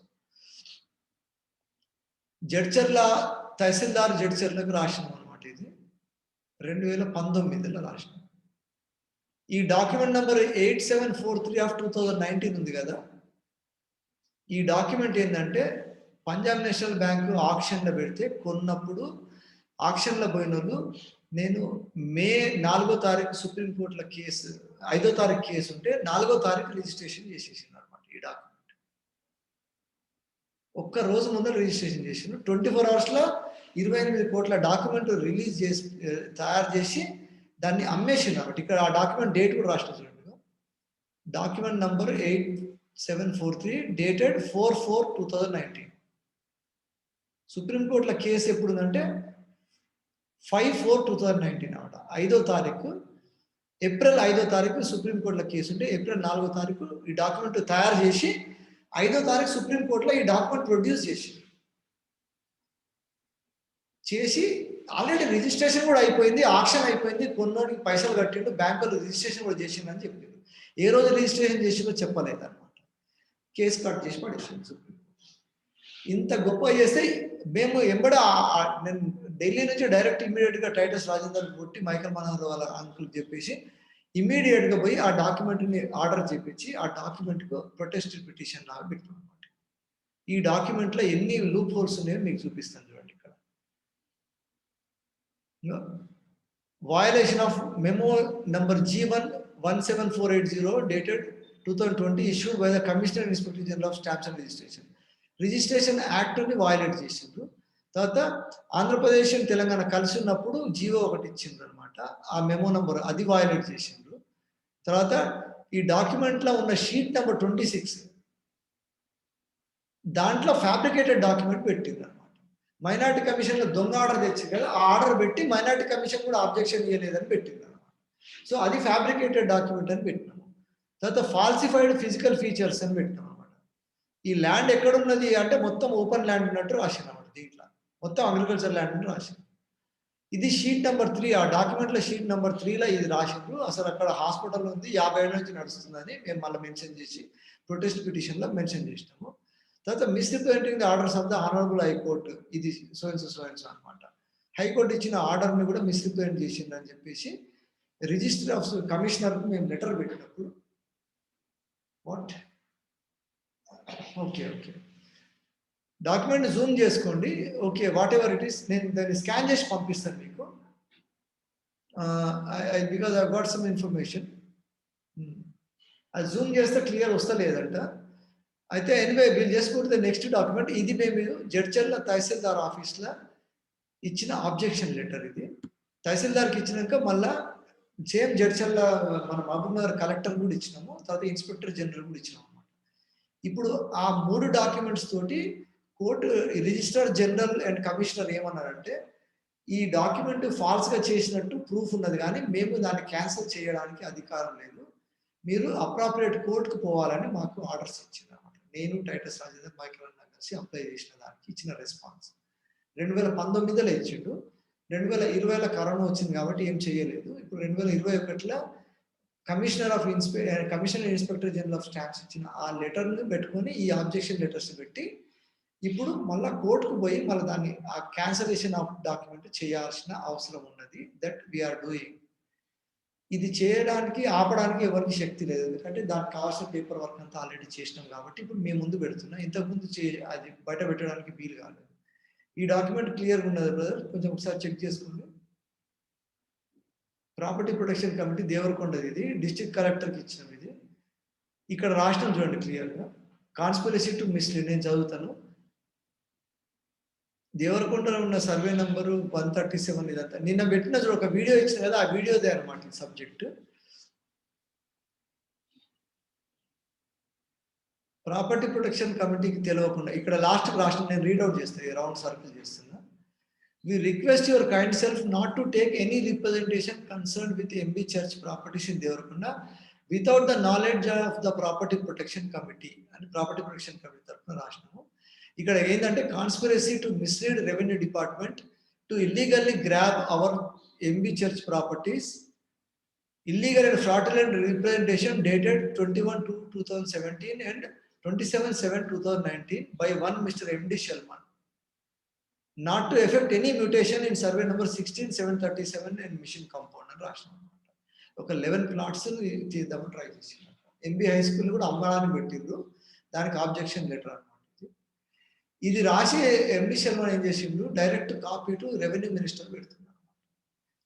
Jadcherla tahsildar జడ్చర్లకు రాసినాం అనమాట. ఇది 2019లో రాసినాం. ఈ డాక్యుమెంట్ నెంబర్ 8743 ఆఫ్ 2019 ఉంది కదా, ఈ డాక్యుమెంట్ ఏంటంటే పంజాబ్ నేషనల్ బ్యాంకు ఆక్షన్లో పెడితే కొన్నప్పుడు ఆక్షన్లో పోయిన వాళ్ళు, నేను మే 4వ తారీఖు సుప్రీంకోర్టులో కేసు, 5వ తారీఖు కేసు ఉంటే 4వ తారీఖు రిజిస్ట్రేషన్ చేసేసింది అనమాట. ఈ డాక్యుమెంట్ ఒక్క రోజు ముందు రిజిస్ట్రేషన్ చేసిండు. 24 అవర్స్లో 28 కోట్ల డాక్యుమెంట్ రిలీజ్ చేసి తయారు చేసి దాన్ని అమ్మేసింది అనమాట. ఇక్కడ ఆ డాక్యుమెంట్ డేట్ కూడా రాష్ట్ర చూడండి, డాక్యుమెంట్ నంబర్ 8743 డేటెడ్ 4/4/2019. సుప్రీంకోర్టులో కేసు ఎప్పుడు ఉందంటే 5/4/2019 అనమాట. 5వ తారీఖు ఏప్రిల్ 5వ తారీఖు సుప్రీంకోర్టులో కేసు ఉంటే ఏప్రిల్ 4వ తారీఖు ఈ డాక్యుమెంట్ తయారు చేసి 5వ తారీఖు సుప్రీంకోర్టులో ఈ డాక్యుమెంట్ ప్రొడ్యూస్ చేసి ఆల్రెడీ రిజిస్ట్రేషన్ కూడా అయిపోయింది, ఆక్షన్ అయిపోయింది, కొన్నోడికి పైసలు కట్టిండు, బ్యాంకులో రిజిస్ట్రేషన్ కూడా చేసిందని చెప్పిండు. ఏ రోజు రిజిస్ట్రేషన్ చేసిందో చెప్పలేదు అనమాట. కేసు కట్ చేసి పడేసింది సుప్రీంకోర్టు. ఇంత గొప్ప చేస్తే మేము నేను ఢిల్లీ నుంచి డైరెక్ట్ ఇమీడియట్గా టైటస్ రాజేందర్ కొట్టి మైకల్ మనోహర్ వాళ్ళ అంకుల్కి చెప్పేసి ఇమీడియట్గా పోయి ఆ డాక్యుమెంట్ని ఆర్డర్ చేపించి ఆ డాక్యుమెంట్కు ప్రొటెస్ట్ పిటిషన్ లాగా పెట్టాం అనమాట. ఈ డాక్యుమెంట్లో ఎన్ని లూప్ హోల్స్ ఉన్నాయో మీకు చూపిస్తాను చూడండి. ఇక్కడ violation of memo number G1 17480 dated 2020 issued by the Commissioner and Inspector General of Stamps and Registration. Registration యాక్ట్ని వయలేట్ చేసిండ్రు. తర్వాత ఆంధ్రప్రదేశ్ తెలంగాణ కలిసి ఉన్నప్పుడు జీవో ఒకటి ఇచ్చిండ్రు అనమాట. ఆ మెమో నంబర్ అది వయలేట్ చేసిండ్రు. తర్వాత ఈ డాక్యుమెంట్లో ఉన్న షీట్ నెంబర్ 26 దాంట్లో ఫ్యాబ్రికేటెడ్ డాక్యుమెంట్ పెట్టింది అనమాట. మైనార్టీ కమిషన్లో దొంగ ఆర్డర్ తెచ్చింది కదా, ఆ ఆర్డర్ పెట్టి మైనార్టీ కమిషన్ కూడా ఆబ్జెక్షన్ ఇవ్వలేదని పెట్టింది అనమాట. సో అది ఫ్యాబ్రికేటెడ్ డాక్యుమెంట్ అని పెట్టినాము. తర్వాత ఫాల్సిఫైడ్ ఫిజికల్ ఫీచర్స్ అని పెట్టినాం అనమాట. ఈ ల్యాండ్ ఎక్కడున్నది అంటే మొత్తం ఓపెన్ ల్యాండ్ ఉన్నట్టు రాసింది అనమాట. దీంట్లో మొత్తం అగ్రికల్చర్ ల్యాండ్ అని రాసింది. ఇది షీట్ నెంబర్ 3. ఆ డాక్యుమెంట్లో షీట్ నెంబర్ 3లో ఇది రాసిండ్రు. అసలు అక్కడ హాస్పిటల్ ఉంది, 50 ఏళ్ళ నుంచి నడుస్తుందని మేము మళ్ళీ మెన్షన్ చేసి ప్రొటెస్ట్ పిటిషన్ లో మెన్షన్ చేసినాము. తర్వాత misrepresenting the orders of the honourable high court, ఇది సోయన్స్ అనమాట. హైకోర్టు ఇచ్చిన ఆర్డర్ ని కూడా మిస్రిప్రజెంట్ చేసింది అని చెప్పేసి రిజిస్టర్ ఆఫ్ కమిషనర్ కు మేము లెటర్ పెట్టినప్పుడు వాట్ ఓకే డాక్యుమెంట్ జూమ్ చేసుకోండి. Okay, what ever it is, నేను దాన్ని స్కాన్ చేసి పంపిస్తాను మీకు. Because I got some information. అది జూమ్ చేస్తే క్లియర్ వస్తలేదంట. అయితే ఎనివే వీళ్ళు చేసుకుంటే నెక్స్ట్ డాక్యుమెంట్ ఇది మేము జడ్చర్ల తహసీల్దార్ ఆఫీస్లో ఇచ్చిన ఆబ్జెక్షన్ లెటర్. ఇది తహసీల్దార్కి ఇచ్చినాక మళ్ళా సేమ్ జడ్చర్ల మన మహబూబ్నగర్ కలెక్టర్ కూడా ఇచ్చినాము, తర్వాత ఇన్స్పెక్టర్ జనరల్ కూడా ఇచ్చినాము అన్నమాట. ఇప్పుడు ఆ 3 డాక్యుమెంట్స్ తోటి court registrar general and commissioner ఏమన్నారంటే ఈ డాక్యుమెంట్ ఫాల్స్ గా చేసినట్టు ప్రూఫ్ ఉన్నది, కానీ మేము దాన్ని క్యాన్సిల్ చేయడానికి అధికారం లేదు, మీరు అప్రాపరియేట్ కోర్టుకు పోవాలని మాకు ఆర్డర్స్ ఇచ్చింది అన్నమాట. నేను టైటస్ రాజేందర్ మైకేల్ అన్న కలిసి అప్లై చేసిన దానికి ఇచ్చిన రెస్పాన్స్ 2019లో ఇచ్చిండు. 2020లో కరోనా వచ్చింది కాబట్టి ఏం చేయలేదు. ఇప్పుడు 2021లో commissioner inspector general of stamps ఇచ్చిన ఆ లెటర్ని పెట్టుకొని ఈ ఆబ్జెక్షన్ లెటర్స్ పెట్టి ఇప్పుడు మళ్ళీ కోర్టుకు పోయి మళ్ళీ దాన్ని ఆ క్యాన్సలేషన్ ఆఫ్ డాక్యుమెంట్ చేయాల్సిన అవసరం ఉన్నది. That we are doing. ఇది చేయడానికి ఆపడానికి ఎవరికి శక్తి లేదు, ఎందుకంటే దానికి కావాల్సిన పేపర్ వర్క్ అంతా ఆల్రెడీ చేసినాం కాబట్టి ఇప్పుడు మేము ముందు పెడుతున్నాం. ఇంతకుముందు అది బయట పెట్టడానికి వీలు కాలేదు. ఈ డాక్యుమెంట్ క్లియర్గా ఉన్నది బ్రదర్, కొంచెం ఒకసారి చెక్ చేసుకోండి. ప్రాపర్టీ ప్రొటెక్షన్ కమిటీ దేవరకొండది, ఇది డిస్ట్రిక్ట్ కలెక్టర్కి ఇచ్చినాం. ఇది ఇక్కడ రాష్ట్రం చూడండి క్లియర్గా, కాన్స్పిరసీ టు మిస్లీడ్. నేను చదువుతాను. దేవరకొండలో ఉన్న సర్వే నంబరు 137. ఇదంతా నిన్న పెట్టిన చూడ ఒక వీడియో ఇచ్చిన కదా, ఆ వీడియోదే అనమాట ఈ సబ్జెక్ట్. ప్రాపర్టీ ప్రొటెక్షన్ కమిటీకి తెలియకుండా ఇక్కడ లాస్ట్ రాష్ట్రం నేను రీడౌట్ చేస్తాను, రౌండ్ సర్కిల్ చేస్తున్నా. We request your kind self not to take any representation concerned with MB Church properties in Devarakonda without the knowledge of the Property Protection Committee. And Property Protection Committee tarafuna రాసినాము. ఇక్కడ ఏంటంటే conspiracy to mislead revenue department to illegally grab our MB Church properties, illegal and fraudulent representation dated 21/2/2017 and 27/7/2019 by one Mr. MD Shalman. Not to effect any mutation in survey number 16/737 and mission compound అని రాసినాం అనమాట. ఒక 11 ప్లాట్స్ తీద్దామని ట్రై చేసినాం. ఎంబీ హై స్కూల్ కూడా అమ్మడానికి పెట్టిండ్రు, దానికి ఆబ్జెక్షన్ లెటర్ అనమాట. ఇది రాసి ఎండి శర్మ ఏం చేసిండు, direct copy to revenue minister పెడుతున్నాడు.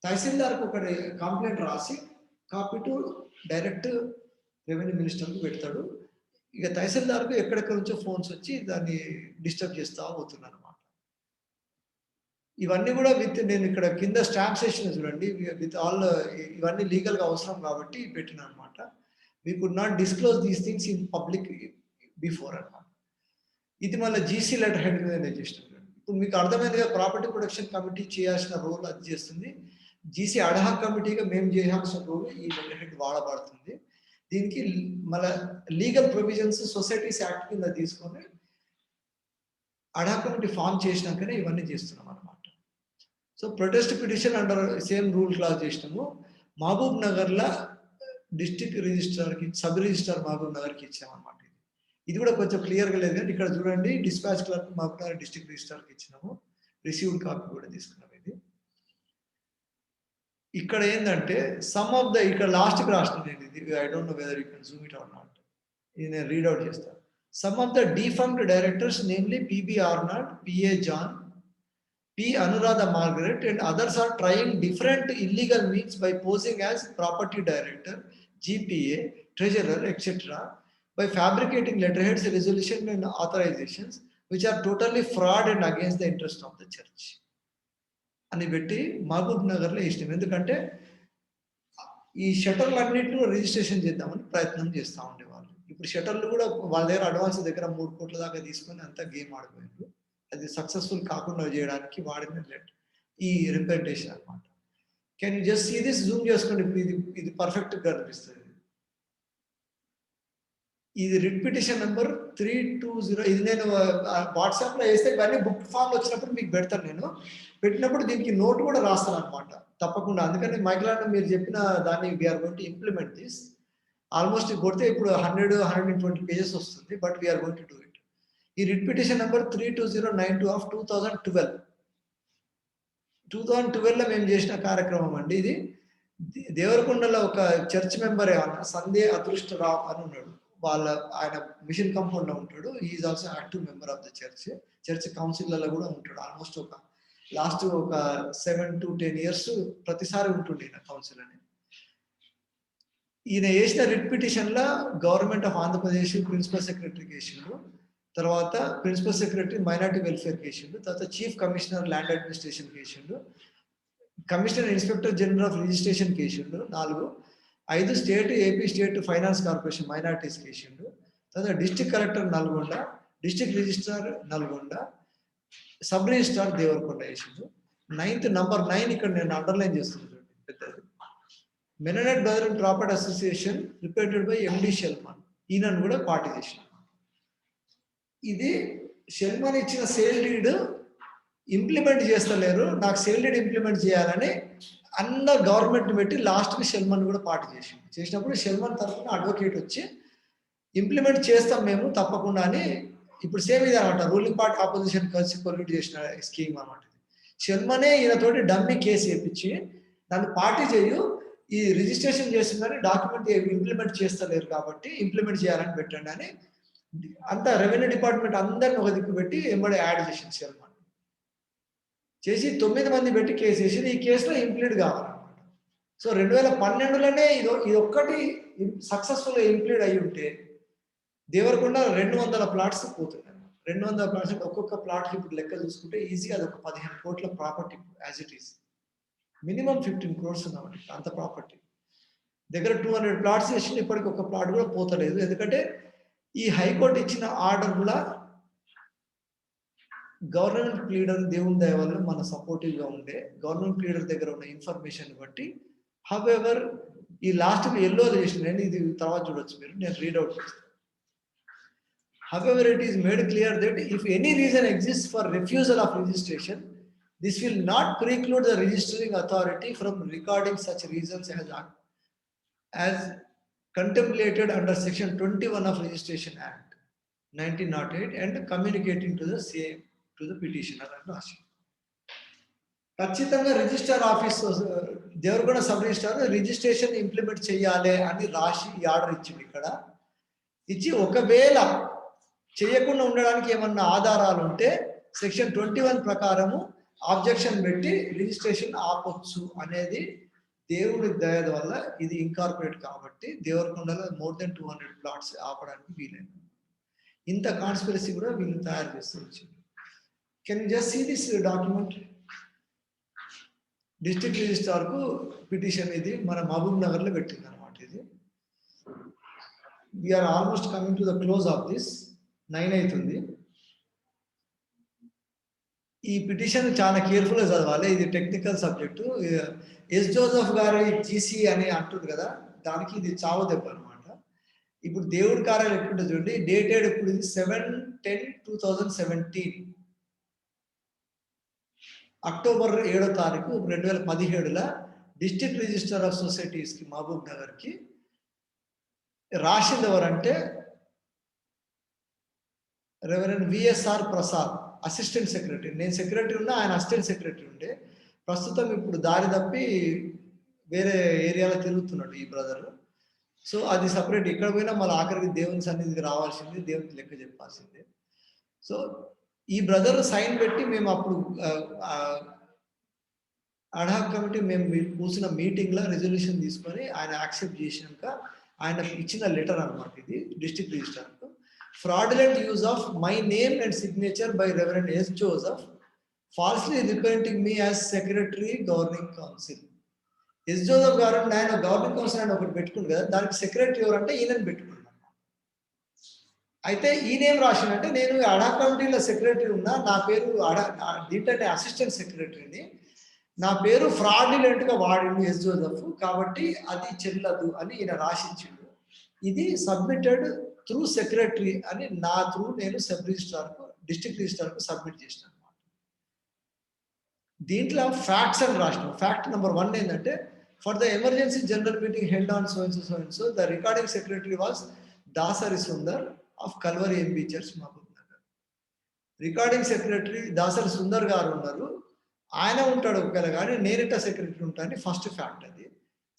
తహసీల్దార్కి ఒక కంప్లైంట్ రాసి కాపీ టు డైరెక్ట్ రెవెన్యూ మినిస్టర్కి పెడతాడు. ఇక తహసీల్దార్కు ఎక్కడెక్కడ నుంచో ఫోన్స్ వచ్చి దాన్ని డిస్టర్బ్ చేస్తూ పోతున్నారు అనమాట. ఇవన్నీ కూడా నేను ఇక్కడ కింద స్టాంప్ సెషన్ చూడండి, విత్ ఆల్ ఇవన్నీ లీగల్గా అవసరం కాబట్టి పెట్టిన అనమాట. We could not disclose these things in public before అనమాట. ఇది మళ్ళీ జీసీ లెటర్ హెడ్ మీద చేసినాం. ఇప్పుడు మీకు అర్థమైందిగా ప్రాపర్టీ ప్రొటెక్షన్ కమిటీ చేయాల్సిన రోల్ అది చేస్తుంది. జీసీ అడ్హాక్ కమిటీగా మేము చేయాల్సిన రోల్ ఈ లెటర్ హెడ్ వాడబడుతుంది. దీనికి మళ్ళీ లీగల్ ప్రొవిజన్స్ సొసైటీస్ యాక్ట్ కింద తీసుకొని అడ్హాక్ కమిటీ ఫామ్ చేసినాకనే ఇవన్నీ చేస్తున్నాం అనమాట. So protest petition under same rule class చేసినాము. మహబూబ్ నగర్లో డిస్ట్రిక్ట్ రిజిస్ట్రార్కి, సబ్ రిజిస్ట్రార్ మహబూబ్ నగర్కి ఇచ్చామన్నమాట. ఇది కూడా కొంచెం క్లియర్గా లేదు కానీ ఇక్కడ చూడండి, dispatch clerk Mahbubnagar district రిజిస్ట్రార్కి ఇచ్చినాము. రిసీవ్డ్ కాపీ కూడా తీసుకున్నాం. ఇది ఇక్కడ ఏంటంటే సమ్ ఆఫ్ ద, ఇక్కడ లాస్ట్కి రాసిన నేను ఇది, I don't know whether you can zoom it or not. ఇది నేను రీడ్అవుట్ చేస్తాను. Some of the defunct directors namely PB Arnold, PA John, P. Anuradha Margaret and others are trying different illegal means by posing as property director, GPA, treasurer, etc. by fabricating letterheads, resolution and authorizations which are totally fraud and against the interest of the church. అని పెట్టి మహబూబ్ నగర్లో ఇష్టం. ఎందుకంటే ఈ షటర్లు అన్నింటిలో రిజిస్ట్రేషన్ చేద్దామని ప్రయత్నం చేస్తూ ఉండేవాళ్ళు. ఇప్పుడు షటర్లు కూడా వాళ్ళ దగ్గర అడ్వాన్స్ దగ్గర 3 కోట్ల దాకా తీసుకొని అంతా గేమ్ ఆడిపోయారు. అది సక్సెస్ఫుల్ కాకుండా చేయడానికి వాడిన ఈ రిప్రజెంటేషన్ అనమాట. Can you just see this, zoom చేసుకోండి. ఇది పర్ఫెక్ట్ గా కనిపిస్తుంది. ఇది రిట్ పిటిషన్ నెంబర్ 320. ఇది నేను వాట్సాప్ లో వేస్తే ఇవన్నీ బుక్ ఫామ్ వచ్చినప్పుడు మీకు పెడతాను. నేను పెట్టినప్పుడు దీనికి నోట్ కూడా రాస్తాను అనమాట తప్పకుండా. అందుకని మైకిల్ అన్న మీరు చెప్పిన దాన్ని we are going to implement this. Almost కొడితే ఇప్పుడు 100-120 పేజెస్ వస్తుంది. But we are going to do it. ఈ రిట్ పిటిషన్ నెంబర్ 32092 ఆఫ్ 2012. 2012లో మేము చేసిన కార్యక్రమం అండి ఇది. దేవరకొండలో ఒక చర్చ్ మెంబర్ ఏమన్నా సందే అదృష్టరావు అని ఉన్నాడు. ఆయన మిషన్ కాంపౌండ్ లో ఉంటాడు. Is also active member of the church కౌన్సిల్లో కూడా ఉంటాడు. ఆల్మోస్ట్ లాస్ట్ ఒక 7 to 10 years ప్రతిసారి ఉంటుండే ఈయన కౌన్సిల్ అని. ఈయన వేసిన రిట్ పిటిషన్ లో government of Andhra Pradesh principal secretary కేసులు, తర్వాత ప్రిన్సిపల్ సెక్రటరీ మైనార్టీ వెల్ఫేర్ కేసులు, తర్వాత చీఫ్ కమిషనర్ ల్యాండ్ అడ్మినిస్ట్రేషన్ కేసులు, commissioner inspector general of registration కేసులు 4, 5 state AP state finance corporation minorities కేసులు, తర్వాత district collector Nalgonda, district registrar Nalgonda, sub registrar Devarakonda కేసులు. 9th నంబర్ 9 ఇక్కడ నేను అండర్లైన్ చేస్తున్నాను పెద్దది. Mennonite brother property association represented by MD Shelman, ఈయనను కూడా పార్టీ చేసిన. ఇది షెల్మాన్ ఇచ్చిన సేల్ డీడ్ ఇంప్లిమెంట్ చేస్తలేరు, నాకు సేల్ డీడ్ ఇంప్లిమెంట్ చేయాలని అందరు గవర్నమెంట్ పెట్టి లాస్ట్కి షెల్మాన్ కూడా పార్టీ చేసినప్పుడు షెల్మాన్ తరఫున అడ్వకేట్ వచ్చి ఇంప్లిమెంట్ చేస్తాం మేము తప్పకుండా అని. ఇప్పుడు సేమ్ ఇది అనమాట, రూలింగ్ పార్టీ ఆపోజిషన్ కలిసి కొల్యూట్ చేసిన స్కీమ్ అనమాట. షెల్మానే ఈయనతోటి డమ్మీ కేసు వేయించి నన్ను పార్టీ చేయు, ఈ రిజిస్ట్రేషన్ చేస్తుందని డాక్యుమెంట్ ఇంప్లిమెంట్ చేస్తలేరు కాబట్టి ఇంప్లిమెంట్ చేయాలని పెట్టండి అని అంతా రెవెన్యూ డిపార్ట్మెంట్ అందరిని ఒక దిక్కు పెట్టి ఎంబడి యాడ్ చేసింది షెల్మాన్. చేసి 9 మంది పెట్టి కేసు వేసి ఈ కేసులో ఇంప్లీడ్ కావాలన్నమాట. సో 2012లోనే ఇది ఒక్కటి సక్సెస్ఫుల్ గా ఇంప్లీడ్ అయ్యి ఉంటే దేవరకొండ 200 ప్లాట్స్ పోతున్నాయి. 200 ప్లాట్స్ అంటే ఒక్కొక్క ప్లాట్కి ఇప్పుడు లెక్క చూసుకుంటే ఈజీగా అది ఒక 15 కోట్ల property as it is. Minimum 15 crores ఉన్నమాట అంత ప్రాపర్టీ. దగ్గర 200 ప్లాట్స్ వేసి ఇప్పటికి ఒక ప్లాట్ కూడా పోతలేదు. ఎందుకంటే ఈ హైకోర్టు ఇచ్చిన ఆర్డర్ కూడా గవర్నమెంట్ ప్లీడర్ దేవుని దయ వల్ల మన సపోర్టివ్ గా ఉండే గవర్నమెంట్ ప్లీడర్ దగ్గర ఉన్న ఇన్ఫర్మేషన్ బట్టి హౌఎవర్ ఈ లాస్ట్ ఎల్లో చేసిన నేను ఇది తర్వాత చూడొచ్చు మీరు, నేను రీడ్అవుట్ చేస్తాను. However, it is made clear that if any reason exists for refusal of registration, this will not preclude the registering authority from recording such reasons as contemplated under Section 21 of Registration Act 1908 and communicating to the same to the petitioner and రాసి ఖచ్చితంగా register office Devarakonda sub registrar registration implement చేయాలి అని రాసి ఈ ఆర్డర్ ఇచ్చింది. ఇక్కడ ఇచ్చి ఒకవేళ చేయకుండా ఉండడానికి ఏమన్నా ఆధారాలు ఉంటే సెక్షన్ 21 ప్రకారము ఆబ్జెక్షన్ పెట్టి రిజిస్ట్రేషన్ ఆపొచ్చు అనేది దేవుడి దయ వల్ల ఇది ఇన్కార్పొరేట్ కాబట్టి దేవరకొండలో మోర్ దెన్ 200 ప్లాట్స్ ఆపడానికి వీలైంది. ఇంత కాన్స్పిరసీ కూడా వీళ్ళు తయారు చేస్తూ వచ్చింది. Can you just see this document? District registrar కు పిటిషన్ ఇది మన మహబూబ్ నగర్ లో పెట్టింది అనమాట. ఇది we are almost coming to the close of this. 9 అవుతుంది. ఈ పిటిషన్ చాలా కేర్ఫుల్ గా చదవాలి, ఇది టెక్నికల్ సబ్జెక్టు. ఎస్ జోసెఫ్ గారు జీసీ అని అంటుంది కదా, దానికి ఇది చావు దెబ్బ అనమాట. ఇప్పుడు దేవుడి కార్యాలు ఎట్లుంటుంది చూడండి, డేటెడ్ ఇప్పుడు ఇది 7/10/2017 అక్టోబర్ 7వ తారీఖు 2017లో డిస్ట్రిక్ట్ రిజిస్టర్ ఆఫ్ సొసైటీస్ కి మహబూబ్ నగర్ కి రాసింది ఎవరంటే reverend VSR Prasad, assistant secretary. నేను సెక్రటరీ ఉన్నా, ఆయన అసిస్టెంట్ సెక్రటరీ ఉండే. ప్రస్తుతం ఇప్పుడు దారి తప్పి వేరే ఏరియాలో తిరుగుతున్నాడు ఈ బ్రదర్. సో అది సపరేట్. ఇక్కడ పోయినా మళ్ళీ ఆఖరికి దేవుని సన్నిధికి రావాల్సింది, దేవునికి లెక్క చెప్పాల్సిందే. సో ఈ బ్రదర్ సైన్ పెట్టి మేము అప్పుడు అడ్హాక్ కమిటీ మేము కూర్చున్న మీటింగ్ లో రెజల్యూషన్ తీసుకొని ఆయన యాక్సెప్ట్ చేసినాక ఆయన ఇచ్చిన లెటర్ అనమాట ఇది district registrar. Fraudulent use of my name and signature by Reverend S. Joseph, falsely representing me as Secretary Governing Council. S. Joseph గారు నేను గవర్నింగ్ కౌన్సిల్ అని ఒకటి పెట్టుకుంది కదా, దానికి సెక్రటరీ ఎవరంటే ఈయనని పెట్టుకున్నాను. అయితే ఈయనేం రాసిందంటే నేను అడా కమిటీలో సెక్రటరీ ఉన్నా, నా పేరు దీంట్లో అసిస్టెంట్ సెక్రటరీని, నా పేరు ఫ్రాడ్యులెంట్ గా వాడిండు ఎస్ జోసెఫ్, కాబట్టి అది చెల్లదు అని ఈయన రాసిచ్చిండు. ఇది సబ్మిటెడ్ త్రూ సెక్రటరీ అని నా త్రూ నేను సబ్ రిజిస్ట్రార్ కు డిస్ట్రిక్ట్ రిజిస్ట్రార్ కు సబ్మిట్ చేసిన అనమాట. దీంట్లో ఫ్యాక్ట్స్ అని రాసిన. ఫ్యాక్ట్ నెంబర్ 1 ఏంటంటే For the emergency general meeting held on so and so, the recording secretary was Dasari Sundar of Kalvari MB Church, Mahbub Nagar. Recording secretary Dasari Sundar గారు ఉన్నారు, ఆయన ఉంటాడు ఒకవేళ, కానీ నేనేట సెక్రటరీ ఉంటాను. ఫస్ట్ ఫ్యాక్ట్ అది.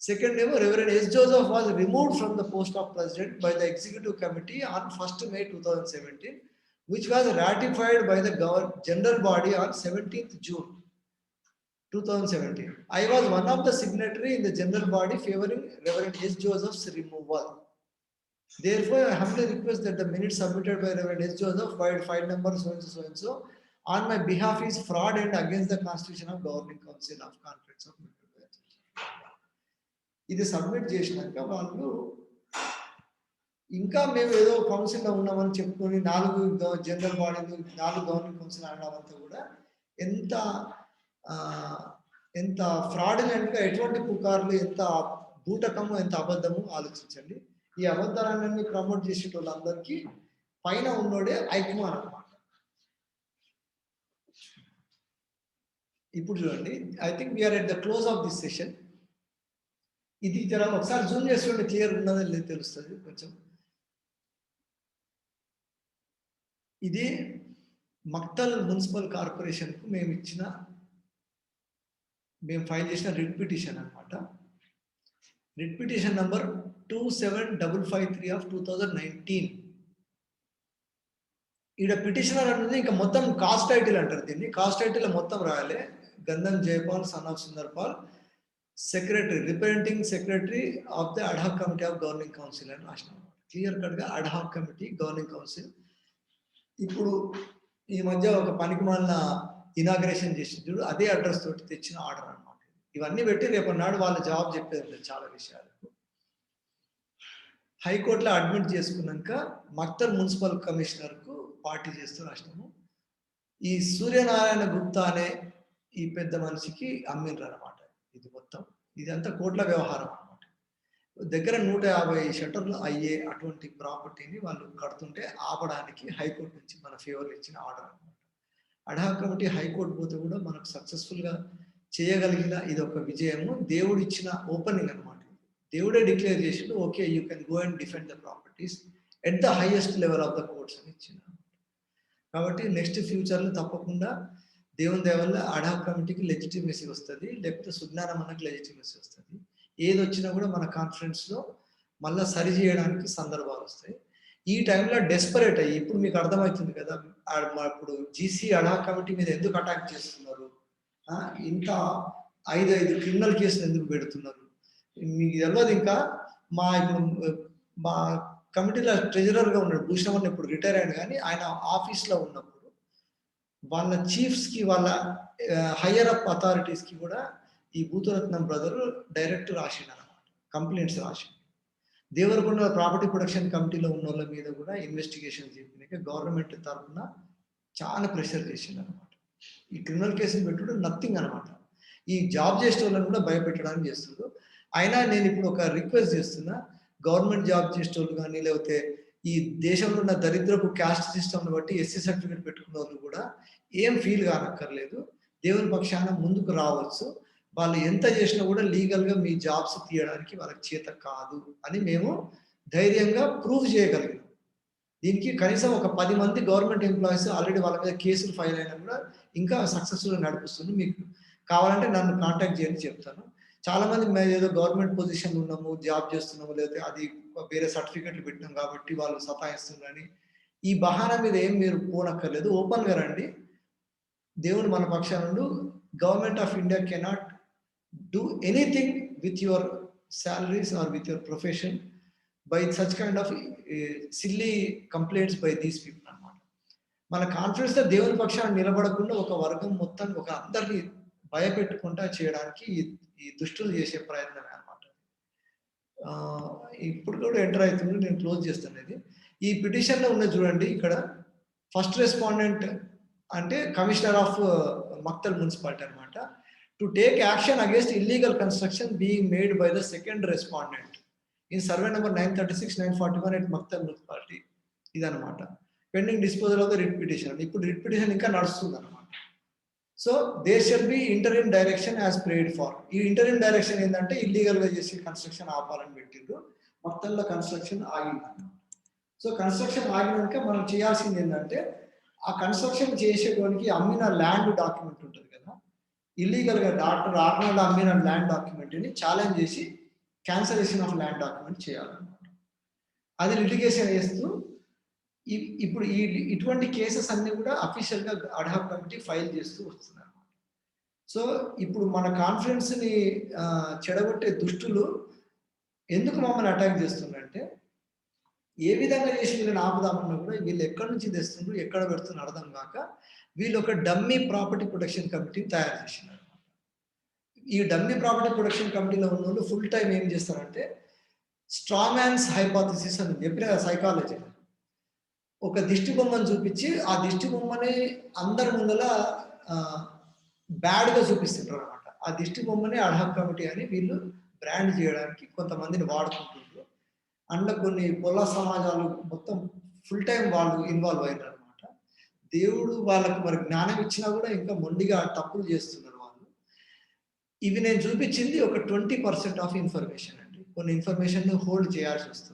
సెకండ్ ఏమో reverend yes Joseph was removed from the post of president by the executive committee on 1st May 2017, which was ratified by the general body on 17th June 2017. I was one of the signatory in the general body favoring Reverend S. Joseph's removal. Therefore, I humbly request that the minutes submitted by Reverend S. Joseph, file number so and so, on my behalf is fraud and against the Constitution of Governing Council of Conference of Metropolitan. ఇది సబ్మిట్ చేసినాక వాళ్ళు ఇంకా మేము ఏదో కౌన్సిల్లో ఉన్నామని చెప్పుకొని 4 జనరల్ బాడీలు 4 గవర్నింగ్ కౌన్సిల్ అనడంతా కూడా ఎంత ఫ్రాడులెంట్ గా, ఎటువంటి పుకార్లు, ఎంత బూటకము, ఎంత అబద్ధము ఆలోచించండి. ఈ అబద్ధాలన్నీ ప్రమోట్ చేసే వాళ్ళందరికీ పైన ఉన్నోడే ఐక్మాన్ అన్నమాట. ఇప్పుడు చూడండి, I think we are at the close of this session. ఇది జర ఒకసారి జూమ్ చేస్తుంటే క్లియర్ ఉన్నదో లేదు తెలుస్తుంది కొంచెం. ఇది మక్తల్ మున్సిపల్ కార్పొరేషన్కు మేము ఫైల్ చేసిన రిట్ పిటిషన్ అనమాట. Writ petition number 27553 of 2019. ఈడ పిటిషనర్ అనేది ఇంకా మొత్తం కాస్ట్ టైటిల్ అంటారు దీన్ని. కాస్ట్ టైటిల్ మొత్తం రాయాలి. Gandham Jayapal son of Sundarpal, secretary, representing secretary of the ad hoc committee of governing council అని రాసినాం. క్లియర్ కట్ గా అడ్హాక్ కమిటీ గవర్నింగ్ కౌన్సిల్. ఇప్పుడు ఈ మధ్య ఒక పనికి మాలిన ఇనాగ్రేషన్ చేసి చూడు, అదే అడ్రస్ తోటి తెచ్చిన ఆర్డర్ అనమాట. ఇవన్నీ పెట్టి రేపటి నాడు వాళ్ళ జవాబు చెప్పేది చాలా విషయాలు. హైకోర్టులో అడ్మిట్ చేసుకున్నాక మక్తల్ మున్సిపల్ కమిషనర్ కు పార్టీ చేస్తూ రాసినాము. ఈ సూర్యనారాయణ గుప్తా అనే ఈ పెద్ద మనిషికి అమ్మిండ్రు అనమాట. ఇది మొత్తం ఇదంతా కోట్ల వ్యవహారం అనమాట. దగ్గర 150 షట్టర్లు అయ్యే అటువంటి ప్రాపర్టీని వాళ్ళు కడుతుంటే ఆపడానికి హైకోర్టు నుంచి మన ఫేవర్ ఇచ్చిన ఆర్డర్ అనమాట. అడ్హాక్ కమిటీ హైకోర్టు పోతే కూడా మనకు సక్సెస్ఫుల్ గా చేయగలిగిన ఇది ఒక విజయము. దేవుడు ఇచ్చిన ఓపెనింగ్ అనమాట. దేవుడే డిక్లేర్ చేసిండు, okay you can go and defend the properties at the highest level of the courts అని ఇచ్చింది. కాబట్టి నెక్స్ట్ ఫ్యూచర్లో తప్పకుండా దేవుని దయ వల్ల అడ్హాక్ కమిటీకి లెజిటిమసీ వస్తుంది, లేకపోతే సుజ్ఞానం అన్నకి లెజిటిమసీ వస్తుంది. ఏది వచ్చినా కూడా మన కాన్ఫరెన్స్లో మళ్ళీ సరి చేయడానికి సందర్భాలు వస్తాయి. ఈ టైంలో డెస్పరేట్ అయ్యి, ఇప్పుడు మీకు అర్థమవుతుంది కదా ఇప్పుడు జీసీ అడ్హాక్ కమిటీ మీద ఎందుకు అటాక్ చేస్తున్నారు, ఇంత 5 క్రిమినల్ కేసులు ఎందుకు పెడుతున్నారు మీకు తెలియదు. ఇంకా మా కమిటీలో ట్రెజరర్ గా ఉన్నాడు భూషణ్, ఇప్పుడు రిటైర్ అయ్యాడు, కానీ ఆయన ఆఫీస్లో ఉన్నప్పుడు వాళ్ళ చీఫ్స్ కి, వాళ్ళ హయ్యర్ అప్ అథారిటీస్ కి కూడా ఈ భూతరత్నం బ్రదర్ డైరెక్ట్ రాసిండు అనమాట, కంప్లైంట్స్ రాసిండు. దేవరకొండ ప్రాపర్టీ ప్రొటెక్షన్ కమిటీలో ఉన్న వాళ్ళ మీద కూడా ఇన్వెస్టిగేషన్ చేసినాక గవర్నమెంట్ తరఫున చాలా ప్రెషర్ చేసిండు అనమాట. ఈ క్రిమినల్ కేసులు పెట్టుడు నథింగ్ అనమాట. ఈ జాబ్ చేసే వాళ్ళని కూడా భయపెట్టడానికి చేస్తుండ్రు. అయినా నేను ఇప్పుడు ఒక రిక్వెస్ట్ చేస్తున్నా, గవర్నమెంట్ జాబ్ చేసేటోళ్ళు కానీ, లేకపోతే ఈ దేశంలో ఉన్న దరిద్రపు క్యాస్ట్ సిస్టమ్ని బట్టి ఎస్సీ సర్టిఫికేట్ పెట్టుకున్న వాళ్ళు కూడా ఏం ఫీల్ కానక్కర్లేదు. దేవుని పక్షాన ముందుకు రావచ్చు. వాళ్ళు ఎంత చేసినా కూడా లీగల్గా మీ జాబ్స్ తీయడానికి వాళ్ళకి చేత కాదు అని మేము ధైర్యంగా ప్రూవ్ చేయగలిగినాం. దీనికి కనీసం ఒక 10 మంది గవర్నమెంట్ ఎంప్లాయీస్ ఆల్రెడీ వాళ్ళ మీద కేసులు ఫైల్ అయినా కూడా ఇంకా సక్సెస్ఫుల్గా నడిపిస్తుంది. మీకు కావాలంటే నన్ను కాంటాక్ట్ చేయని చెప్తాను. చాలా మంది మేము ఏదో గవర్నమెంట్ పొజిషన్ ఉన్నాము, జాబ్ చేస్తున్నాము, లేకపోతే అది వేరే సర్టిఫికెట్లు పెట్టినాం కాబట్టి వాళ్ళు సతాయిస్తున్నారని ఈ బహానా మీద ఏం మీరు పోనక్కర్లేదు. ఓపెన్ గా రండి. దేవుడు మన పక్షాన government of India cannot do anything with your salaries or with your profession by such kind of silly complaints by these people అన్నమాట. మన కాన్ఫరెన్స్ లో దేవుని పక్షాన నిలబడకుండా ఒక వర్గం మొత్తం ఒక అందరినీ భయపెట్టుకుంటా చేయడానికి ఈ దుష్టులు చేసే ప్రయత్నమే అనమాట. ఇప్పుడు కూడా ఎంటర్ అవుతుంది, నేను క్లోజ్ చేస్తాను. ఇది ఈ పిటిషన్ లో ఉన్న చూడండి, ఇక్కడ ఫస్ట్ రెస్పాండెంట్ అంటే కమిషనర్ ఆఫ్ మక్తల్ మున్సిపాలిటీ అనమాట. To take action against illegal construction being made by the second respondent in survey number 936/941 at Makthal municipality. ఇదనమాట pending disposal of the writ petition. ఇప్పుడు రిట్ పిటిషన్ ఇంకా నడుస్తుంది అనమాట. So there should be interim direction as prayed for. ఈ ఇంటరిమ్ డైరెక్షన్ ఏంటంటే ఇల్లీగల్ గా చేసి కన్స్ట్రక్షన్ ఆపాలని పెట్టిండ్రు. మొత్తంలో కన్స్ట్రక్షన్ ఆగింది. సో కన్స్ట్రక్షన్ ఆగినాక మనం చేయాల్సింది ఏంటంటే ఆ కన్స్ట్రక్షన్ చేసేటోనికి అమ్మిన ల్యాండ్ డాక్యుమెంట్ ఉంటుంది కదా, ఇల్లీగల్ గా డాక్టర్ ఆర్నాల్డ్ అమ్మిన ల్యాండ్ డాక్యుమెంట్ ని ఛాలెంజ్ చేసి క్యాన్సలేషన్ ఆఫ్ ల్యాండ్ డాక్యుమెంట్ చేయాలన్నమాట. అది లిటిగేషన్ చేస్తూ ఇప్పుడు ఇటువంటి కేసెస్ అన్ని కూడా అఫీషియల్ గా అడ్హాక్ కమిటీ ఫైల్ చేస్తూ వస్తున్నారు. సో ఇప్పుడు మన కాన్ఫిడెన్స్ ని చెడగొట్టే దుష్టులు ఎందుకు మమ్మల్ని అటాక్ చేస్తున్నారంటే, ఏ విధంగా చేసి వీళ్ళని ఆపుదామన్నా కూడా వీళ్ళు ఎక్కడి నుంచి తెస్తుండ్రు, ఎక్కడ పెడుతున్నారు అర్థం కాక వీళ్ళు ఒక డమ్మీ ప్రాపర్టీ ప్రొటెక్షన్ కమిటీని తయారు చేసినారు. ఈ డమ్మీ ప్రాపర్టీ ప్రొటెక్షన్ కమిటీలో ఉన్న వాళ్ళు ఫుల్ టైం ఏం చేస్తారంటే స్ట్రామాన్స్ హైపోథసిస్ అని చెప్పిన సైకాలజీ, ఒక దిష్టి బొమ్మను చూపించి ఆ దిష్టి బొమ్మని అందరి ముందల బ్యాడ్ గా చూపిస్తుంటారు అనమాట. ఆ దిష్టి బొమ్మని అడ్హాక్ కమిటీ అని వీళ్ళు బ్రాండ్ చేయడానికి కొంతమందిని వాడుకుంటుంటారు. అందులో కొన్ని పొల సమాజాలు మొత్తం ఫుల్ టైం వాళ్ళు ఇన్వాల్వ్ అయ్యారు అనమాట. దేవుడు వాళ్ళకు మరి జ్ఞానం ఇచ్చినా కూడా ఇంకా మొండిగా తప్పులు చేస్తున్నారు వాళ్ళు. ఇవి నేను చూపించింది ఒక 20% ఆఫ్ ఇన్ఫర్మేషన్ అండి. కొన్ని ఇన్ఫర్మేషన్ హోల్డ్ చేయాల్సి వస్తుంది.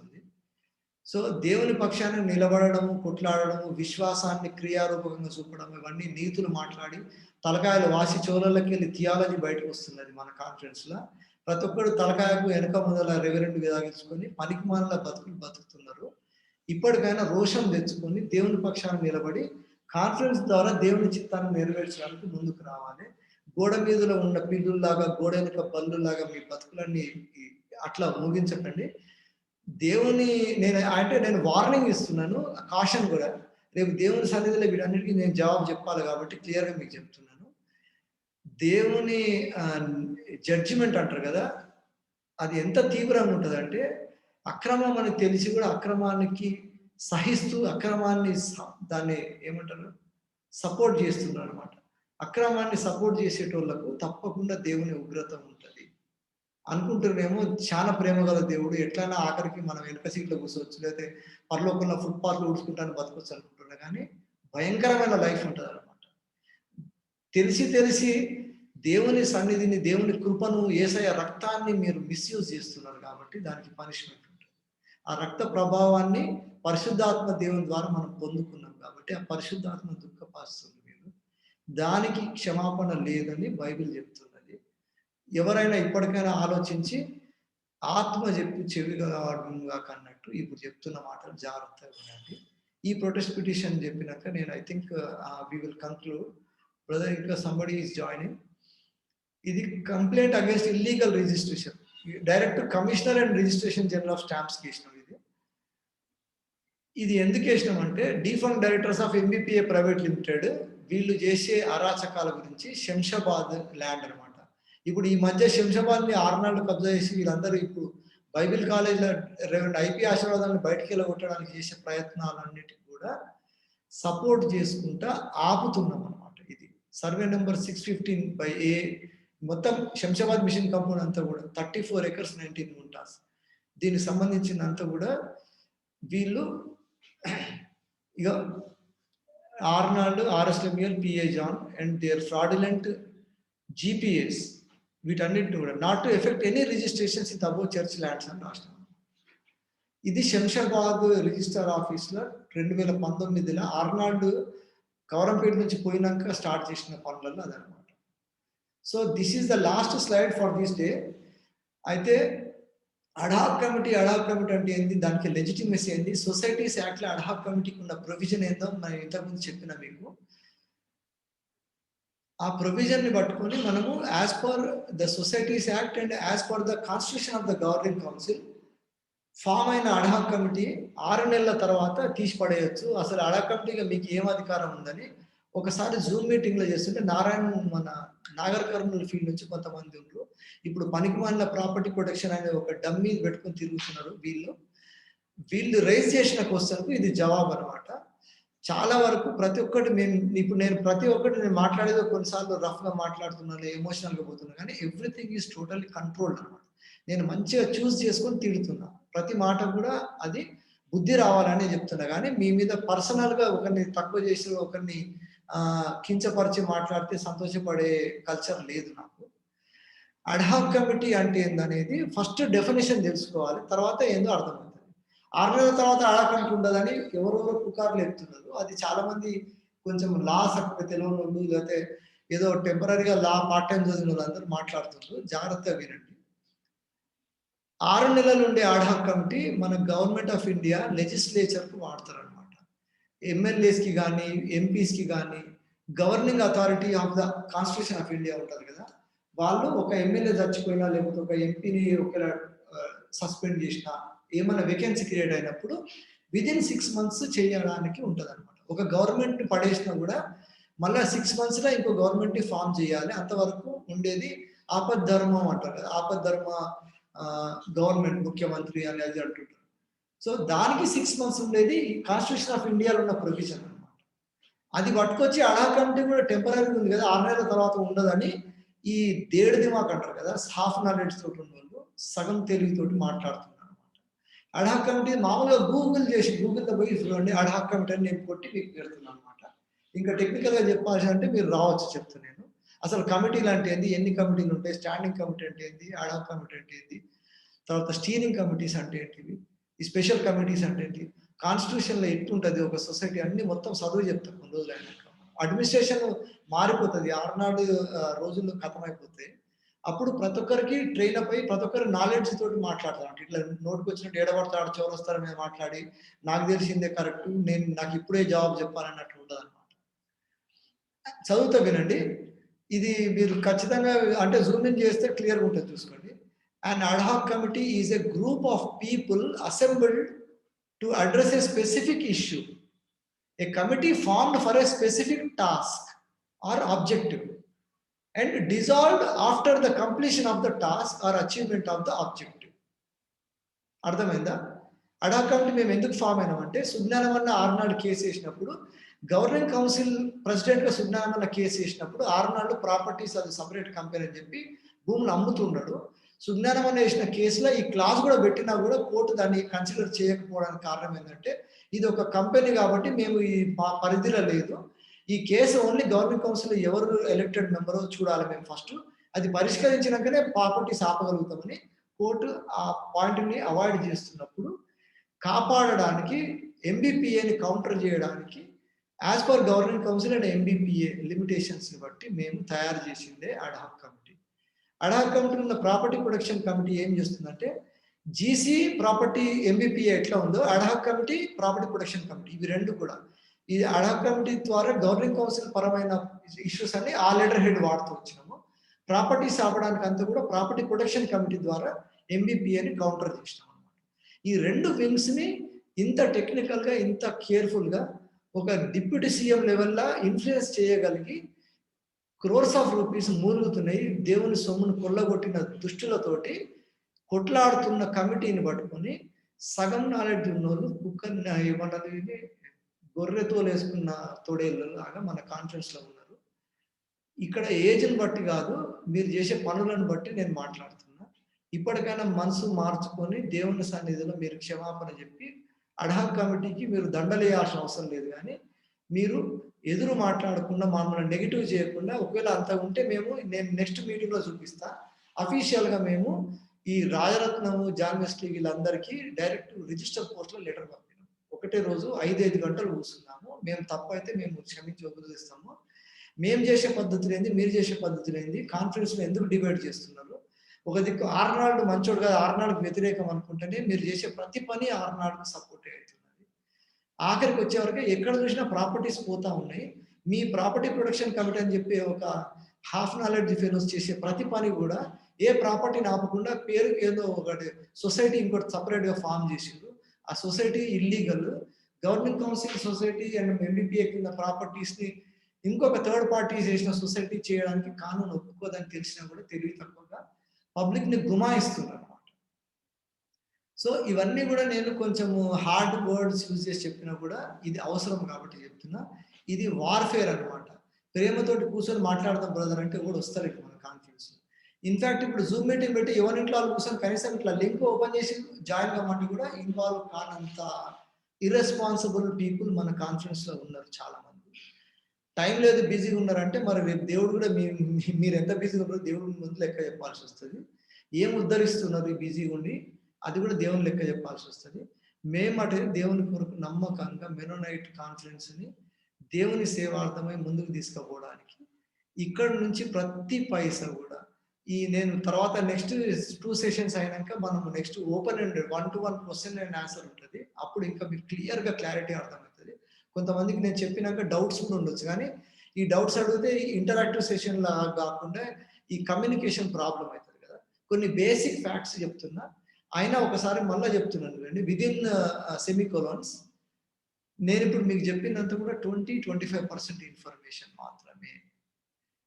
సో దేవుని పక్షాన నిలబడము, కొట్లాడము, విశ్వాసాన్ని క్రియారూపకంగా చూపడం, ఇవన్నీ నీతులు మాట్లాడి తలకాయలు వాసి చోళలకి వెళ్ళి థియాలజీ బయటకు వస్తున్నది మన కాన్ఫరెన్స్ లో. ప్రతి ఒక్కరు తలకాయకు వెనక ముందల రెవరెండ్ విధాగించుకొని పనికి మానల బతుకులు బతుకుతున్నారు. ఇప్పటికైనా రోషం తెచ్చుకొని దేవుని పక్షాన నిలబడి కాన్ఫరెన్స్ ద్వారా దేవుని చిత్తాన్ని నెరవేర్చడానికి ముందుకు రావాలి. గోడ మీదలో ఉన్న పిల్లుల్లాగా, గోడ వెనుక బల్లులాగా మీ బతుకులన్నీ అట్లా ముగించకండి. దేవుని నేను వార్నింగ్ ఇస్తున్నాను, కాషన్ కూడా. రేపు దేవుని సన్నిధిలో వీటన్నిటికీ నేను జవాబు చెప్పాలి కాబట్టి క్లియర్గా మీకు చెప్తున్నాను. దేవుని జడ్జిమెంట్ అంటారు కదా, అది ఎంత తీవ్రంగా ఉంటుంది అంటే, అక్రమం అని తెలిసి కూడా అక్రమానికి సహిస్తూ అక్రమాన్ని దాన్ని ఏమంటారు సపోర్ట్ చేస్తున్నారు అనమాట. అక్రమాన్ని సపోర్ట్ చేసేటోళ్లకు తప్పకుండా దేవుని ఉగ్రత ఉంటుంది. అనుకుంటున్నామేమో చాలా ప్రేమ గల దేవుడు, ఎట్లయినా ఆఖరికి మనం వెనుక సీట్లో కూర్చోవచ్చు, లేకపోతే పరలోకంలో ఫుట్పాత్లు ఊడ్చుకుంటాను బతకొచ్చు అనుకుంటున్నా. కానీ భయంకరమైన లైఫ్ ఉంటుంది అనమాట. తెలిసి దేవుని సన్నిధిని, దేవుని కృపను, యేసయ్య రక్తాన్ని మీరు మిస్యూజ్ చేస్తున్నారు కాబట్టి దానికి పనిష్మెంట్ ఉంటుంది. ఆ రక్త ప్రభావాన్ని పరిశుద్ధాత్మ దేవుని ద్వారా మనం పొందుకున్నాం కాబట్టి ఆ పరిశుద్ధాత్మ దుఃఖపరుస్తుంది. మీరు దానికి క్షమాపణ లేదని బైబిల్ చెప్తున్నది. ఎవరైనా ఇప్పటికైనా ఆలోచించి ఆత్మ చెప్పి చెవిగా కన్నట్టు ఇప్పుడు చెప్తున్న మాటలు జాగ్రత్తగా వినండి. ఈ ప్రొటెస్ట్ పిటిషన్ చెప్పినాక నేను I think we will conclude. Brother, ఇంకా సంబడి ఈస్ జాయినింగ్. ఇది complaint against illegal registration. Direct commissioner and registration general of stamps వేసినాం. ఇది ఎందుకు వేసినాం అంటే, defunct directors of MBPA private limited వీళ్ళు చేసే అరాచకాల గురించి శంషాబాద్ ల్యాండ్ అనమాట. ఇప్పుడు ఈ మధ్య శంషాబాద్ ని ఆర్నాల్డ్ కబ్జా చేసి వీళ్ళందరూ ఇప్పుడు బైబిల్ కాలేజ్లో రెవెండ్ ఐపీ ఆశీర్వాదాన్ని బయటికి వెళ్ళగొట్టడానికి చేసే ప్రయత్నాలన్నిటికీ కూడా సపోర్ట్ చేసుకుంటా ఆపుతున్నాం అనమాట. ఇది సర్వే నెంబర్ 615/A మొత్తం శంషాబాద్ మిషన్ కంపౌండ్ అంతా కూడా 34 acres 19 గుంటాస్. దీనికి సంబంధించినంతా కూడా వీళ్ళు ఇక Arnold, RSWL, PA John and their fraudulent GPS వీటన్నిటిని కూడా not to effect any registrations in above church lands అని రాష్ట్రం. ఇది శంషాబాద్ రిజిస్టర్ ఆఫీస్లో 2019లో ఆర్నాల్డ్ కవరంపేట నుంచి పోయినాక స్టార్ట్ చేసిన పనులలో అదనమాట. So this is the last slide for this day. అయితే అడ్హాక్ కమిటీ అంటే ఏంది, దానికి లెజిటిమసీ ఏంది, సొసైటీస్ యాక్ట్లో అడ్హాక్ కమిటీకి ఉన్న ప్రొవిజన్ ఏందో మనం ఇంతకుముందు చెప్పిన మీకు. ఆ ప్రొవిజన్ ని పట్టుకొని మనము as per the societies act and as per the constitution of the governing council form అయిన అడ్హాక్ కమిటీ 6 నెలల తర్వాత తీసి పడేయచ్చు. అసలు అడ్హాక్ కమిటీగా మీకు ఏం అధికారం ఉందని ఒకసారి జూమ్ మీటింగ్ లో చేస్తుంటే మన నాగర్ కర్నూలు ఫీల్డ్ నుంచి కొంతమంది ఉన్నారు. ఇప్పుడు పనికిమాలిన ప్రాపర్టీ ప్రొటెక్షన్ అనే ఒక డమ్మీ పెట్టుకొని తిరుగుతున్నారు. వీళ్ళు రైజ్ చేసిన క్వశ్చన్ కు ఇది జవాబు అనమాట. చాలా వరకు ప్రతి ఒక్కటి నేను మాట్లాడేది కొన్నిసార్లు రఫ్ గా మాట్లాడుతున్నాను, ఎమోషనల్ గా పోతున్నా, కానీ ఎవ్రీథింగ్ ఈజ్ టోటల్లీ కంట్రోల్డ్ అనమాట. నేను మంచిగా చూస్ చేసుకొని తిడుతున్నా, ప్రతి మాట కూడా అది బుద్ధి రావాలని చెప్తున్నా. కానీ మీ మీద పర్సనల్ గా ఒకరిని తక్కువ చేసి ఒకరిని కించపరిచి మాట్లాడితే సంతోషపడే కల్చర్ లేదు నాకు. అడ్హాక్ కమిటీ అంటే ఏందనేది ఫస్ట్ డెఫినేషన్ తెలుసుకోవాలి, తర్వాత ఏందో అర్థమవుతుంది. 6 నెలల తర్వాత అడ్హాక్ కమిటీ ఉండదని ఎవరెవరో పుకార్లు ఎత్తున్నారు. అది చాలా మంది కొంచెం లా సక్కగా తెలియని వాళ్ళు, లేకపోతే ఏదో టెంపరీగా లా పార్ట్ టైం చదివిన వాళ్ళందరూ మాట్లాడుతున్నారు. జాగ్రత్తగా వినండి. 6 నెలలు ఉండే అడ్హాక్ కమిటీ మన గవర్నమెంట్ ఆఫ్ ఇండియా లెజిస్లేచర్కు వాడతారనమాట. ఎమ్మెల్యేస్కి కానీ ఎంపీస్కి కానీ governing authority of the constitution of India ఉంటారు కదా, వాళ్ళు ఒక ఎమ్మెల్యే చచ్చిపోయినా లేకపోతే ఒక ఎంపీని ఒకవేళ సస్పెండ్ చేసినా ఏమైనా వేకెన్సీ క్రియేట్ అయినప్పుడు విదిన్ 6 months చేయడానికి ఉంటుంది అనమాట. ఒక గవర్నమెంట్ పడేసినా కూడా మళ్ళీ 6 monthsలో ఇంకో గవర్నమెంట్ ఫామ్ చేయాలి. అంతవరకు ఉండేది ఆపద్ధర్మం అంటారు కదా, ఆపద్ధర్మ గవర్నమెంట్ ముఖ్యమంత్రి అనేది అంటుంటారు. సో దానికి 6 months ఉండేది కాన్స్టిట్యూషన్ ఆఫ్ ఇండియాలో ఉన్న ప్రొవిజన్ అనమాట. అది పట్టుకొచ్చి అడ్హాక్ కమిటీ కూడా టెంపరీ ఉంది కదా, 6 నెలల తర్వాత ఉండదని ఈ దేడు దిమాక్ అంటారు కదా, హాఫ్ నాలెడ్జ్ తోటి ఉన్న వాళ్ళు సగం తెలివితోటి మాట్లాడుతున్నారు అనమాట. అడ్హాక్ కమిటీ మామూలుగా గూగుల్లో పోయి చూడండి, అడ్హాక్ కమిటీ అని నేను కొట్టి మీకు పెడుతున్నాను అనమాట. ఇంకా టెక్నికల్గా చెప్పాల్సి అంటే మీరు రావచ్చు చెప్తాను నేను. అసలు కమిటీలు అంటే ఏంది, ఎన్ని కమిటీలు ఉంటాయి, స్టాండింగ్ కమిటీ అంటే ఏంది, అడ్హాక్ కమిటీ అంటే ఏంది, తర్వాత స్టీరింగ్ కమిటీస్ అంటే ఏంటివి, ఈ స్పెషల్ కమిటీస్ అంటే ఏంటి, కాన్స్టిట్యూషన్లో ఎట్టుంటుంది ఒక సొసైటీ, అన్ని మొత్తం చదువు చెప్తాను కొన్ని రోజులు అయినాక. అడ్మినిస్ట్రేషన్ మారిపోతుంది, 6 రోజుల్లో ఖతమైపోతాయి. అప్పుడు ప్రతి ఒక్కరికి ట్రైన్ అప్ అయ్యి ప్రతి ఒక్కరు నాలెడ్జ్ తోటి మాట్లాడతారు. అంటే ఇట్లా నోటికి వచ్చినట్టు ఏడబడతాడు చౌరస్తార మీద మాట్లాడి నాకు తెలిసిందే కరెక్ట్, నాకు ఇప్పుడే జవాబు చెప్పాలన్నట్టు ఉండదు అనమాట. చదువుతా వినండి, ఇది మీరు ఖచ్చితంగా అంటే జూమ్ ఇన్ చేస్తే క్లియర్గా ఉంటుంది చూసుకోండి. An ad hoc committee is a group of people assembled to address a specific issue. A committee formed for a specific task or objective and dissolved after the completion of the task or achievement of the objective. అర్థమైందా? అడ్ హాక్ కమిటీ మేము ఎందుకు ఫామ్ అయినామంటే, సుజ్ఞానమన్న 6 నాడు కేసు వేసినప్పుడు గవర్నింగ్ కౌన్సిల్ ప్రెసిడెంట్గా సుజ్ఞానమన్న కేసు వేసినప్పుడు 6 నాడు ప్రాపర్టీస్ అది సపరేట్ కంపెనీ అని చెప్పి భూములు అమ్ముతున్నాడు. సుజ్ఞానమన్న వేసిన కేసులో ఈ క్లాస్ కూడా పెట్టినా కూడా కోర్టు దాన్ని కన్సిడర్ చేయకపోవడానికి కారణం ఏంటంటే, ఇది ఒక కంపెనీ కాబట్టి మేము ఈ పరిధిలో లేదు, ఈ కేసు ఓన్లీ గవర్నమెంట్ కౌన్సిల్ ఎవరు ఎలక్టెడ్ మెంబరో చూడాలి మేము ఫస్ట్, అది పరిష్కరించినాకనే ప్రాపర్టీస్ ఆపగలుగుతామని కోర్టు ఆ పాయింట్ని అవాయిడ్ చేస్తున్నప్పుడు కాపాడడానికి ఎంబీపీఏని కౌంటర్ చేయడానికి as per government council and MBPA లిమిటేషన్స్ని బట్టి మేము తయారు చేసిందే ad hoc committee. Ad hoc committee ఉన్న ప్రాపర్టీ ప్రొటెక్షన్ కమిటీ ఏం చేస్తుందంటే, జీసీ ప్రాపర్టీ ఎంబీపీఏ ఎట్లా ఉందో ad hoc committee property protection committee, ఇవి రెండు కూడా ఈ అడ్ హాక్ కమిటీ ద్వారా గవర్నింగ్ కౌన్సిల్ పరమైన ఇష్యూస్ అన్ని ఆ లెటర్ హెడ్ వాడుతూ వచ్చినాము. ప్రాపర్టీస్ ఆపడానికి అంతా కూడా ప్రాపర్టీ ప్రొటెక్షన్ కమిటీ ద్వారా ఎంబీపీఏని కౌంటర్ చేసినాం అనమాట. ఈ రెండు వింగ్స్ని ఇంత టెక్నికల్గా ఇంత కేర్ఫుల్గా ఒక డిప్యూటీ సీఎం లెవెల్లో ఇన్ఫ్లుయెన్స్ చేయగలిగి క్రోర్స్ ఆఫ్ రూపీస్ మూలుగుతున్నాయి, దేవుని సొమ్మును కొల్లగొట్టిన దుష్టులతోటి కొట్లాడుతున్న కమిటీని పట్టుకొని సగం నాలెడ్జ్ ఉన్నోళ్ళు కుక్కర్ని ఏమన్నది గొర్రెతో వేసుకున్న తోడేళ్ళు లాగా మన కాన్ఫరెన్స్లో ఉన్నారు. ఇక్కడ ఏజ్ని బట్టి కాదు, మీరు చేసే పనులను బట్టి నేను మాట్లాడుతున్నా. ఇప్పటికైనా మనసు మార్చుకొని దేవుని సన్నిధిలో మీరు క్షమాపణ చెప్పి అడ్ హాక్ కమిటీకి మీరు దండలేయాల్సిన అవసరం లేదు, కానీ మీరు ఎదురు మాట్లాడకుండా మమ్మల్ని నెగిటివ్ చేయకుండా, ఒకవేళ అంత ఉంటే నేను నెక్స్ట్ మీటింగ్లో చూపిస్తా. అఫీషియల్గా మేము ఈ రాజరత్నము జాన్ వెస్లీ వీళ్ళందరికీ డైరెక్ట్ రిజిస్టర్ పోస్ట్లో లెటర్ పంపినాం. ఒకటే రోజు 5 గంటలు కూర్చున్నాము. మేము తప్పు అయితే మేము క్షమించి ఉపదేస్తాము. మేము చేసే పద్ధతులు ఏంది, మీరు చేసే పద్ధతులు ఏంది, కాన్ఫరెన్స్లో ఎందుకు డిబేట్ చేస్తున్నారు, ఒక దిక్కు ఆర్నాల్డ్ మంచోడు కాదు ఆర్నాల్డ్కి వ్యతిరేకం అనుకుంటేనే మీరు చేసే ప్రతి పని ఆర్నాల్డ్కి సపోర్ట్ అవుతున్నది. ఆఖరికి వచ్చేవరకు ఎక్కడ చూసినా ప్రాపర్టీస్ పోతా ఉన్నాయి. మీ ప్రాపర్టీ ప్రొటెక్షన్ కమిటీ అని చెప్పి ఒక హాఫ్ నాలెడ్జ్ ఫెలోస్ చేసే ప్రతి పని కూడా ఏ ప్రాపర్టీని ఆపకుండా పేరుకి ఏదో ఒకటి సొసైటీ ఇంకోటి సపరేట్గా ఫామ్ చేసిండ్రు. ఆ society illegal. Government council society and MBPA కింద ప్రాపర్టీస్ని ఇంకొక థర్డ్ పార్టీ చేసిన సొసైటీ చేయడానికి కానూన్ ఒప్పుకోదని తెలిసినా కూడా తెలివి తక్కువగా పబ్లిక్ని గుమాయిస్తున్నారు అనమాట. సో ఇవన్నీ కూడా నేను కొంచెము హార్డ్ వర్డ్స్ యూజ్ చేసి చెప్పినా కూడా ఇది అవసరం కాబట్టి చెప్తున్నా. ఇది వార్ఫేర్ అనమాట. ప్రేమతోటి కూర్చొని మాట్లాడదాం బ్రదర్ అంటే కూడా వస్తారు ఇక్కడ మన కాన్ఫరెన్స్. ఇన్ఫాక్ట్ ఇప్పుడు జూమ్ మీటింగ్ పెట్టి ఎవరింట్లో వాళ్ళు కూర్చొని కనీసం ఇట్లా లింక్ ఓపెన్ చేసి జాయిన్ కమ్మంటే కూడా ఇన్వాల్వ్ కానంత ఇర్రెస్పాన్సిబుల్ పీపుల్ మన కాన్ఫరెన్స్లో ఉన్నారు చాలా మంది. టైం లేదు, బిజీగా ఉన్నారంటే మరి రేపు దేవుడు కూడా మీరు ఎంత బిజీగా ఉన్నారో దేవుడు ముందు లెక్క చెప్పాల్సి వస్తుంది. ఏం ఉద్ధరిస్తున్నారు ఈ బిజీగా ఉండి, అది కూడా దేవుని లెక్క చెప్పాల్సి వస్తుంది. మేమటే దేవుని కొరకు నమ్మకంగా మెనోనైట్ కాన్ఫరెన్స్ని దేవుని సేవార్థమై ముందుకు తీసుకుపోవడానికి ఇక్కడ నుంచి ప్రతి పైసా కూడా నేను తర్వాత నెక్స్ట్ 2 సెషన్స్ అయినాక మనం next open ended 1-to-1 question and answer ఉంటుంది. అప్పుడు ఇంకా మీకు క్లియర్గా క్లారిటీ అర్థమవుతుంది. కొంతమందికి నేను చెప్పినాక డౌట్స్ కూడా ఉండొచ్చు, కానీ ఈ డౌట్స్ అడిగితే ఇంటరాక్టివ్ సెషన్ లాగా కాకుండా ఈ కమ్యూనికేషన్ ప్రాబ్లం అవుతుంది కదా. కొన్ని బేసిక్ ఫ్యాక్ట్స్ చెప్తున్నా, అయినా ఒకసారి మళ్ళీ చెప్తున్నాను అండి. విదిన్ సెమికోలాన్స్ నేను ఇప్పుడు మీకు చెప్పినంత కూడా 20-25% ఇన్ఫర్మేషన్ మాత్రమే.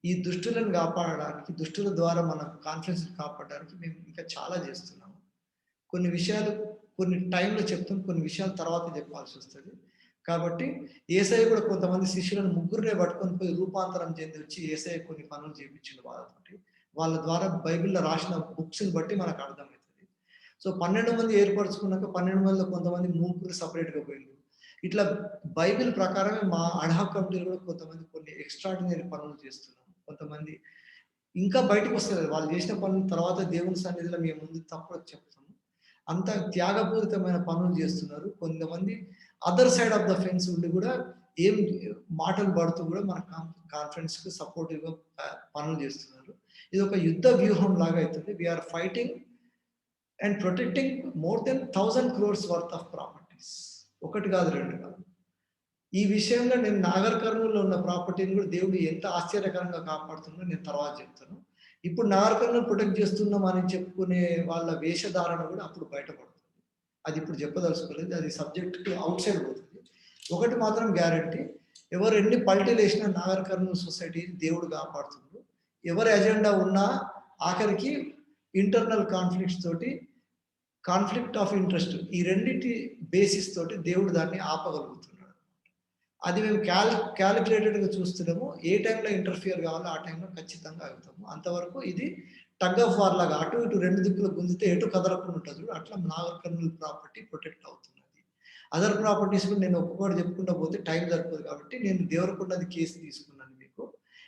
ఈ దుష్టులను కాపాడడానికి, దుష్టుల ద్వారా మన కాన్ఫిడెన్స్ కాపాడడానికి మేము ఇంకా చాలా చేస్తున్నాము. కొన్ని విషయాలు కొన్ని టైంలో చెప్తాం, కొన్ని విషయాలు తర్వాత చెప్పాల్సి వస్తుంది. కాబట్టి యేసయ్య కూడా కొంతమంది శిష్యులను ముగ్గురునే పట్టుకొని పోయి రూపాంతరం చెంది వచ్చి యేసయ్య కొన్ని పనులు చేయించిండు వాళ్ళతోటి. వాళ్ళ ద్వారా బైబిల్లో రాసిన బుక్స్ని బట్టి మనకు అర్థమవుతుంది. సో 12 మంది ఏర్పరచుకున్నాక 12 మందిలో కొంతమంది మూకులు సపరేట్గా పోయిండు. ఇట్లా బైబిల్ ప్రకారమే మా అడ్హాక్ కమిటీలు కూడా కొంతమంది కొన్ని ఎక్స్ట్రాడినరీ పనులు చేస్తున్నాం. కొంతమంది ఇంకా బయటకు వస్తుంది, వాళ్ళు చేసిన పనుల తర్వాత దేవుని సన్నిధిలో మేము ముందు తప్ప చెప్తాము. అంత త్యాగపూరితమైన పనులు చేస్తున్నారు. కొంతమంది other side of the fence ఉండి కూడా ఏం మాటలు పడుతూ కూడా మన కాన్ఫరెన్స్కి సపోర్టివ్గా పనులు చేస్తున్నారు. ఇది ఒక యుద్ధ వ్యూహం లాగా అవుతుంది. We are fighting and protecting more than 1000 crores worth of properties. ఒకటి కాదు, రెండు కాదు. ఈ విషయంలో నేను నాగర్ కర్నూలులో ఉన్న ప్రాపర్టీని కూడా దేవుడు ఎంత ఆశ్చర్యకరంగా కాపాడుతుందో నేను తర్వాత చెప్తాను. ఇప్పుడు నాగర్ కర్నూలు ప్రొటెక్ట్ చేస్తున్నాం అని చెప్పుకునే వాళ్ళ వేషధారణ కూడా అప్పుడు బయటపడుతుంది. అది ఇప్పుడు చెప్పదలుచుకోలేదు, అది సబ్జెక్ట్ అవుట్ సైడ్ పోతుంది. ఒకటి మాత్రం గ్యారంటీ, ఎవరు ఎన్ని పల్టీలు వేసినా నాగర్ కర్నూలు సొసైటీ దేవుడు కాపాడుతుంది. ఎవరి ఎజెండా ఉన్నా ఆఖరికి ఇంటర్నల్ కాన్ఫ్లిక్ట్స్ తోటి, కాన్ఫ్లిక్ట్ ఆఫ్ ఇంట్రెస్ట్, ఈ రెండింటి బేసిస్ తోటి దేవుడు దాన్ని ఆపగలుగుతున్నాడు. అది మేము క్యాలిక్యులేటెడ్గా చూస్తున్నాము. ఏ టైంలో ఇంటర్ఫియర్ కావాలో ఆ టైంలో ఖచ్చితంగా అవుతాము. అంతవరకు ఇది టగ్ ఆఫ్ వార్ లాగా అటు ఇటు రెండు దిక్కులు గుంజితే ఎటు కదలకుండా ఉంటుంది. అట్లా నాగర్ కర్నూలు ప్రాపర్టీ ప్రొటెక్ట్ అవుతున్నది. అదర్ ప్రాపర్టీస్ కూడా నేను ఒక్కొక్కటి చెప్పుకుంటూ పోతే టైం సరిపోదు కాబట్టి నేను దేవరకొండది కేసు తీసుకున్నాను మీకు.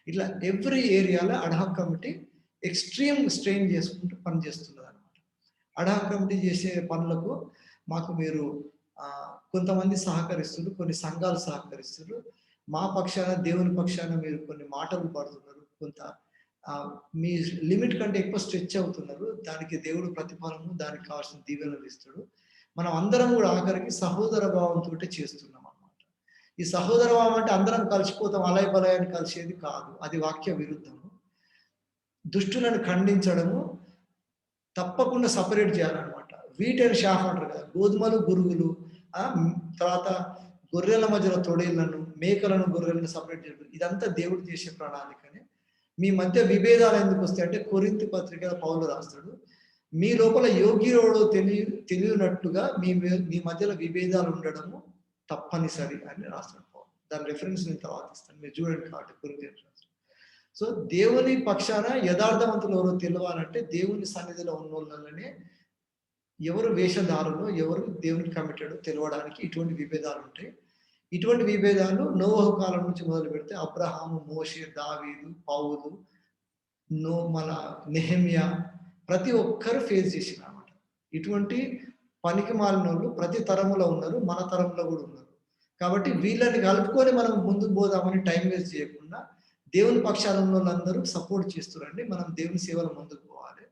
ఇట్లా ఎవ్రీ ఏరియాలో అడ్హాక్ కమిటీ ఎక్స్ట్రీమ్ స్ట్రెయిన్ చేసుకుంటూ పనిచేస్తున్నది అనమాట. అడ్హాక్ కమిటీ చేసే పనులకు మాకు మీరు కొంతమంది సహకరిస్తున్నారు, కొన్ని సంఘాలు సహకరిస్తున్నారు. మా పక్షాన దేవుని పక్షాన మీరు కొన్ని మాటలు పడుతున్నారు, కొంత మీ లిమిట్ కంటే ఎక్కువ స్ట్రెచ్ అవుతున్నారు. దానికి దేవుడు ప్రతిఫలము, దానికి కావాల్సిన దీవెనలు ఇస్తాడు. మనం అందరం కూడా ఆఖరికి సహోదర భావంతో చేస్తున్నాం అన్నమాట. ఈ సహోదర భావం అంటే అందరం కలిసిపోతాం, అలయ బలయాన్ని కలిసేది కాదు, అది వాక్య విరుద్ధము. దుష్టులను ఖండించడము తప్పకుండా సపరేట్ చేయాలన్నమాట. వీట్ అండ్ షాఫ్ అంటారు కదా, గోధుమలు గురుగులు, తర్వాత గొర్రెల మధ్యలో తొడేళ్లను, మేకలను గొర్రెలను సపరేట్ చేయడం, ఇదంతా దేవుడు చేసే ప్రణాళికనే. మీ మధ్య విభేదాలు ఎందుకు వస్తాయి అంటే కొరింథీ పత్రిక పౌలు రాస్తాడు, మీ లోపల యోగ్యుడో తెలియనట్టుగా మీ మధ్యలో విభేదాలు ఉండడము తప్పనిసరి అని రాస్తాడు పౌలు. దాని రెఫరెన్స్ నేను తర్వాత ఇస్తాను, మీరు చూడండి కాబట్టి కొరింథీ. సో దేవుని పక్షాన యథార్థవంతులు ఎవరో తెలియాలంటే దేవుని సన్నిధిలో ఉన్న వాళ్ళనే ఎవరు వేషధారులు, ఎవరు దేవునికి కమిటెడ్ తెలియడానికి ఇటువంటి విభేదాలు ఉంటాయి. ఇటువంటి విభేదాలు నోవహు కాలం నుంచి మొదలు పెడితే అబ్రహాము, మోషే, దావీదు, పౌలు, మన నెహెమ్యా ప్రతి ఒక్కరు ఫేస్ చేసిన అన్నమాట. ఇటువంటి పనికి మాలిన వాళ్ళు ప్రతి తరంలో ఉన్నారు, మన తరంలో కూడా ఉన్నారు. కాబట్టి వీళ్ళని కలుపుకొని మనం ముందుకు పోదామని టైం వేస్ట్ చేయకుండా దేవుని పక్షాన ఉన్న వాళ్ళందరూ సపోర్ట్ చేస్తున్నారండి. మనం దేవుని సేవలు ముందుకు పోవాలి.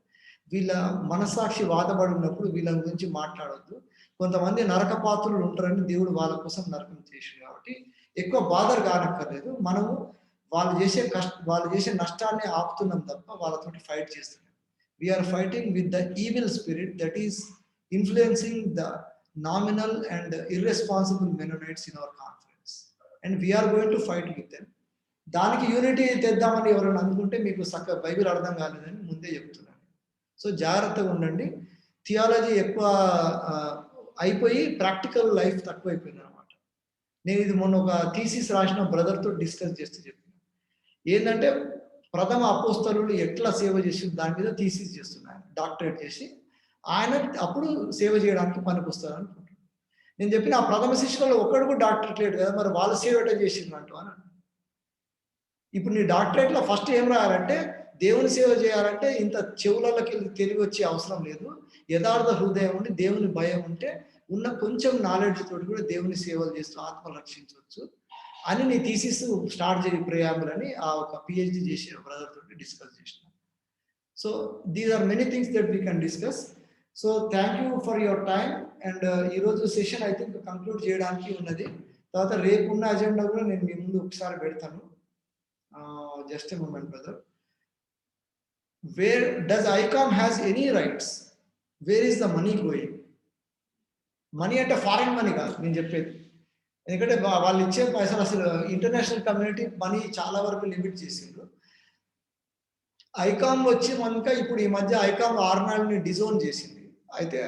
వీళ్ళ మనసాక్షి బాధపడి ఉన్నప్పుడు వీళ్ళ గురించి మాట్లాడొద్దు. కొంతమంది నరక పాత్రులు ఉంటారని దేవుడు వాళ్ళ కోసం నరకం చేసింది కాబట్టి ఎక్కువ బాధలు కానక్కర్లేదు. మనము వాళ్ళు చేసే నష్టాన్ని ఆపుతున్నాం తప్ప వాళ్ళతోటి ఫైట్ చేస్తున్నాం. We're fighting with the evil spirit that is influencing the nominal and irresponsible Mennonites in our conference and we're going to fight with them. దానికి యూనిటీ తెద్దామని ఎవరైనా అనుకుంటే మీకు చక్కగా బైబిల్ అర్థం కాలేదని ముందే చెప్తున్నాను. సో జాగ్రత్తగా ఉండండి. థియాలజీ ఎక్కువ అయిపోయి ప్రాక్టికల్ లైఫ్ తక్కువైపోయింది అనమాట. నేను ఇది మొన్న ఒక థీసిస్ రాసిన బ్రదర్తో డిస్కస్ చేస్తూ చెప్పాను. ఏంటంటే ప్రథమ అపోస్తలులు ఎట్లా సేవ చేసి దాని మీద థీసిస్ చేస్తున్నాను, డాక్టరేట్ చేసి ఆయన అప్పుడు సేవ చేయడానికి పనికి వస్తారు అనుకుంటున్నాను. నేను చెప్పిన ఆ ప్రథమ శిష్యులలో ఒక్కడు కూడా డాక్టరేట్ లేడు కదా, మరి వాళ్ళు సేవ ఎట్లా చేసిండ్రంటూ అని. ఇప్పుడు నీ డాక్టరేట్లో ఫస్ట్ ఏం రాయాలంటే దేవుని సేవ చేయాలంటే ఇంత చెవులకి తెలివి వచ్చే అవసరం లేదు, యథార్థ హృదయం ఉండి దేవుని భయం ఉంటే ఉన్న కొంచెం నాలెడ్జ్ తోటి కూడా దేవుని సేవలు చేస్తూ ఆత్మలు రక్షించవచ్చు అని నీ థీసిస్ స్టార్ట్ చేయ ప్రియాంబుల్ అని ఆ ఒక పిహెచ్డి చేసి బ్రదర్ తోటి డిస్కస్ చేసిన. So these are many things that we can discuss. So thank you for your time. And ఈరోజు సెషన్ ఐ థింక్ కంక్లూడ్ చేయడానికి ఉన్నది. తర్వాత రేపు ఉన్న అజెండా కూడా నేను మీ ముందు ఒకసారి పెడతాను. Just a moment brother. Where does ICOMM has any rights? Where is the money going? Money అంటే ఫారిన్ మనీ కాదు నేను చెప్పేది, ఎందుకంటే వాళ్ళు ఇచ్చే పైసలు అసలు ఇంటర్నేషనల్ కమ్యూనిటీ మనీ చాలా వరకు లిమిట్ చేసిండ్రు. ఐకామ్ వచ్చి మనక ఇప్పుడు ఈ మధ్య ఐకామ్ ఆర్నాల్డ్ని డిజోన్ చేసింది. అయితే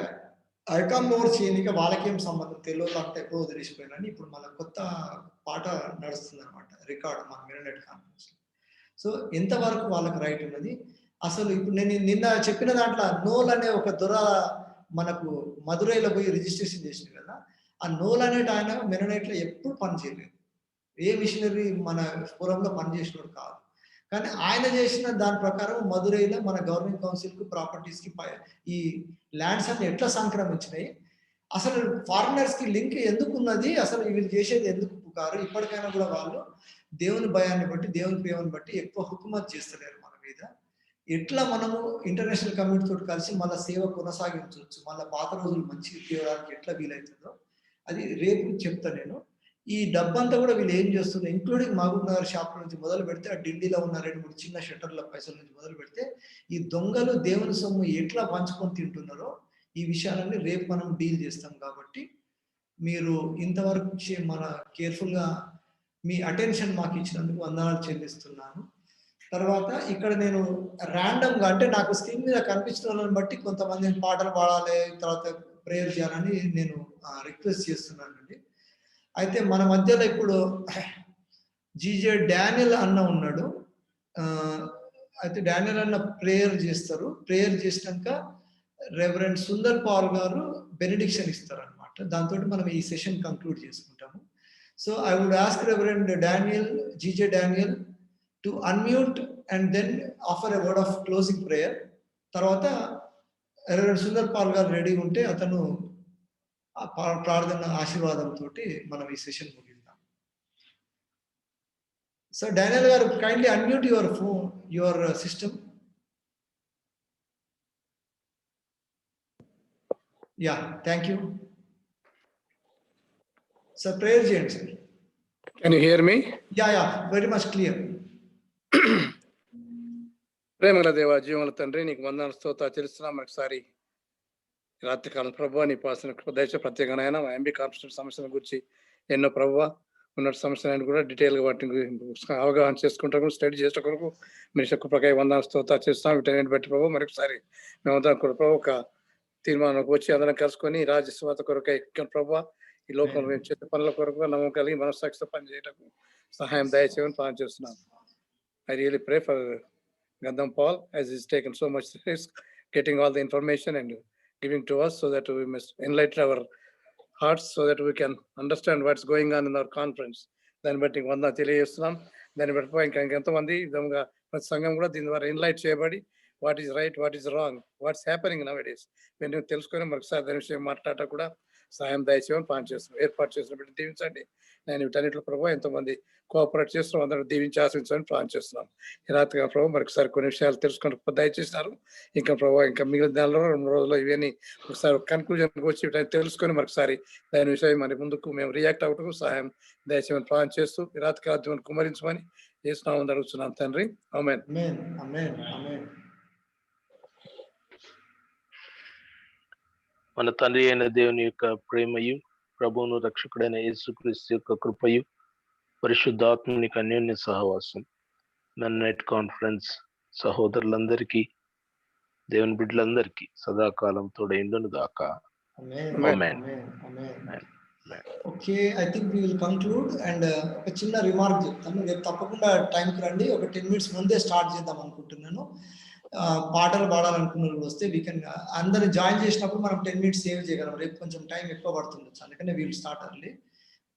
ఐకామ్ ఓవర్ చేయనిక వాళ్ళకేం సంబంధం, తెలుగు అంతా ఎప్పుడో వదిలేసిపోయినని ఇప్పుడు మన కొత్త పాట నడుస్తుంది అనమాట, రికార్డ్ మన మిననెట్ కాన్ఫరెన్స్. సో ఎంతవరకు వాళ్ళకి రైట్ ఉన్నది అసలు? ఇప్పుడు నేను నిన్న చెప్పిన దాంట్లో నోల్ అనే ఒక దొర మనకు మదురైలో పోయి రిజిస్ట్రేషన్ చేసింది కదా, ఆ నోల్ అనేటి ఆయన మిననెట్లో ఎప్పుడు పని చేయలేదు, ఏ మిషనరీ మన ఫోరంలో పనిచేసినోడు కాదు. కానీ ఆయన చేసిన దాని ప్రకారం మదురైలో మన గవర్నమెంట్ కౌన్సిల్కి ప్రాపర్టీస్కి ఈ ల్యాండ్స్ అన్ని ఎట్లా సంక్రమించినాయి, అసలు ఫారినర్స్కి లింక్ ఎందుకు ఉన్నది, అసలు వీళ్ళు చేసేది ఎందుకు పుకారు? ఇప్పటికైనా కూడా వాళ్ళు దేవుని భయాన్ని బట్టి దేవుని ప్రేమను బట్టి ఎక్కువ హుకుమత్ చేస్తలేరు మన మీద. ఎట్లా మనము ఇంటర్నేషనల్ కమ్యూనిటీ తోటి కలిసి మళ్ళీ సేవ కొనసాగించవచ్చు, మళ్ళీ పాత రోజులు మంచిగా తీయడానికి ఎట్లా వీలవుతుందో అది రేపు చెప్తా నేను. ఈ డబ్బంతా కూడా వీళ్ళు ఏం చేస్తున్నారు, ఇంక్లూడింగ్ మహబూబ్ నగర్ షాప్ నుంచి మొదలు పెడితే ఆ ఢిల్లీలో ఉన్న 2-3 చిన్న షట్టర్ల పైసల నుంచి మొదలు పెడితే ఈ దొంగలు దేవుని సొమ్ము ఎట్లా పంచుకొని తింటున్నారో ఈ విషయాలన్నీ రేపు మనం డీల్ చేస్తాం. కాబట్టి మీరు ఇంతవరకు మన కేర్ఫుల్గా మీ అటెన్షన్ మాకు ఇచ్చినందుకు వందనాలు చెల్లిస్తున్నాను. తర్వాత ఇక్కడ నేను ర్యాండమ్గా అంటే నాకు స్క్రీన్ మీద కనిపించిన వాళ్ళని బట్టి కొంతమంది పాటలు పాడాలి, తర్వాత ప్రేయర్ చేయాలని నేను రిక్వెస్ట్ చేస్తున్నానండి. అయితే మన మధ్యలో ఇప్పుడు జీజే డానియల్ అన్న ఉన్నాడు. అయితే డానియల్ అన్న ప్రేయర్ చేస్తారు. ప్రేయర్ చేసినాక రెవరెండ్ సుందర్ పాల్ గారు బెనిడిక్షన్ ఇస్తారు అనమాట. దాంతో మనం ఈ సెషన్ కంక్లూడ్ చేసుకుంటాము. So I would ask reverend Daniel, GJ Daniel to unmute and then offer a word of closing prayer. తర్వాత రెవరెండ్ సుందర్ పాల్ గారు రెడీ ఉంటే అతను ప్రార్థన ఆశీర్వాదంతో మనం ఈ సెషన్ ముగిద్దాం. సో డానియల్ గారు kindly unmute your phone, your system. Yeah, thank you sir. Prayer చేయండి sir. Can you hear me? Yeah, very much clear. ప్రేమల దేవ, జీవముల తండ్రి, నీకు వందనాలు స్తోత్రాలు చెల్లిస్తున్నాం. మరొకసారి రాత్రికాలం ప్రభువా నీ పాసిన దయచ ప్రత్యేకమైన ఎంబీ కాన్స్టిట్యూట్ సమస్యల గురించి ఎన్నో ప్రభువా ఉన్న సమస్యలను కూడా డీటెయిల్గా వాటిని అవగాహన చేసుకుంటాము, స్టడీ చేసే కొరకు మీరు చెక్కు ప్రకాయ వందనాలు స్తోత్రాలు చేస్తాం. వీటన్నిటిని బట్టి ప్రభు మరొకసారి మేమందరం కూడా ప్రభు ఒక తీర్మానంకి వచ్చి అందరం కలుసుకొని రాజ్యస్వాత కొరకై ప్రభువా ఈ లోకంలో మేము చేసే పనుల కొరకు నమ్మకం కలిగి మనస్సాక్షితో పనిచేయటం సహాయం దయచేయమని ప్రార్థన చేస్తున్నాం. I really pray for Gandham Paul as he's taken so much risk getting all the information and giving to us so that we must enlighten our hearts so that we can understand what's going on in our conference. దాన్ని బట్టి వంద తెలియజేస్తున్నాం. దాన్ని బట్టి ఇంకా ఎంతమంది విధంగా ప్రతి సంఘం కూడా దీని ద్వారా ఎన్లైట్ చేయబడి what is right, what is wrong, what's happening now days మేము తెలుసుకొని మరొకసారి దాని విషయం మాట్లాడటం కూడా సహాయం దయచేయమని ప్రార్థన చేస్తున్నాం. ఏర్పాటు చేసిన బిడ్డ దీవించండి. నేను వీటన్నిటిలో ప్రభావ ఎంతోమంది కోఆపరేట్ చేస్తున్నాం, అందరూ దీవించి ఆశించాలని ప్రార్థన చేస్తున్నాం. ఈ రాత్రిగా ప్రభావ మరొకసారి కొన్ని విషయాలు తెలుసుకుని దయచేసినారు. ఇంకా ప్రభావ ఇంకా మిగిలిన నెలలో 2 రోజుల్లో ఇవన్నీ ఒకసారి కన్క్లూజన్కి వచ్చి వీటిని తెలుసుకొని మరొకసారి దాని విషయం మరి ముందుకు మేము రియాక్ట్ అవ్వటం సహాయం దయచేయమని ప్రార్థన చేస్తూ ఈ రాత్రి రాజ్యం కుమరించమని చేస్తున్నామని అడుగుతున్నాం తండ్రి. ఆమేన్. మన తండ్రి అయిన దేవుని యొక్క ప్రేమయు, ప్రభువును రక్షకుడైన యేసుక్రీస్తు యొక్క కృపయు, పరిశుద్ధాత్మని అన్యోన్య సహవాసం మెన్నెట్ కాన్ఫరెన్స్ సహోదరులందరికీ, దేవుని బిడ్డలందరికీ సదాకాలం తోడైండును దాకా. Okay, I think we will conclude. And ఒక చిన్న రిమార్క్ చెప్తాను. రేపు తప్పకుండా టైంకి రండి. ఒక 10 minutes ముందే స్టార్ట్ చేద్దాం అనుకుంటున్నాను. పాటలు పాడాలనుకున్న వస్తే వీ కెన్ అందరు జాయిన్ చేసినప్పుడు మనం 10 minutes సేవ్ చేయగలం. రేపు కొంచెం టైం ఎక్కువ పడుతుంది, అందుకనే వీ విల్ స్టార్ట్ అర్లీ.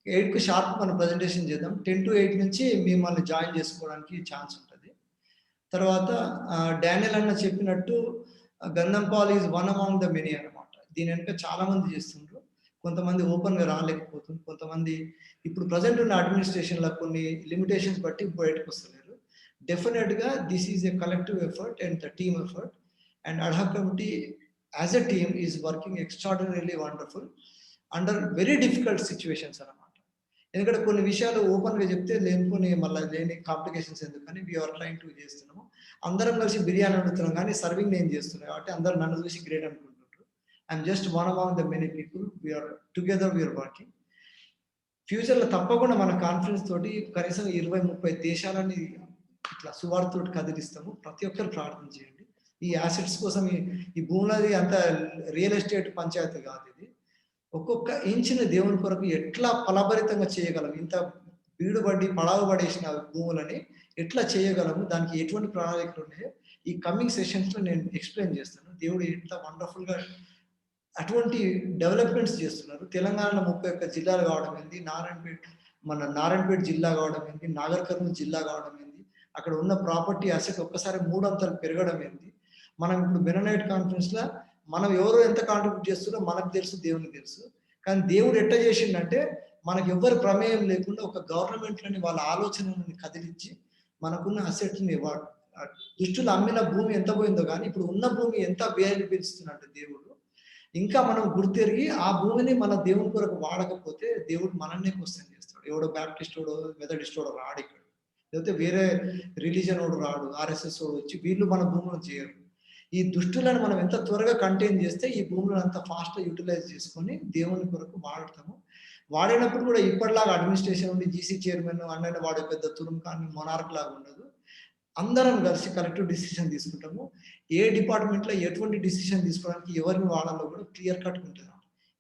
8కు షార్ప్ మనం ప్రజెంటేషన్ చేద్దాం. 10 to 8 నుంచి మిమ్మల్ని జాయిన్ చేసుకోవడానికి ఛాన్స్ ఉంటుంది. తర్వాత డానియల్ అన్న చెప్పినట్టు Gandham Paul is one among the many అనమాట. దీని వెనుక చాలా మంది చేస్తుండ్రు. కొంతమంది ఓపెన్గా రాలేకపోతుంది, కొంతమంది ఇప్పుడు ప్రజెంట్ ఉన్న అడ్మినిస్ట్రేషన్లో కొన్ని లిమిటేషన్స్ బట్టి బయటకు వస్తలేరు. డెఫినెట్గా this is a collective effort and the team effort, and ad hoc committee as a team is working extraordinarily wonderful under very difficult situations అనమాట. ఎందుకంటే కొన్ని విషయాలు ఓపెన్గా చెప్తే లేని మళ్ళీ లేని కాంప్లికేషన్స్ ఎందుకని వీఆర్ ట్రైంగ్ టు చేస్తున్నాము. అందరం కలిసి బిర్యానీ వండుతున్నాం కానీ సర్వింగ్ నేను చేస్తున్నాను కాబట్టి అందరూ నన్ను చూసి గ్రేట్ అనుకుంటుంటారు. I'm just one among the many people. We're together, we're working. ఫ్యూచర్లో తప్పకుండా మన కాన్ఫరెన్స్ తోటి కనీసం 20-30 దేశాలని ఇట్లా సువార్తతోటి కదిలిస్తాము. ప్రతి ఒక్కరు ప్రార్థన చేయండి. ఈ యాసెట్స్ కోసం ఈ భూములది అంత రియల్ ఎస్టేట్ పంచాయతీ కాదు ఇది. ఒక్కొక్క ఇంచిన దేవుని కొరకు ఎట్లా ఫలభరితంగా చేయగలం, ఇంత బీడుబడి పడవబడేసిన భూములని ఎట్లా చేయగలము, దానికి ఎటువంటి ప్రణాళికలు ఉన్నాయో ఈ కమింగ్ సెషన్స్లో నేను ఎక్స్ప్లెయిన్ చేస్తాను. దేవుడు ఎంత వండర్ఫుల్గా అటువంటి డెవలప్మెంట్స్ చేస్తున్నారు. తెలంగాణలో 31 జిల్లాలు కావడం ఏంది, నారాయణపేట జిల్లా కావడం ఏంది, నాగర్ కర్నూలు జిల్లా కావడం ఏంది, అక్కడ ఉన్న ప్రాపర్టీ అసెట్ ఒక్కసారి 3 అంతలు పెరగడం ఏంది. మనం ఇప్పుడు బెననైట్ కాన్ఫరెన్స్లో మనం ఎవరో ఎంత కాంట్రిబ్యూట్ చేస్తున్నారో మనకు తెలుసు, దేవునికి తెలుసు. కానీ దేవుడు ఎట్లా చేసిండంటే మనకు ఎవరి ప్రమేయం లేకుండా ఒక గవర్నమెంట్లని వాళ్ళ ఆలోచనలను కదిలించి మనకున్న అసెట్ని దుష్టులు అమ్మిన భూమి ఎంత పోయిందో కానీ ఇప్పుడు ఉన్న భూమి ఎంత వేలు పెంచుతున్నట్టు దేవుడు. ఇంకా మనం గుర్తెరిగి ఆ భూమిని మన దేవుని కొరకు వాడకపోతే దేవుడు మనల్నే క్వశ్చన్ చేస్తాడు. ఎవడో బ్యాప్టిస్టోడో మెథడిస్టోడో రాడు ఇక్కడ, లేకపోతే వేరే రిలీజన్ వాడు రాడు, ఆర్ఎస్ఎస్ వాడు వచ్చి వీళ్ళు మన భూములను చేయరు. ఈ దుష్టులను మనం ఎంత త్వరగా కంటైన్ చేస్తే ఈ భూములను అంత ఫాస్ట్గా యూటిలైజ్ చేసుకొని దేవుని కొరకు వాడతాము. వాడినప్పుడు కూడా ఇప్పటిలాగా అడ్మినిస్ట్రేషన్ ఉండి జీసీ చైర్మన్ అన్నైనా వాడే పెద్ద తురుంకాన్ని మొనార్క్ లాగా ఉండదు. అందరం కలిసి కలెక్టివ్ డిసిషన్ తీసుకుంటాము. ఏ డిపార్ట్మెంట్లో ఎటువంటి డిసిషన్ తీసుకోవడానికి ఎవరిని వాడాలో కూడా క్లియర్ కట్ ఉంటుంది.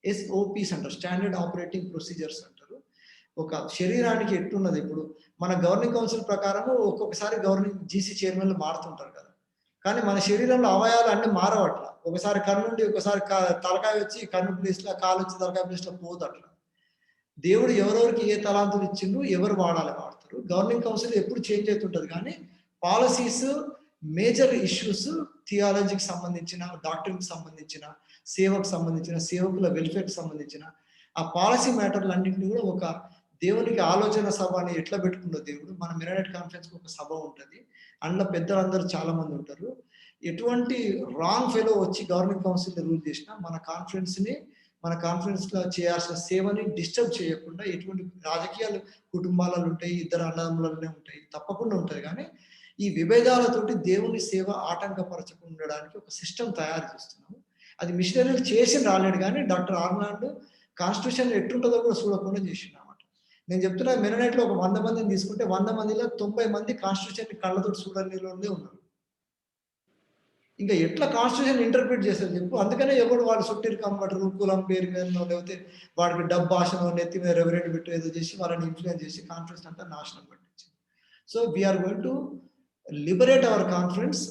SOPs అంటారు, స్టాండర్డ్ ఆపరేటింగ్ ప్రొసీజర్స్ అంటారు. ఒక శరీరానికి ఎట్టున్నది, ఇప్పుడు మన గవర్నింగ్ కౌన్సిల్ ప్రకారము ఒక్కొక్కసారి గవర్నింగ్ జీసీ చైర్మన్లు మారుతుంటారు కదా, కానీ మన శరీరంలో అవయాలు అన్ని మారవట్ల. ఒకసారి కన్ను నుండి ఒకసారి తలకాయ వచ్చి కన్ను ప్లేస్లో, కాలు వచ్చి తలకాయ ప్లేస్లో పోదు. అట్లా దేవుడు ఎవరెవరికి ఏ తలాంతులు ఇచ్చిండు, ఎవరు వాడాలి వాడతారు. గవర్నింగ్ కౌన్సిల్ ఎప్పుడు చేంజ్ అవుతుంటుంది కానీ పాలసీస్, మేజర్ ఇష్యూస్, థియాలజీకి సంబంధించిన, డాక్టర్కి సంబంధించిన, సేవకు సంబంధించిన, సేవకుల వెల్ఫేర్కి సంబంధించిన ఆ పాలసీ మ్యాటర్లు అన్నింటినీ కూడా ఒక దేవునికి ఆలోచన సభ అని ఎట్లా పెట్టుకున్న దేవుడు. మన మెననైట్ కాన్ఫరెన్స్కి ఒక సభ ఉంటుంది, అందులో పెద్దలందరూ చాలా మంది ఉంటారు. ఎటువంటి రాంగ్ ఫెలో వచ్చి గవర్నింగ్ కౌన్సిల్ రూల్ చేసినా మన కాన్ఫరెన్స్లో చేయాల్సిన సేవని డిస్టర్బ్ చేయకుండా, ఎటువంటి రాజకీయాలు కుటుంబాలలో ఉంటాయి, ఇద్దరు అన్నదమ్ములలోనే ఉంటాయి, తప్పకుండా ఉంటుంది. కానీ ఈ విభేదాలతోటి దేవుని సేవ ఆటంకపరచకుండా ఉండడానికి ఒక సిస్టమ్ తయారు చేస్తున్నాము. అది మిషనరీలు చేసి రాలేడు కానీ డాక్టర్ ఆర్నాల్డ్ కాన్స్టిట్యూషన్ ఎట్టుంటుందో కూడా చూడకుండా చేసిండు అన్నమాట. నేను చెప్తున్నా, మెననైట్లో ఒక 100 మందిని తీసుకుంటే 100 మందిలో 90 మంది కాన్స్టిట్యూషన్ కళ్ళతో చూడనిలోనే ఉన్నారు. ఇంకా ఎట్లా కాన్స్టిట్యూషన్ ఇంటర్ప్రిట్ చేస్తారు చెప్పు. అందుకనే ఎవరు వాళ్ళు సొట్టిరి కమ్మటరు, కులం పేరు మీదనో, లేకపోతే వాడికి డబ్బు ఆశనో, నెత్తి మీద రెవరెంట్ పెట్టు ఏదో చేసి వాళ్ళని ఇన్ఫ్లుయెన్స్ చేసి కాన్ఫరెన్స్ అంతా నాశనం పట్టించింది. So we're going to liberate our conference.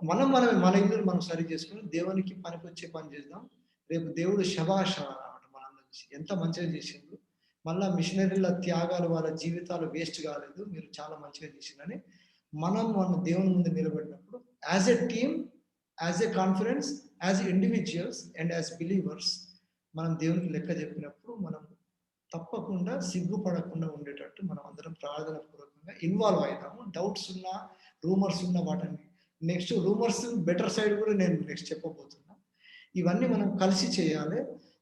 మన ఇల్లు మనం సరి చేసుకుని దేవునికి పనికొచ్చే పని చేద్దాం. రేపు దేవుడు శభాష అన్నమాట. మనందరూ ఎంత మంచిగా చేసిండ్రు, మళ్ళీ మిషనరీల త్యాగాలు, వాళ్ళ జీవితాలు వేస్ట్ కాలేదు, మీరు చాలా మంచిగా చేసిందని మన దేవుని ముందు నిలబడినప్పుడు as a team, as a conference, as individuals and as believers మనం దేవునికి లెక్క చెప్పినప్పుడు మనం తప్పకుండా సిగ్గుపడకుండా ఉండేటట్టు మనం అందరం ప్రార్థన పూర్వకంగా ఇన్వాల్వ్ అవుతాము. డౌట్స్ ఉన్నా, రూమర్స్ ఉన్న వాటిని నెక్స్ట్ రూమర్స్ బెటర్ సైడ్ కూడా నేను నెక్స్ట్ చెప్పబోతున్నా. ఇవన్నీ మనం కలిసి చేయాలి.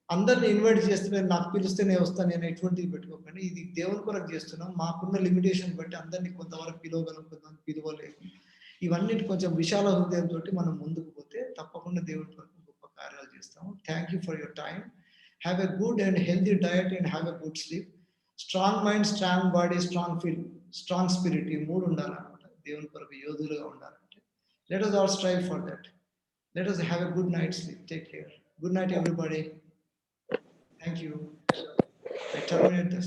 అందరిని ఇన్వైట్ చేస్తే నాకు పిలిస్తే నేను వస్తాను, నేను ఎటువంటిది పెట్టుకోకండి. ఇది దేవుని కొరకు చేస్తున్నాం. మాకున్న లిమిటేషన్ బట్టి అందరినీ కొంతవరకు పిలవగలం, కొంతమంది పిలవలేము. ఇవన్నీ కొంచెం విశాల హృదయంతో మనం ముందుకు పోతే తప్పకుండా దేవుని కొరకు గొప్ప కార్యాలు చేస్తాము. Thank you for your time. Have a good and healthy diet and have a good sleep. Strong mind, strong body, strong spirit, ఈ 3 ఉండాలన్నమాట. దేవుని కొరకు యోధులుగా ఉండాలంటే let us all strive for that. Let us have a good night's sleep. Take care. Good night, everybody. Thank you. I terminate the